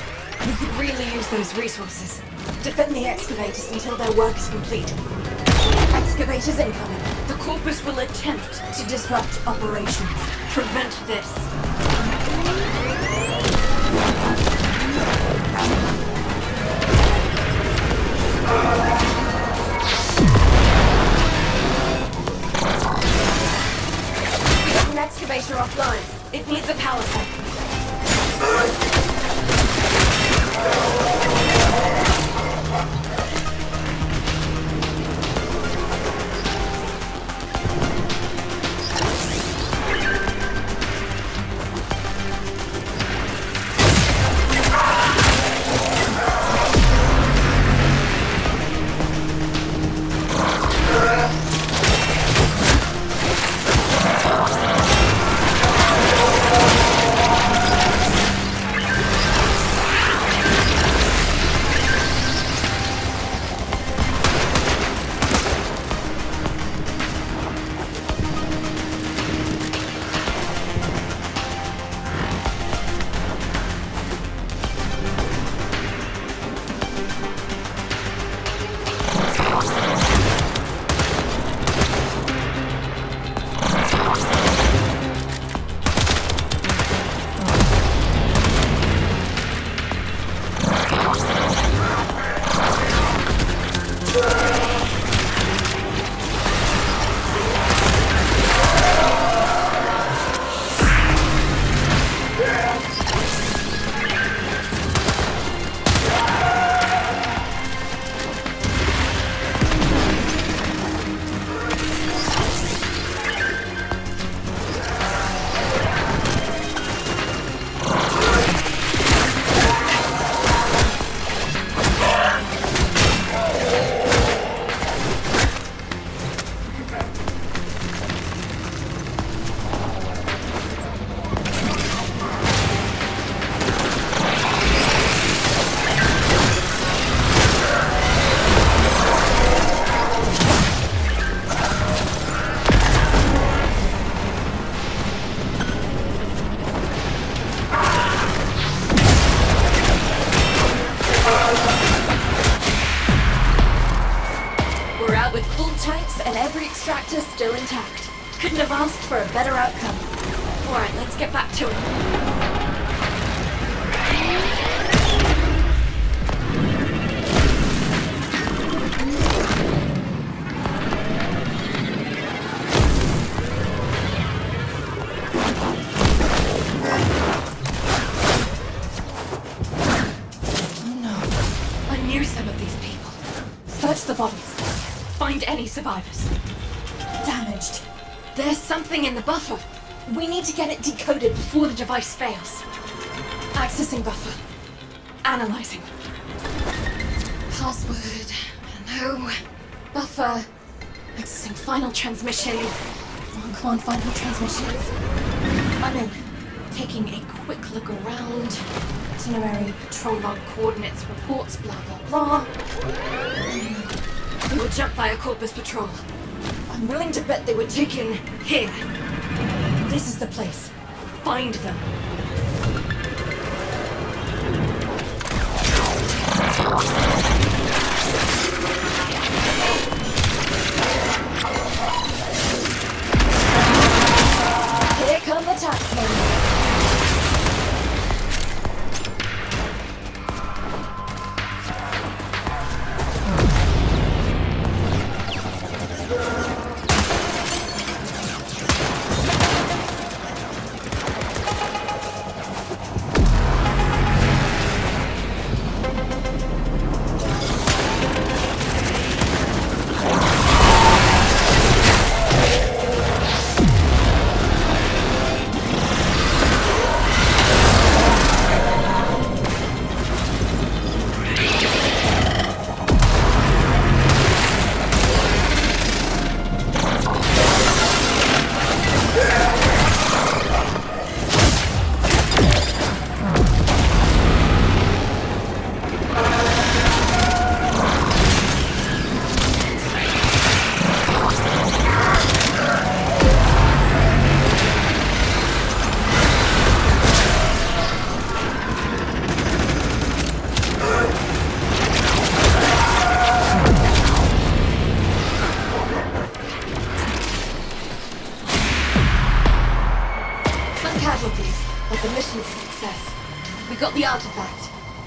We could really use those resources. Defend the excavators until their work is complete. Excavators incoming. The corpus will attempt to disrupt operations. Prevent this. We got an excavator offline. It needs a power set. Extractor still intact. Couldn't have asked for a better outcome. Alright, let's get back to it. knew some of these people. Search the bodies. Find any survivors. Damaged. There's something in the buffer. We need to get it decoded before the device fails. Accessing buffer. Analyzing. Password. No. Buffer. Accessing final transmissions. Come on, final transmissions. I'm in. Taking a quick look around. Itinerary, patrol log, coordinates, reports, blah blah blah. We were jumped by a Corpus patrol. I'm willing to bet they were taken here. This is the place. Find them. Here come the taxmen.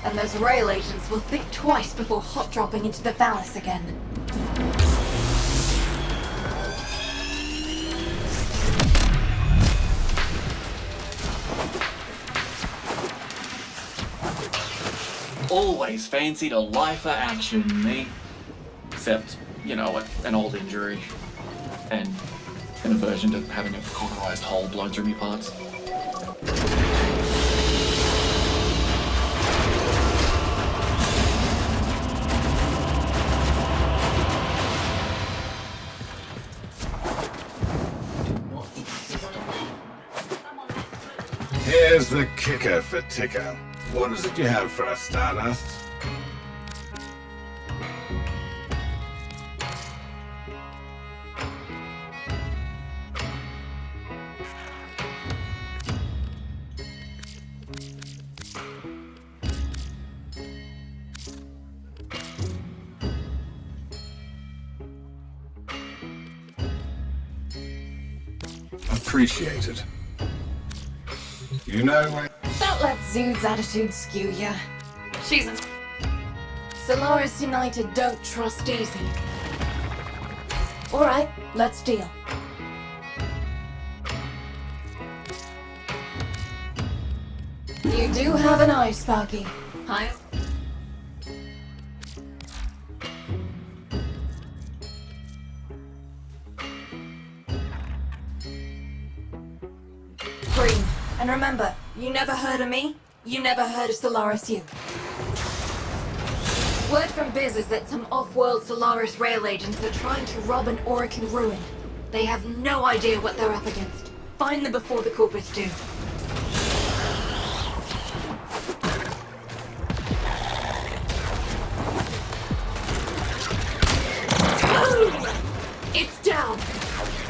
And those rail agents will think twice before hot dropping into the Valis again. Always fancied a lifer action, me. Except, you know, an old injury. And an aversion to having a cauterized hole blown through me parts. Here's the kicker for Ticker. What is it you have for us, Stardust? Appreciated. You know where... Don't let Zood's attitude skew ya. She's a... Solaris United don't trust easy. Alright, let's deal. You do have an eye, Sparky. Hi. Green. And remember, you never heard of me, you never heard of Solaris U. Word from Biz is that some off-world Solaris rail agents are trying to rob an Orican ruin. They have no idea what they're up against. Find them before the Corpus do. It's down!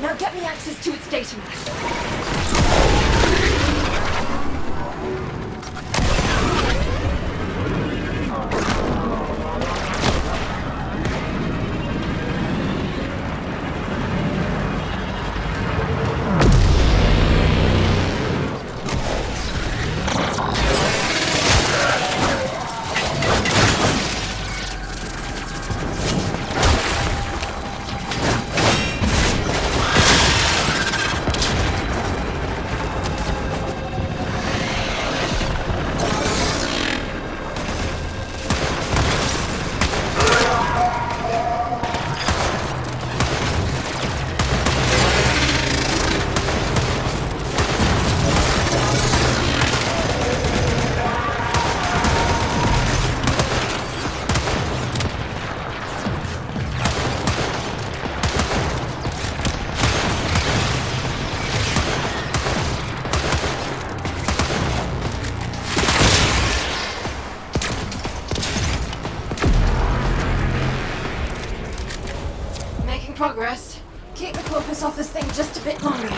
Now get me access to its data mass. progress. Keep the corpus off this thing just a bit longer.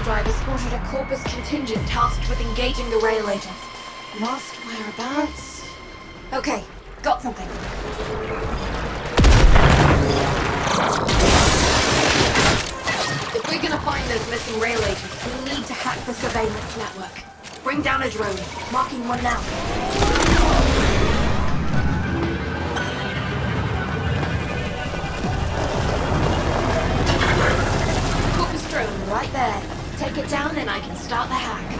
Drive escorted a corpus contingent tasked with engaging the rail agents. Lost whereabouts? Okay, got something. If we're gonna find those missing rail agents, we need to hack the surveillance network. Bring down a drone, marking one now. Corpus drone right there. Take it down and I can start the hack.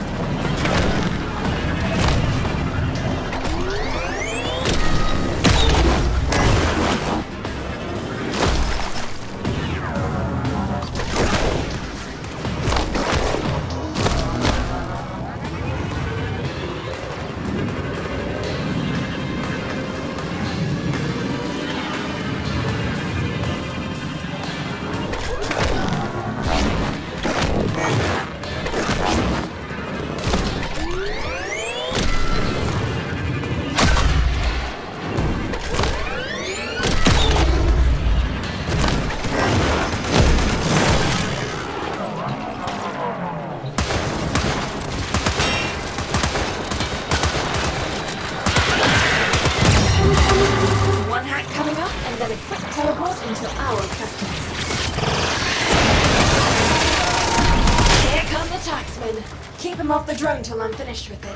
Keep him off the drone till I'm finished with it.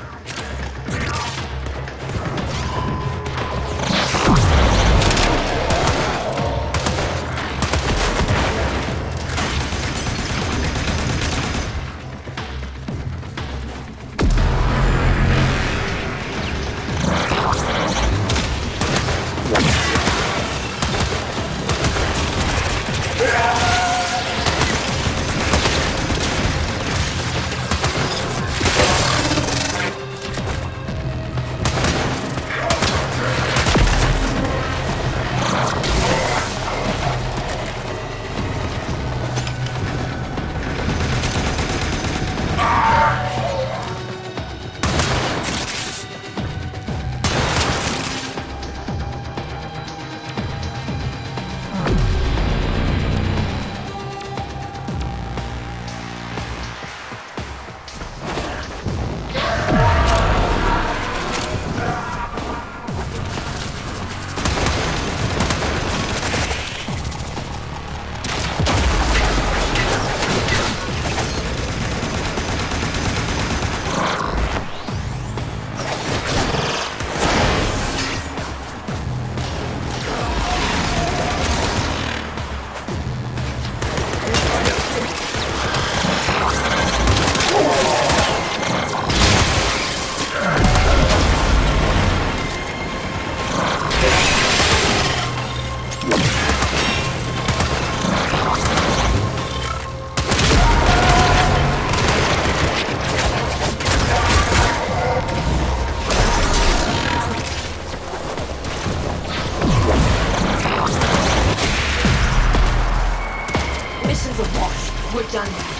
We're done now.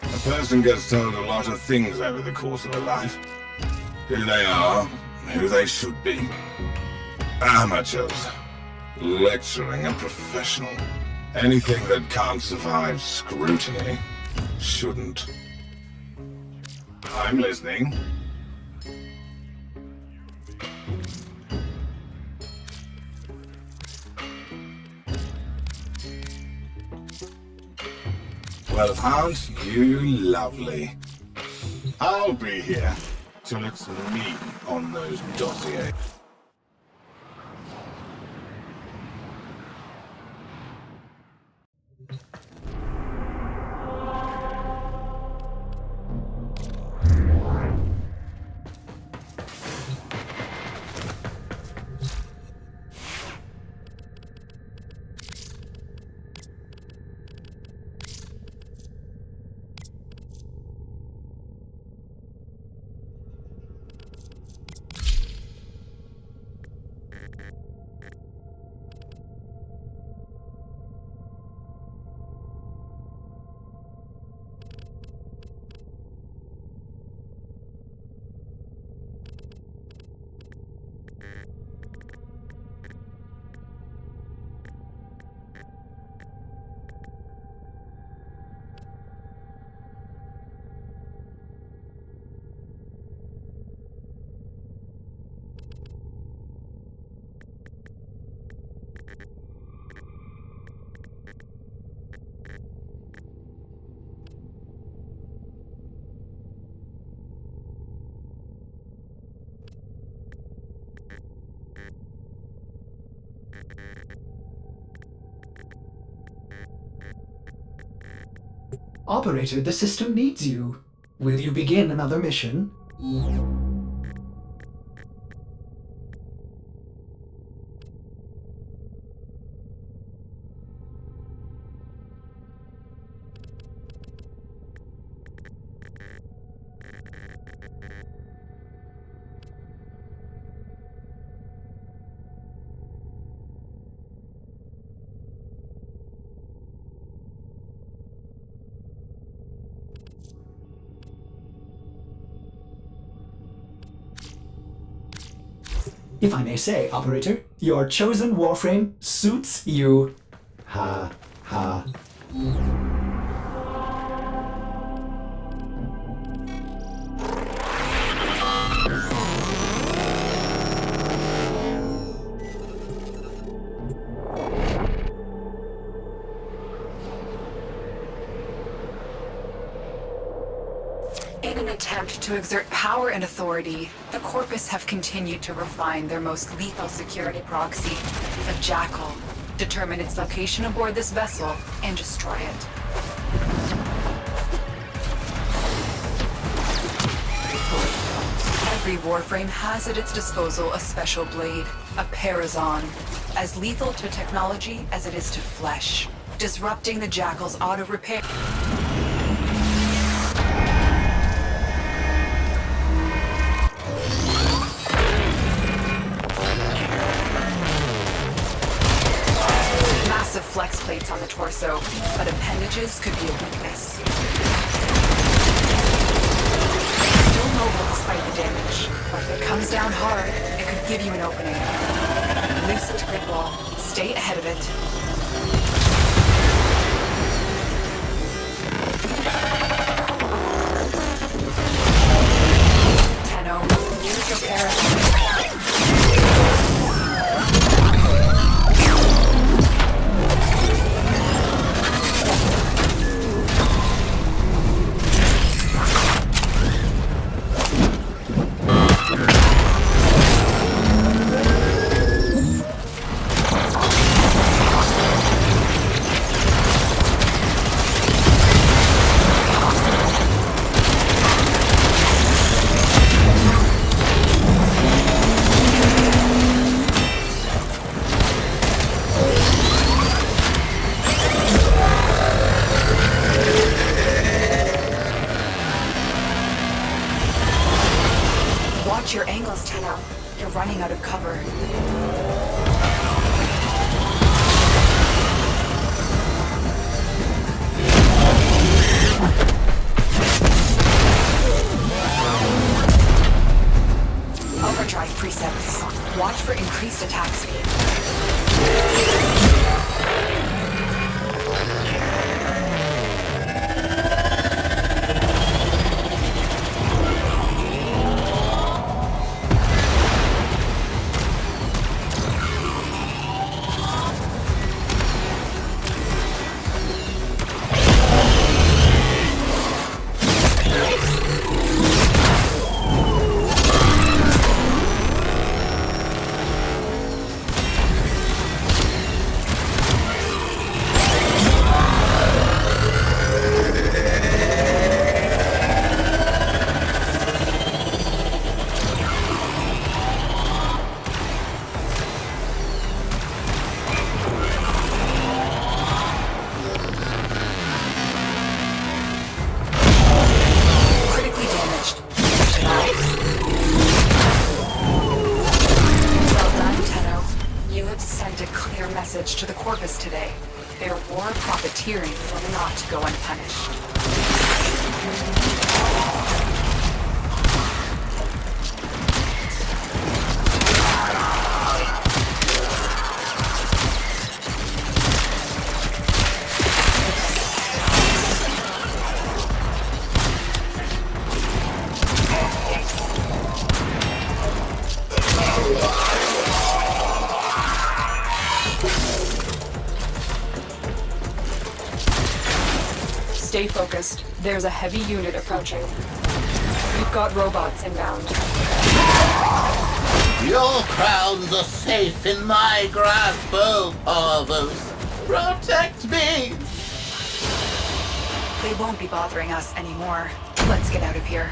A person gets told a lot of things over the course of a life. Who they are, who they should be. Amateurs. Lecturing a professional. Anything that can't survive scrutiny shouldn't. I'm listening. Well, aren't you lovely? I'll be here till it's me on those dossiers. Operator, the system needs you. Will you begin another mission? If I may say, Operator, your chosen Warframe suits you. Ha, ha. In an attempt to exert power and authority, the Corpus have continued to refine their most lethal security proxy, the Jackal, determine its location aboard this vessel, and destroy it. Every Warframe has at its disposal a special blade, a Parazon, as lethal to technology as it is to flesh, disrupting the Jackal's auto-repair. Massive flex plates on the torso, but appendages could be a weakness. Still mobile despite the damage, but if it comes down hard, it could give you an opening. Loosened grid wall. Stay ahead of it. Tenno, use your parachute. sent a clear message to the Corvus today. Their war profiteering will not go unpunished. Stay focused. There's a heavy unit approaching. We've got robots inbound. Your crowns are safe in my grasp, oh Parvos. Protect me! They won't be bothering us anymore. Let's get out of here.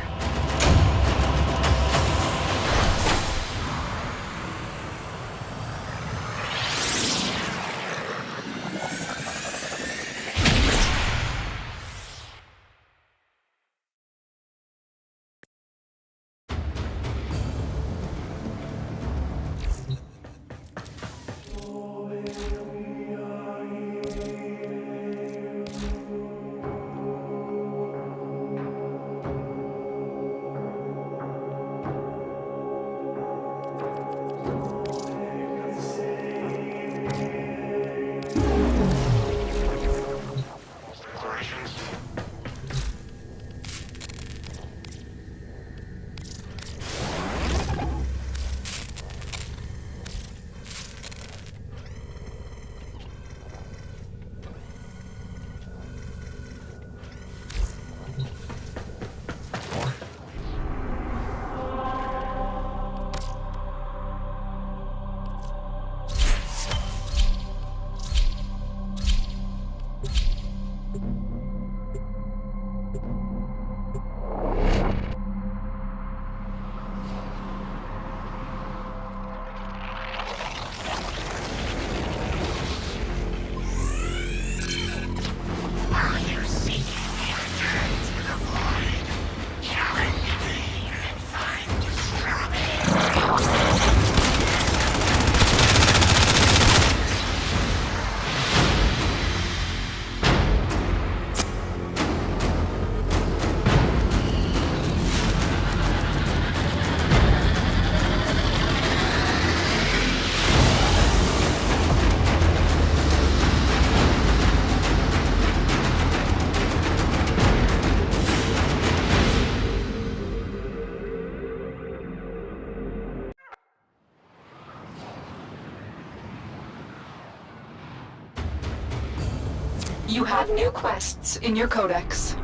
You have new quests in your codex.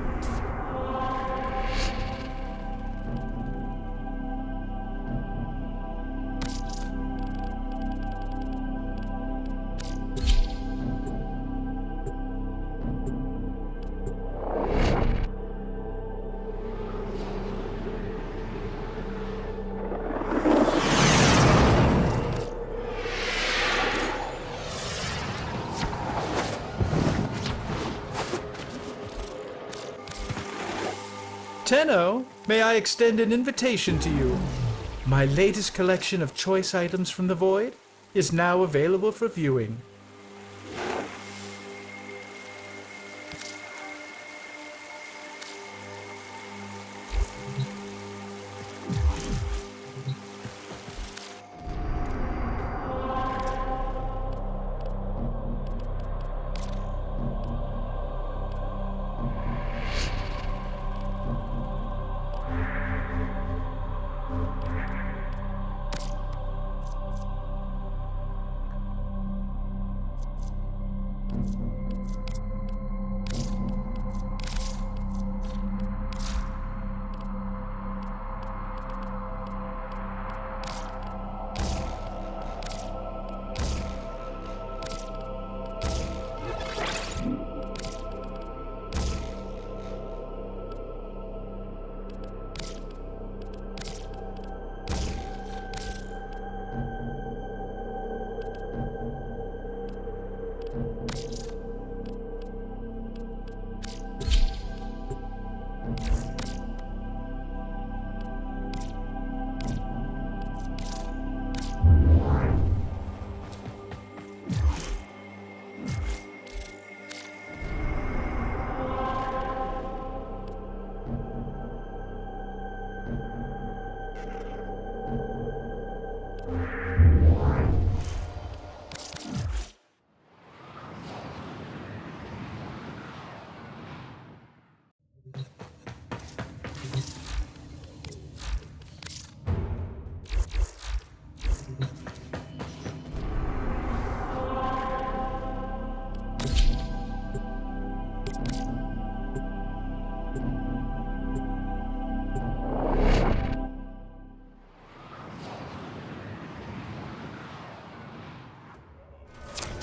Tenno, may I extend an invitation to you? My latest collection of choice items from the Void is now available for viewing.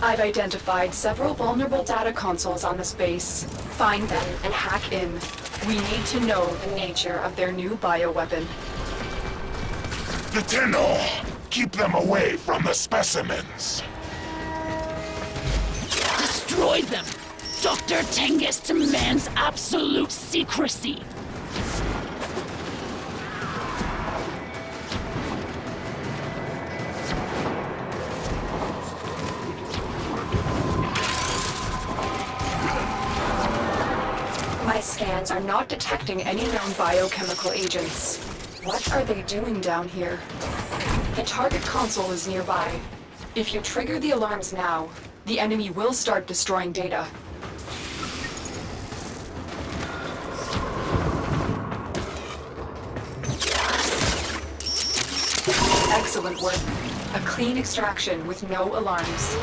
I've identified several vulnerable data consoles on this base. Find them and hack in. We need to know the nature of their new bioweapon. The Tenno! Keep them away from the specimens! Destroy them! Dr. Tengus demands absolute secrecy! My scans are not detecting any known biochemical agents. What are they doing down here? The target console is nearby. If you trigger the alarms now, the enemy will start destroying data. Excellent work. A clean extraction with no alarms.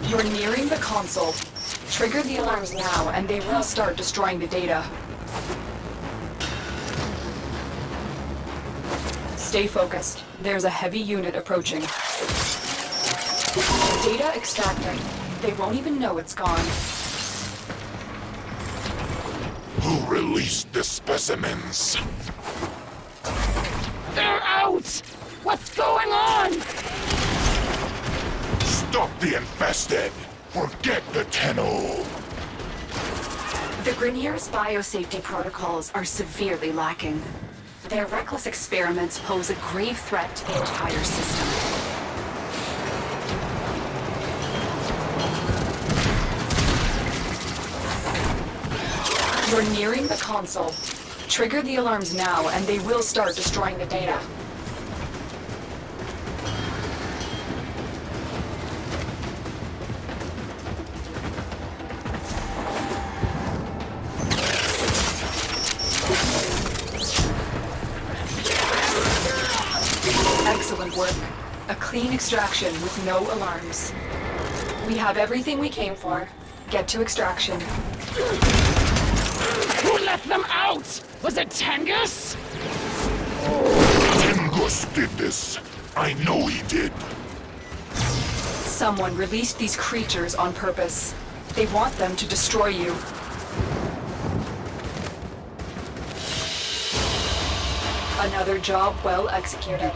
You're nearing the console. Trigger the alarms now, and they will start destroying the data. Stay focused. There's a heavy unit approaching. Data extracted. They won't even know it's gone. Who released the specimens? They're out! What's going on? Stop the infested! Forget the Tenno! The Grineer's biosafety protocols are severely lacking. Their reckless experiments pose a grave threat to the entire system. You're nearing the console. Trigger the alarms now, and they will start destroying the data. Excellent work. A clean extraction with no alarms. We have everything we came for. Get to extraction. Who let them out? Was it Tengus? Tengus did this. I know he did. Someone released these creatures on purpose. They want them to destroy you. Another job well executed.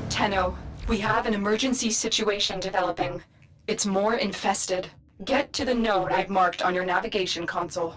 Tenno, we have an emergency situation developing. It's more infested. Get to the node I've marked on your navigation console.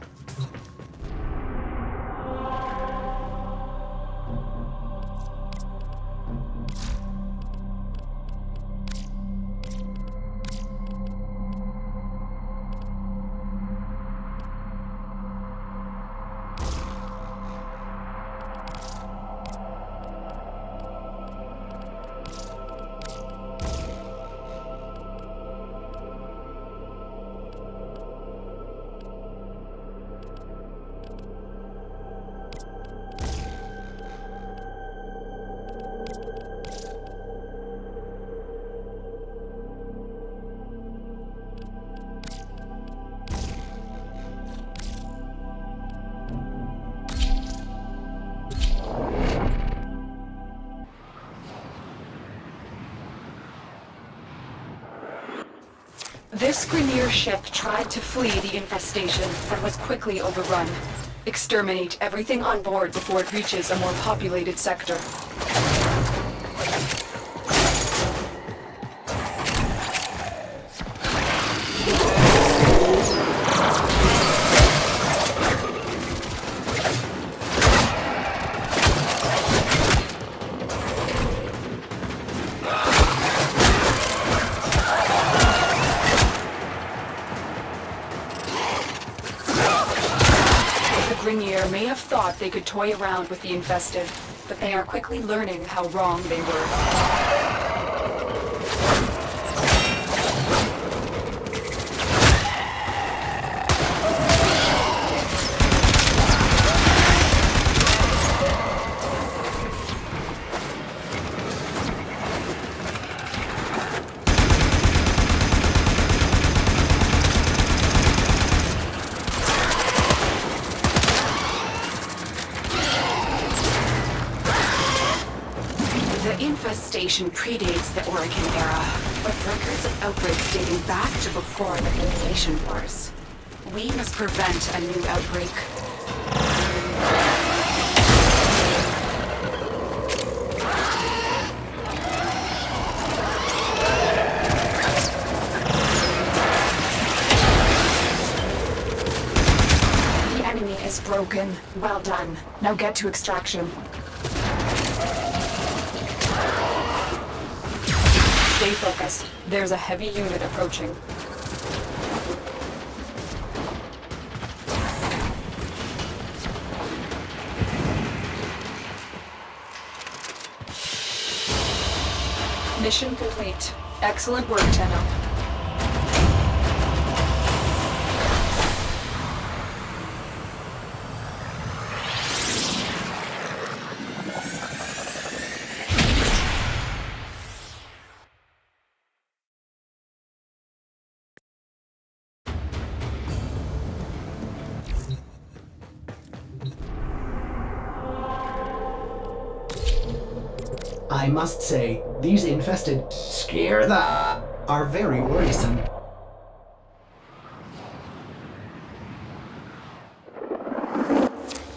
This Grineer ship tried to flee the infestation, but was quickly overrun. Exterminate everything on board before it reaches a more populated sector. Grineer may have thought they could toy around with the infested, but they are quickly learning how wrong they were. The infestation predates the Orokin era, with records of outbreaks dating back to before the Annihilation Wars. We must prevent a new outbreak. The enemy is broken. Well done. Now get to extraction. Stay focused. There's a heavy unit approaching. Mission complete. Excellent work, Tenno. I must say, these infested scare the are very worrisome.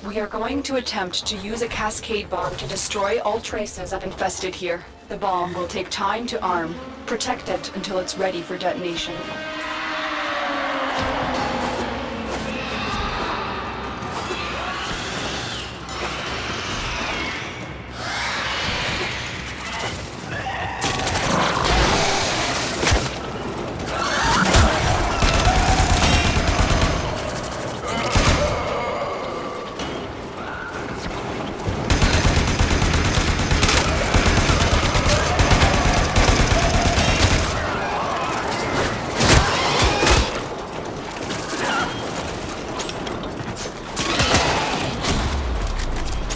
We are going to attempt to use a cascade bomb to destroy all traces of infested here. The bomb will take time to arm. Protect it until it's ready for detonation.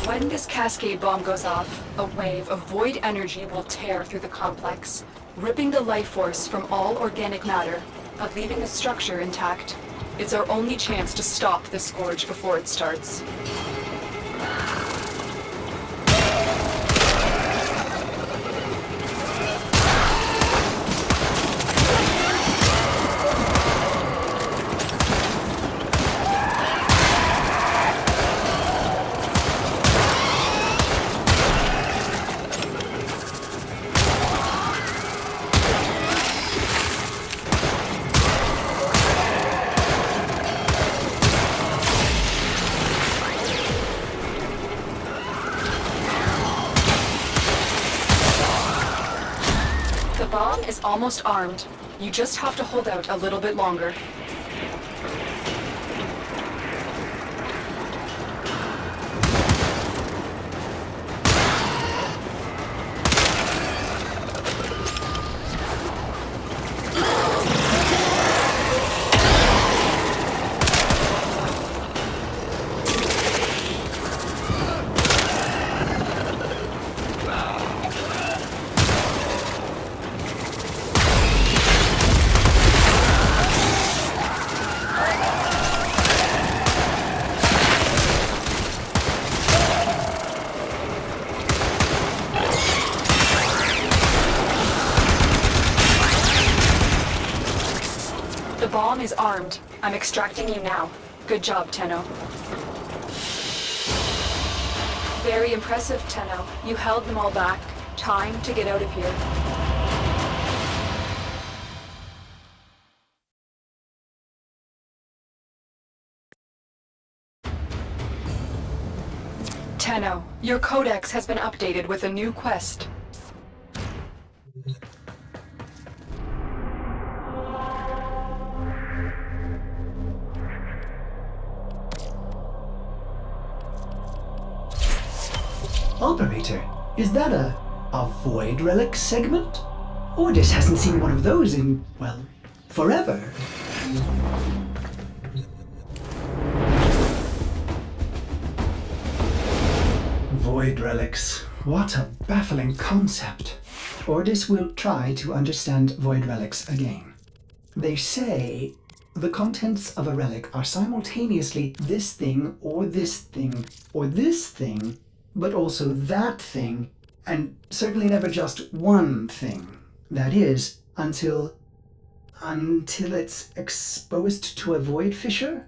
When this cascade bomb goes off, a wave of void energy will tear through the complex, ripping the life force from all organic matter, but leaving the structure intact. It's our only chance to stop the scourge before it starts. The bomb is almost armed. You just have to hold out a little bit longer. The bomb is armed. I'm extracting you now. Good job, Tenno. Very impressive, Tenno. You held them all back. Time to get out of here. Tenno, your codex has been updated with a new quest. Operator, is that a void relic segment? Ordis hasn't seen one of those in, well, forever. Void relics. What a baffling concept. Ordis will try to understand void relics again. They say the contents of a relic are simultaneously this thing, or this thing, or this thing, but also that thing, and certainly never just one thing. That is, until it's exposed to a void fissure?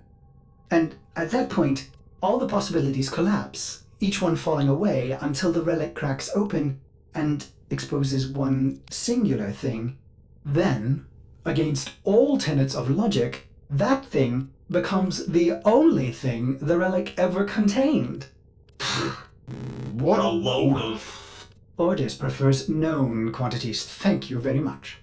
And at that point, all the possibilities collapse, each one falling away until the relic cracks open and exposes one singular thing. Then, against all tenets of logic, that thing becomes the only thing the relic ever contained. What a load of... Ordis prefers known quantities, thank you very much.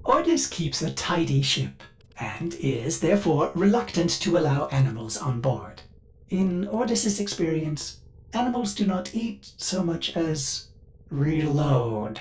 Ordis keeps a tidy ship, and is therefore reluctant to allow animals on board. In Ordis's experience, animals do not eat so much as reload.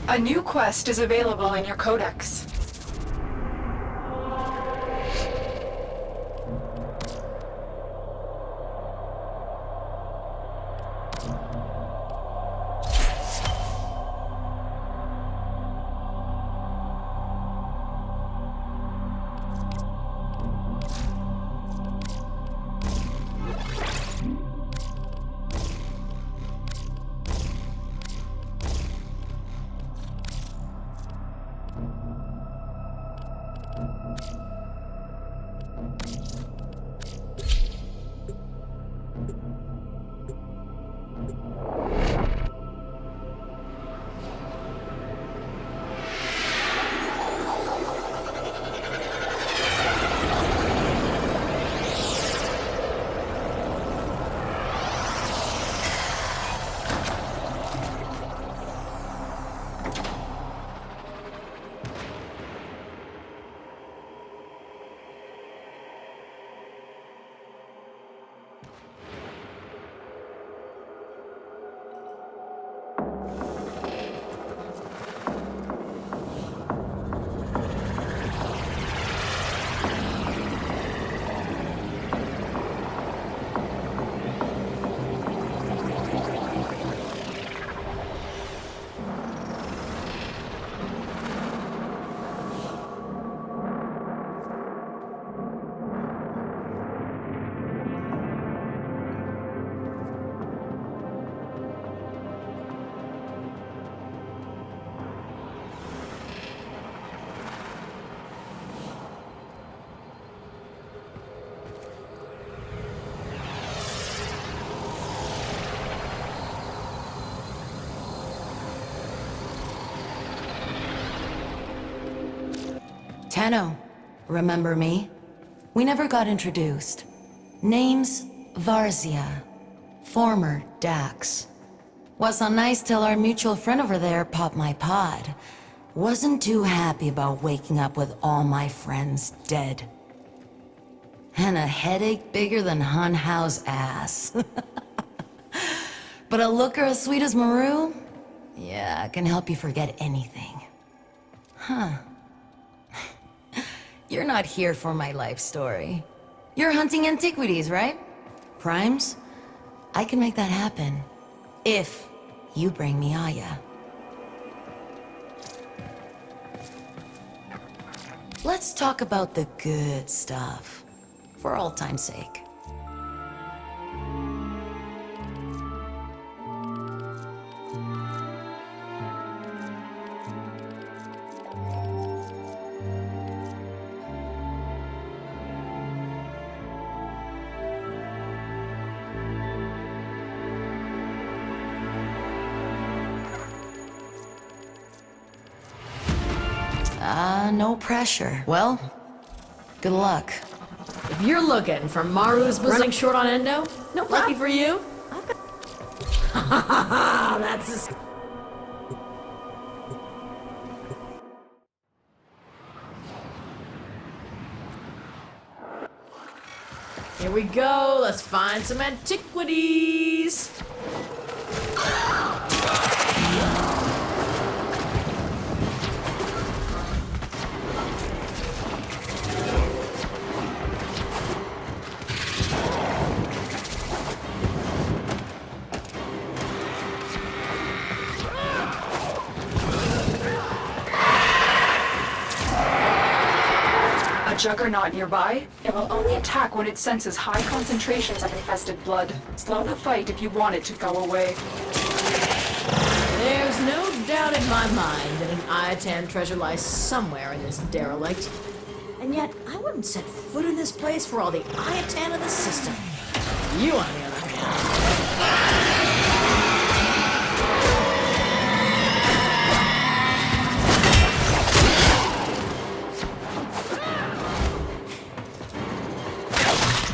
A new quest is available in your codex. Tenno, remember me? We never got introduced. Name's Varzia, former Dax. Wasn't nice till our mutual friend over there popped my pod. Wasn't too happy about waking up with all my friends dead. And a headache bigger than Hun Hao's ass. But a looker as sweet as Maru? Yeah, can help you forget anything. Huh. You're not here for my life story. You're hunting antiquities, right? Primes? I can make that happen. If you bring me Aya. Let's talk about the good stuff. For all time's sake. No pressure. Well, good luck. If you're looking for Maru's running short on endo, no, lucky for you. That's a... Here we go. Let's find some antiquities. Juggernaut nearby? It will only attack when it senses high concentrations of infested blood. Slow the fight if you want it to go away. There's no doubt in my mind that an Iatan treasure lies somewhere in this derelict. And yet, I wouldn't set foot in this place for all the Iatan of the system. You, on the other hand...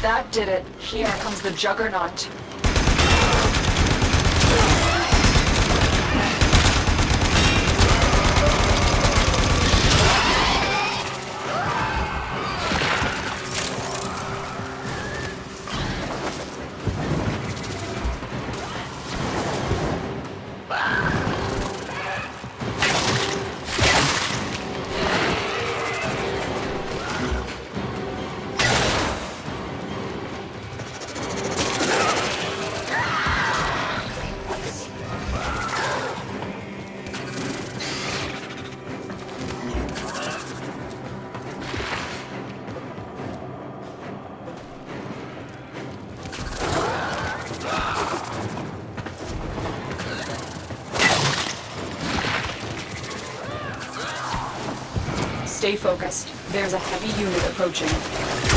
That did it. Here comes the Juggernaut. Stay focused. There's a heavy unit approaching.